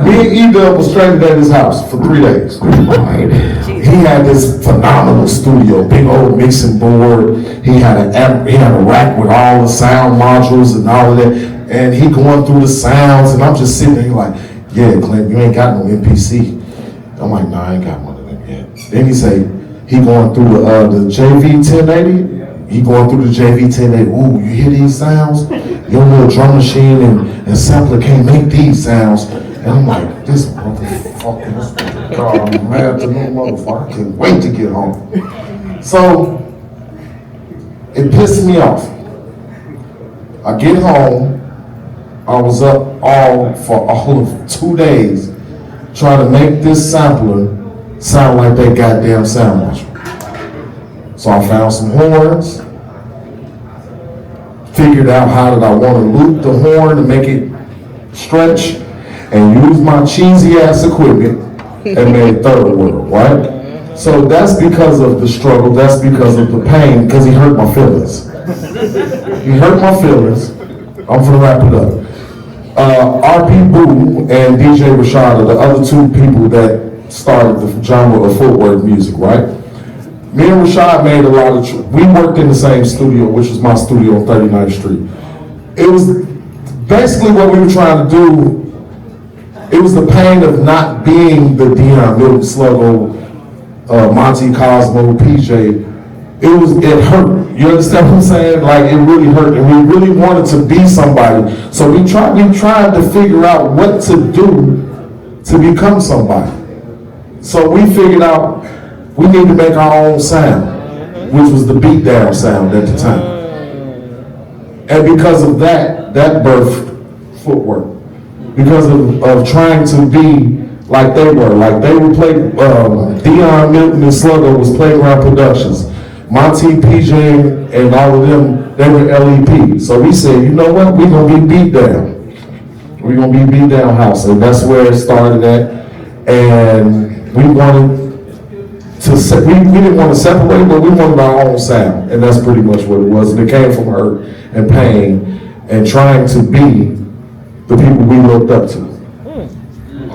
Me and E-Dub was stranded at his house for 3 days. He had this phenomenal studio, big old mixing board. He had a rack with all the sound modules and all of that. And he going through the sounds, and I'm just sitting there like, yeah, Clent, you ain't got no MPC. I'm like, nah, I ain't got one of them yet. Then he say, he going through the JV 1080. He going through the JV 1080. Ooh, you hear these sounds? Your little drum machine and sampler can't make these sounds. And I'm like, this motherfucker, God, I'm mad to no motherfucker. I can't wait to get home. So, it pissed me off. I get home, I was up for all of 2 days trying to make this sampler sound like that goddamn sound module. So I found some horns, figured out how did I want to loop the horn to make it stretch, and use my cheesy ass equipment and made Third World, right? So that's because of the struggle, that's because of the pain, because he hurt my feelings. He hurt my feelings. I'm gonna wrap it up. RP Boo and DJ Rashad are the other two people that started the genre of footwork music, right? Me and Rashad made a lot of, we worked in the same studio, which was my studio on 39th Street. It was basically what we were trying to do. It was the pain of not being the Dion, Milton, Slugo, Monty, Cosmo, PJ. It hurt. You understand what I'm saying? Like it really hurt, and we really wanted to be somebody. So we tried to figure out what to do to become somebody. So we figured out we need to make our own sound, which was the beatdown sound at the time. And because of that birthed footwork. Because of trying to be like they were. Like they would play, Dion, Milton, and Slugo was Playground Productions. Monty, PJ, and all of them, they were LEP. So we said, you know what, we're gonna be beat down. We're gonna be beat down house. And that's where it started at. And we wanted to, we didn't want to separate, but we wanted our own sound. And that's pretty much what it was. And it came from hurt and pain and trying to be the people we looked up to.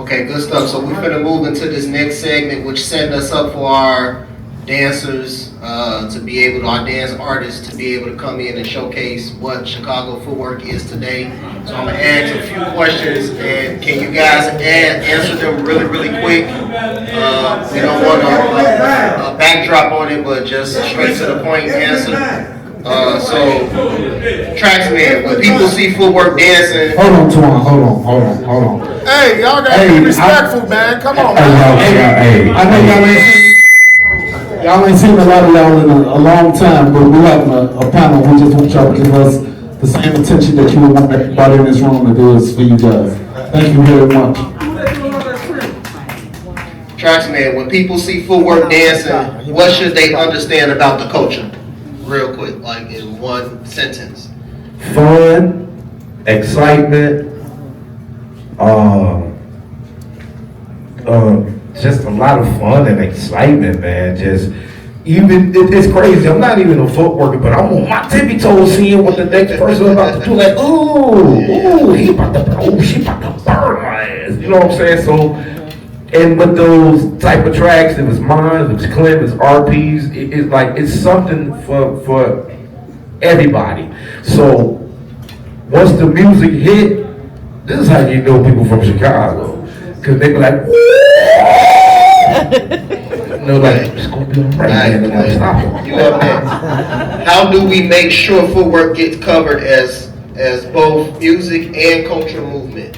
Okay, good stuff. So we're gonna move into this next segment, which set us up for our dancers to be able to, our dance artists to be able to come in and showcase what Chicago footwork is today. So I'm gonna ask a few questions, and can you guys answer them really, really quick? We don't want a backdrop on it, but just straight to the point answer. So, TraxMan, when people see footwork dancing. Hold on, Twan, hold on. Hey, y'all gotta be respectful, man. Come on, man. Hey, I know y'all ain't seen a lot of y'all in a long time, but we're having a panel. We just want y'all to give us the same attention that you would want everybody in this room to do is for you guys. Thank you very much. TraxMan, when people see footwork dancing, what should they understand about the culture? Real quick, like in one sentence. Fun, excitement, just a lot of fun and excitement, man. Just even it's crazy. I'm not even a footworker, but I'm on my tippy toes seeing what the next person is about to do. Like, ooh, she about to burn my ass. You know what I'm saying? So, and with those type of tracks, it was mine, it was Clent, it was RPs. It's like it's something for everybody. So once the music hit, this is how you know people from Chicago, because they be like, no, like it's gonna be alright, man. They're gonna stop it. You up next. How do we make sure footwork gets covered as both music and cultural movement?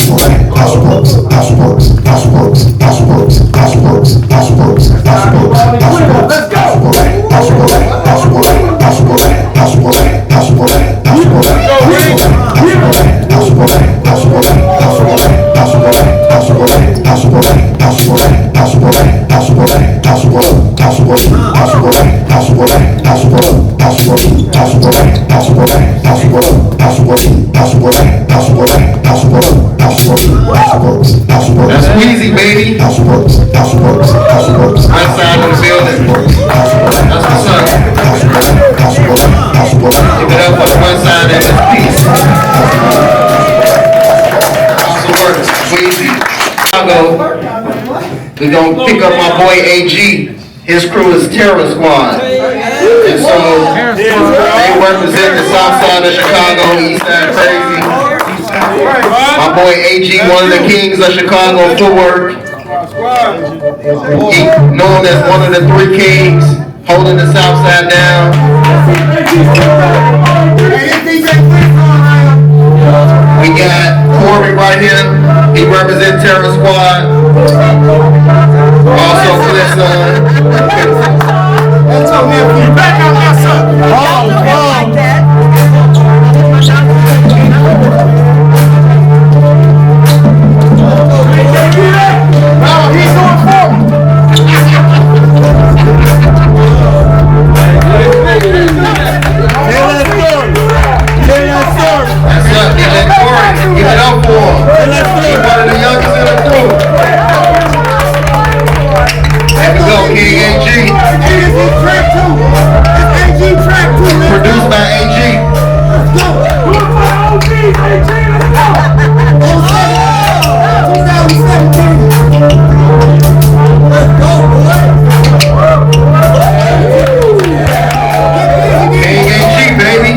Let's go. That's Weezy, baby. West side of the building. That's what's up. Give it up for the west side of this piece. Awesome work, Weezy. We're gonna pick up my boy AG. His crew is Terror Squad. And so they represent the south side of Chicago, east side crazy. My boy AG, one of the kings of Chicago footwork. Known as one of the three kings, holding the south side down. We got Corey right here. He represents Terror Squad. Also Clent's son. Give it up for him. He's one of the youngest in the crew. There we go, King AG. Produced by AG. King AG, baby.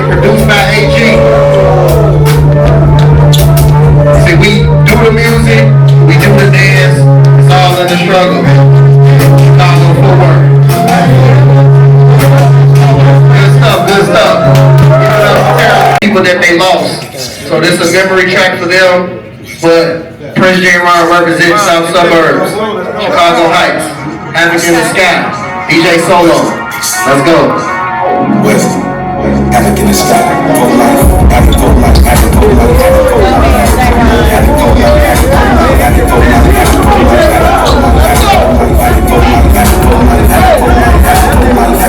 Produced by AG. See, we do the music, we do the dance, it's all in the struggle. Chicago footwork. Good stuff, good stuff. Give it up to people that they lost. So this is a memory track for them, but Prince J. Ron represents South Suburbs, Chicago Heights, Havoc in the Sky, DJ Solo. Let's go. West. Havoc in the sky, for life, havoc for life, havoc for life, havoc for life, havoc for life, havoc for life, havoc for life, havoc for life, havoc for life, havoc for life, havoc for life, havoc for life, havoc for life,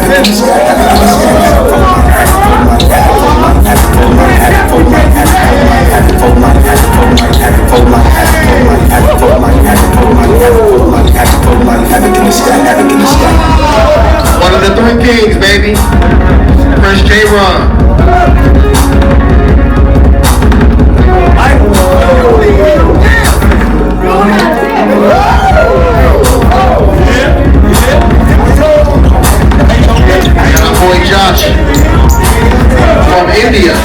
havoc in the sky, havoc in the sky, havoc for life, havoc for life, havoc for life, havoc for life, havoc for life, havoc for life, havoc for life, havoc for life, havoc for life, havoc for life, havoc for life, havoc for life, havoc for life, havoc in the sky, havoc in the sky. One of the three kings, baby. Prince J. Ron. And our boy Josh from India.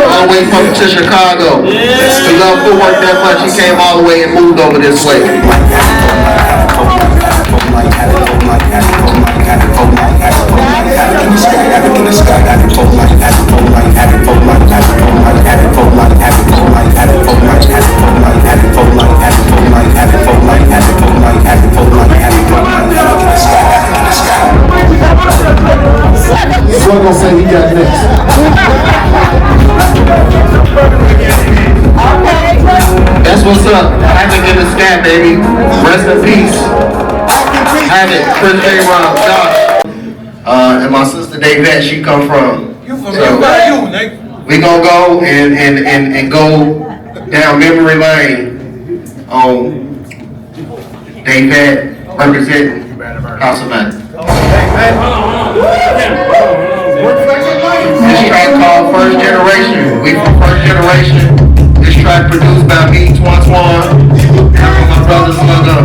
All the way from to Chicago. He loved footwork that much, he came all the way and moved over this way. What gonna say he got next? That's what's up. Havoc in the sky, baby. Rest in peace. Havoc, Prince J. Ron, Josh. And my sister Davette, she come from. So we gonna go and go down memory lane on Davette representing House of Man. This track called First Generation. We from First Generation. This track produced by me, Twan, and my brother Slugo.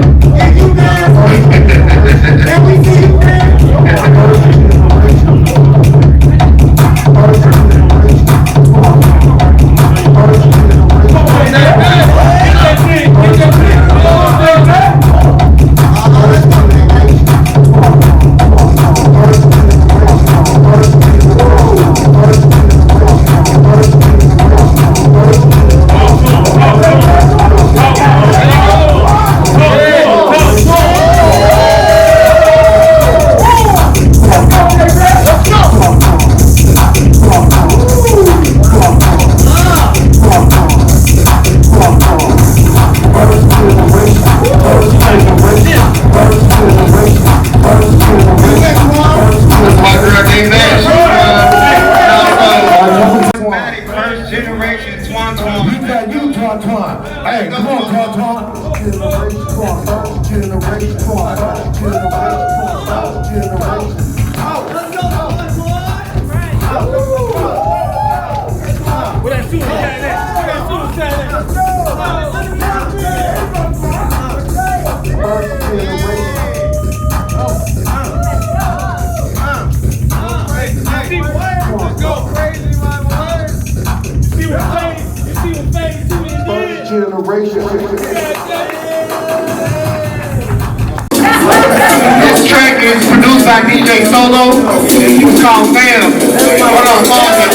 This track is produced by DJ Solo. It's called Fam. Hold on, pause it.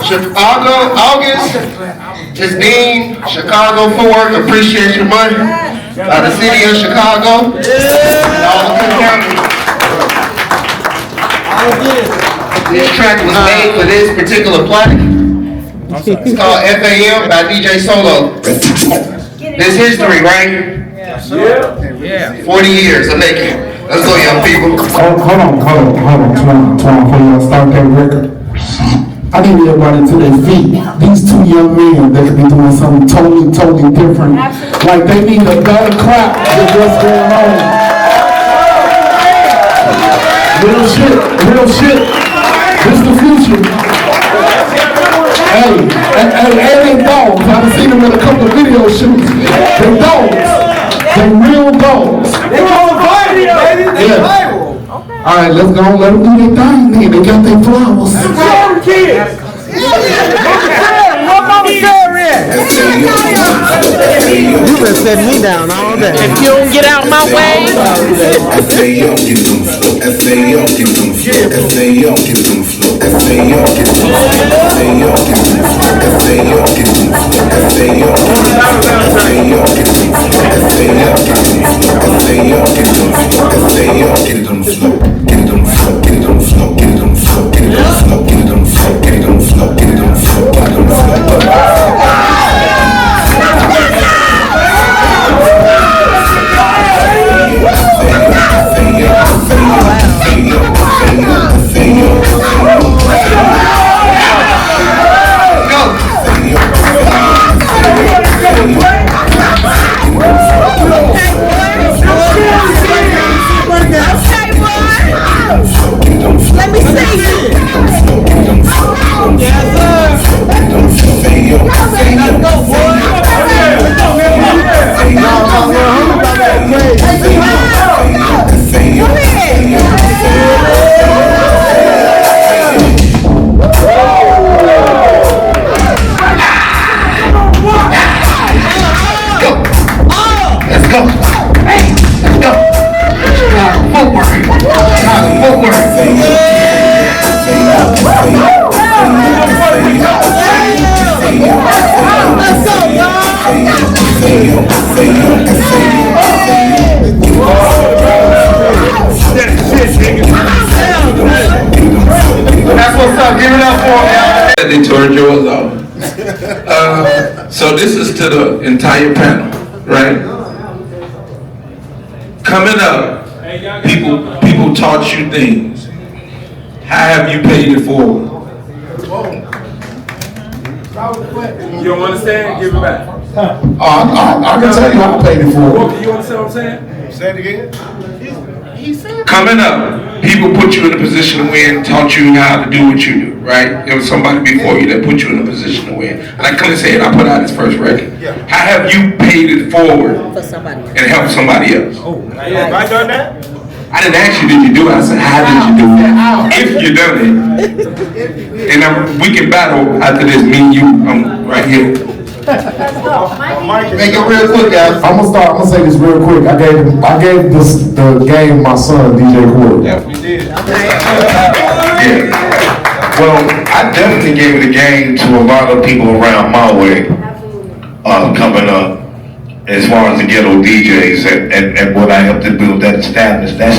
Chicago, August is deemed Chicago Forward Appreciation Month by the city of Chicago and all of Cook County. This track was made for this particular plaque. It's called FAM by DJ Solo. This history, right? Yeah. 40 years of making. Let's go, young people. Hold on, Twan, before y'all start that record. I need everybody to their feet. These two young men, they could be doing something totally different. Like they need a better clap than what's going on. Real shit. This the future. Hey, they dogs. I've seen them in a couple of video shoots. They dogs. They real dogs. They going viral, baby. They viral. All right, let's go and let them do their thing then. They got their flowers. Kids. What mama You been setting me down all day. If you don't get out my way. Let me see. That's what's up. Give it up for him. They tore yours off. So this is to the entire panel, right? Coming up, people taught you things. How have you paid it forward? You don't understand? Give it back. I can tell you how I paid it for. You understand what I'm saying? Say it again. Coming up, people put you in a position to win, taught you how to do what you do, right? There was somebody before you that put you in a position to win. And I couldn't say it, I put out his first record. How have you paid it forward and helped somebody else? Have I done that? I didn't ask you, did you do it? I said, how did you do it? If you done it. And we can battle after this, me and you, I'm right here. Make it real quick, guys. I'm gonna say this real quick. I gave the game my son, DJ Quarter. Yeah, we did. Yeah. Well, I definitely gave the game to a lot of people around my way, coming up, as far as the ghetto DJs and what I helped to build that establishment. That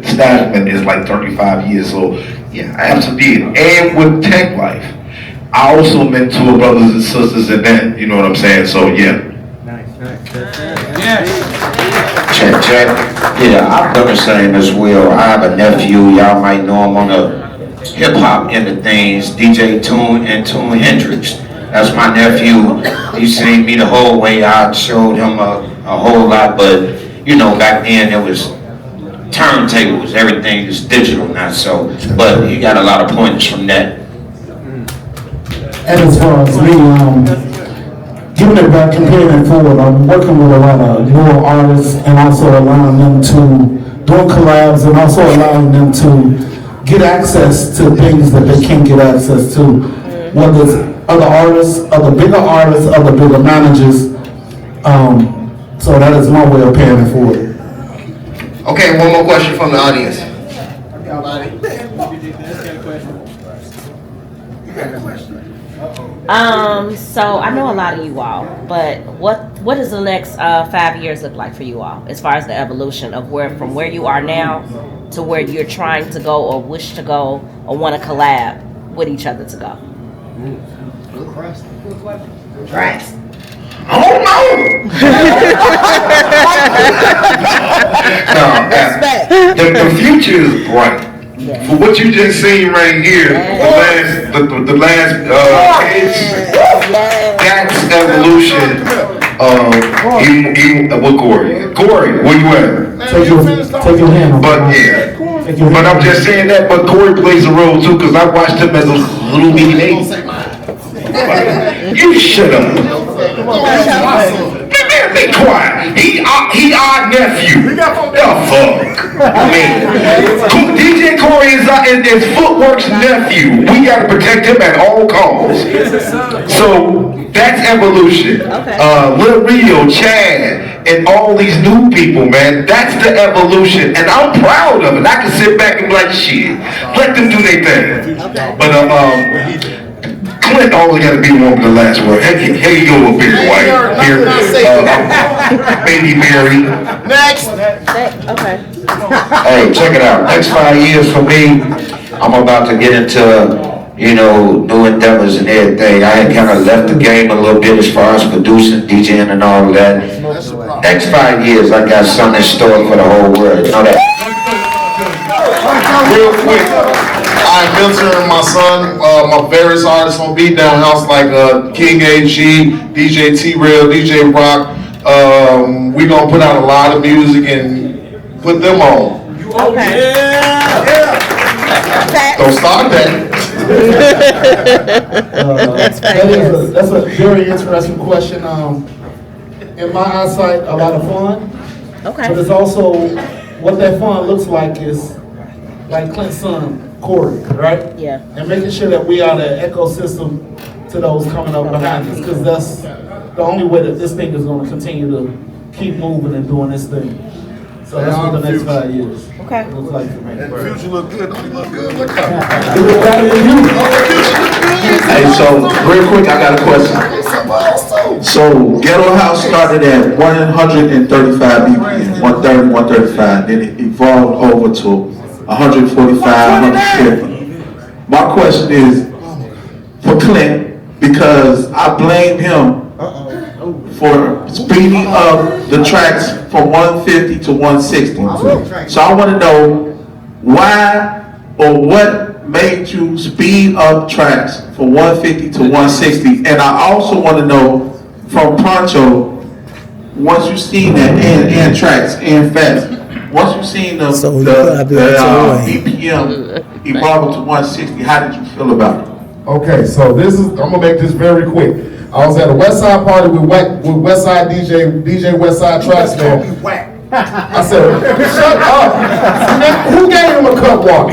establishment is like 35 years old. Yeah, I absolutely did. And with Tech Life, I also mentor brothers and sisters in that, you know what I'm saying? So yeah. Check. Yeah, I've done the same as well. I have a nephew, y'all might know him on the hip hop end of things, DJ Tune and Tune Hendrix. That's my nephew. He seen me the whole way. I showed him a whole lot, but you know, back then it was turntables. Everything is digital now. So, but he got a lot of points from that. And as far as me, giving it back, comparing it forward, I'm working with a lot of newer artists and also allowing them to doing collabs and also allowing them to get access to things that they can't get access to, whether it's other artists, other bigger managers. So that is my way of paying it forward. Okay, one more question from the audience. So I know a lot of you all, but what does the next 5 years look like for you all, as far as the evolution of from where you are now to where you're trying to go or wish to go or want to collab with each other to go? Good question. Right. Oh no! The future is bright. For what you just seen right here, the last page, that's evolution of what Corey? Corey, where you at? Take your hand off. But yeah, but I'm just saying that. But Corey plays a role too, because I watched him as a little mini baby. You shut up. Be quiet. He our nephew. The fuck. I mean, DJ Corey is Footwork's nephew. We gotta protect him at all costs. So that's evolution. Lil Rio, Chad, and all these new people, man. That's the evolution, and I'm proud of it. I can sit back and be like, shit, let them do their thing. But Clent always got to be the one with the last word. Here you go, a big white. Here, baby Mary. Next. Okay. Hey, check it out. Next 5 years for me, I'm about to get into, you know, new endeavors and everything. I had kind of left the game a little bit as far as producing, DJing, and all of that. Next 5 years, I got something in store for the whole world. You know that? Real quick, I'm mentoring my son, my various artists on Beat Down House like King AG, DJ T-Rail, DJ Rock. We gonna put out a lot of music and put them on. Okay. Don't start that. That's a very interesting question. In my eyesight, a lot of fun. Okay. But it's also, what that fun looks like is like Clent's son, Corey, right? Yeah. And making sure that we are the ecosystem to those coming up behind us, because that's the only way that this thing is going to continue to keep moving and doing this thing. So that's for the next 5 years. Okay. It looks like to me. And the future look good. Don't it look good? Look up. Hey, so real quick, I got a question. So Ghetto House started at 135 BPM, 130, 135. Then it evolved over to 145, 150. My question is for Clent, because I blame him for speeding up the tracks from 150 to 160. So I want to know why or what made you speed up tracks from 150 to 160. And I also want to know from Puncho, once you seen that and tracks and Phats, once you seen the BPM evolve to 160, how did you feel about it? Okay, so I'm gonna make this very quick. I was at a West Side party with West Side DJ West Side TraxMan. I said, shut up. Who gave him a cup walk?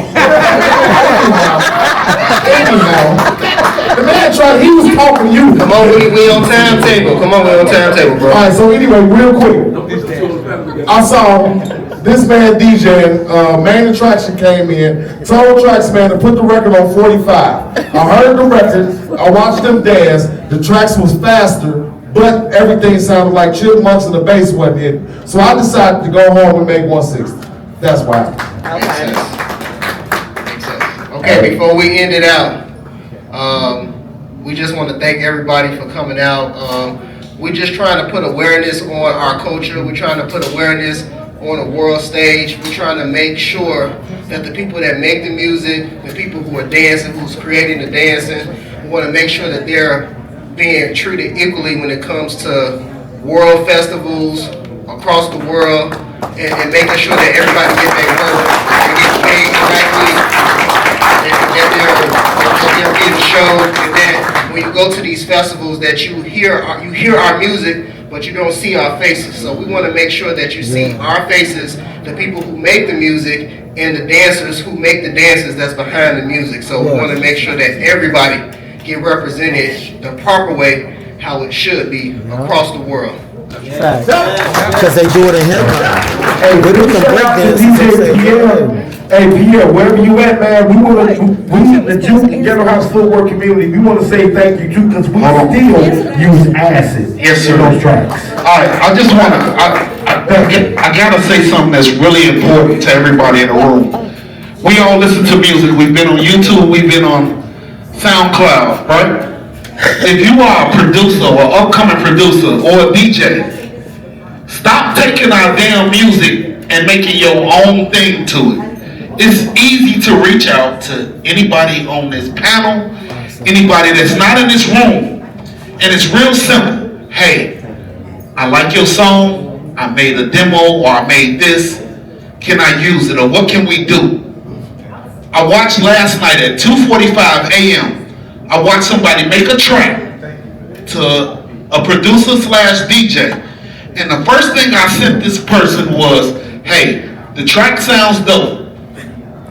The man he was talking to you. Come on, we on timetable. Come on, we on timetable, bro. All right, so anyway, real quick. I saw this man DJing, Main Attraction came in, told TraxMan to put the record on 45. I heard the record, I watched them dance, the tracks was faster, but everything sounded like chipmunks and the bass wasn't hitting. So I decided to go home and make 160. That's why. Okay, before we end it out, we just want to thank everybody for coming out. We're just trying to put awareness on our culture. We're trying to put awareness on a world stage. We're trying to make sure that the people that make the music, the people who are dancing, who's creating the dancing, we want to make sure that they're being treated equally when it comes to world festivals across the world, and making sure that everybody get their work and get paid correctly, that they're being shown, and that when you go to these festivals that you hear our music, but you don't see our faces. So we want to make sure that you see our faces, the people who make the music, and the dancers who make the dances that's behind the music. So we want to make sure that everybody get represented the proper way, how it should be across the world. Because they do it in hip hop. Hey, we do some breakdances. Hey, Pierre, wherever you at, man, we the Juke Ghetto House footwork community, we want to say thank you too, because we still use acid in those tracks. All right, I just want to, I gotta say something that's really important to everybody in the room. We all listen to music. We've been on YouTube, we've been on SoundCloud, right? If you are a producer or upcoming producer or a DJ, stop taking our damn music and making your own thing to it. It's easy to reach out to anybody on this panel, anybody that's not in this room, and it's real simple. Hey, I like your song, I made a demo, or I made this, can I use it, or what can we do? I watched last night at 2:45 a.m., I watched somebody make a track to a producer / DJ, and the first thing I sent this person was, hey, the track sounds dope.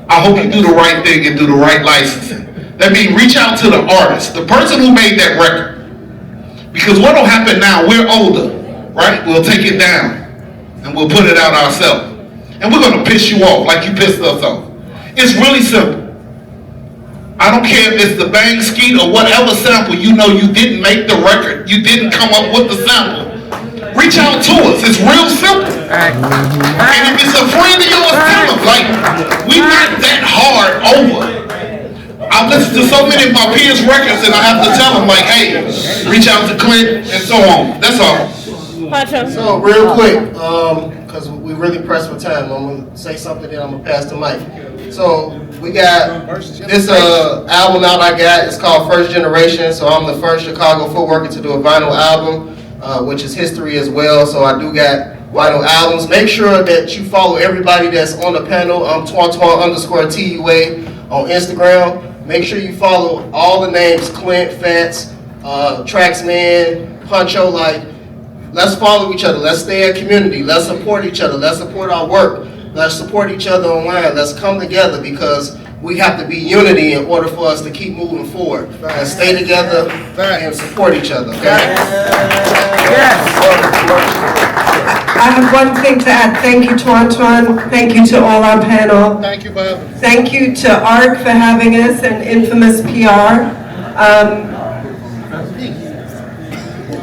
I hope you do the right thing and do the right licensing. That means reach out to the artist, the person who made that record. Because what'll happen now, we're older, right? We'll take it down and we'll put it out ourselves. And we're gonna piss you off like you pissed us off. It's really simple. I don't care if it's the bang skeet or whatever sample, you know you didn't make the record, you didn't come up with the sample. Reach out to us, it's real simple. And if it's a friend of yours, tell them, like, we not that hard over. I've listened to so many of my peers' records and I have to tell them, like, hey, reach out to Clent and so on, that's all. So real quick, because we really pressed for time, I'm going to say something, then I'm going to pass the mic. So we got this album out I got, it's called First Generation, so I'm the first Chicago footworker to do a vinyl album, which is history as well, so I do got vinyl albums. Make sure that you follow everybody that's on the panel. I'm Twan_TUA on Instagram. Make sure you follow all the names, Clent, Phats, TraxMan, Puncho, like, let's follow each other, let's stay a community, let's support each other, let's support our work. Let's support each other online. Let's come together because we have to be unity in order for us to keep moving forward. Let's stay together and support each other. Okay? I have one thing to add. Thank you, Twan. Thank you to all our panel. Thank you for having us. Thank you to ARC for having us and Infamous PR.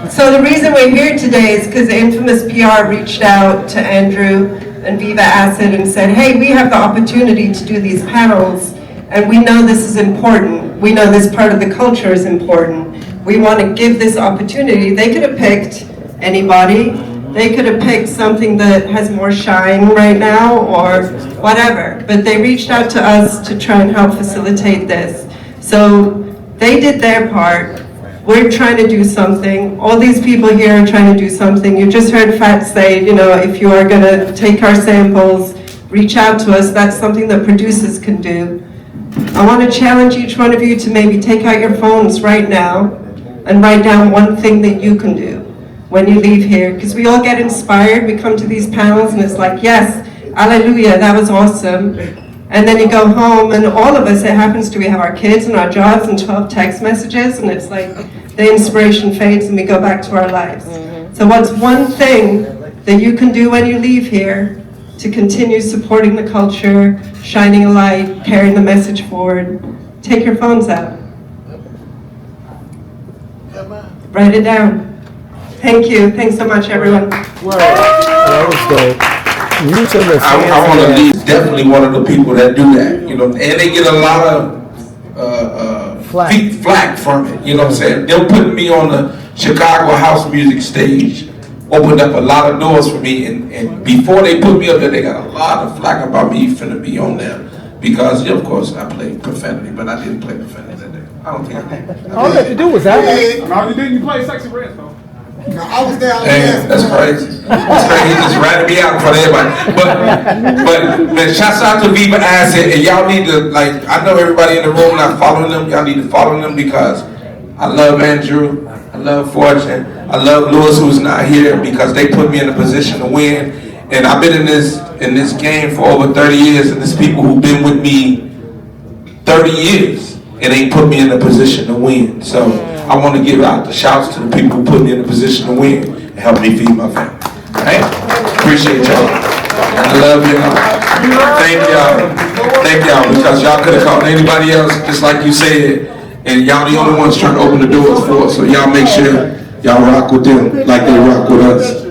So the reason we're here today is because Infamous PR reached out to Andrew and Viva Acid and said, hey, we have the opportunity to do these panels and we know this is important. We know this part of the culture is important. We want to give this opportunity. They could have picked anybody. They could have picked something that has more shine right now or whatever, but they reached out to us to try and help facilitate this. So they did their part. We're trying to do something. All these people here are trying to do something. You just heard Phats say, you know, if you are gonna take our samples, reach out to us. That's something that producers can do. I want to challenge each one of you to maybe take out your phones right now and write down one thing that you can do when you leave here. Because we all get inspired. We come to these panels and it's like, yes, hallelujah, that was awesome. And then you go home, and all of us, it happens to, we have our kids and our jobs and 12 text messages, and it's like the inspiration fades and we go back to our lives. So what's one thing that you can do when you leave here to continue supporting the culture, shining a light, carrying the message forward? Take your phones out. Write it down. Thank you. Thanks so much, everyone. That was dope. I want to be definitely one of the people that do that, you know, and they get a lot of flack from it, you know what I'm saying? They're putting me on the Chicago house music stage, opened up a lot of doors for me, and before they put me up there, they got a lot of flack about me finna be on there, because, of course, I play profanity, but I didn't play profanity that day. I don't think I did. All you had to do was that. All you did, you play Sexy Red, though. I was there. Damn, that's crazy. That's crazy. He just ratted me out in front of everybody. But man, shouts out to Viva Asset, and y'all need to, like, I know everybody in the room not following them. Y'all need to follow them because I love Andrew, I love Fortune, I love Lewis, who's not here, because they put me in a position to win. And I've been in this game for over 30 years, and there's people who've been with me 30 years and ain't put me in a position to win. So I want to give out the shouts to the people who put me in a position to win and help me feed my family. Hey, appreciate y'all. I love y'all. Thank y'all, because y'all could have called anybody else, just like you said, and y'all the only ones trying to open the doors for us. So y'all make sure y'all rock with them like they rock with us.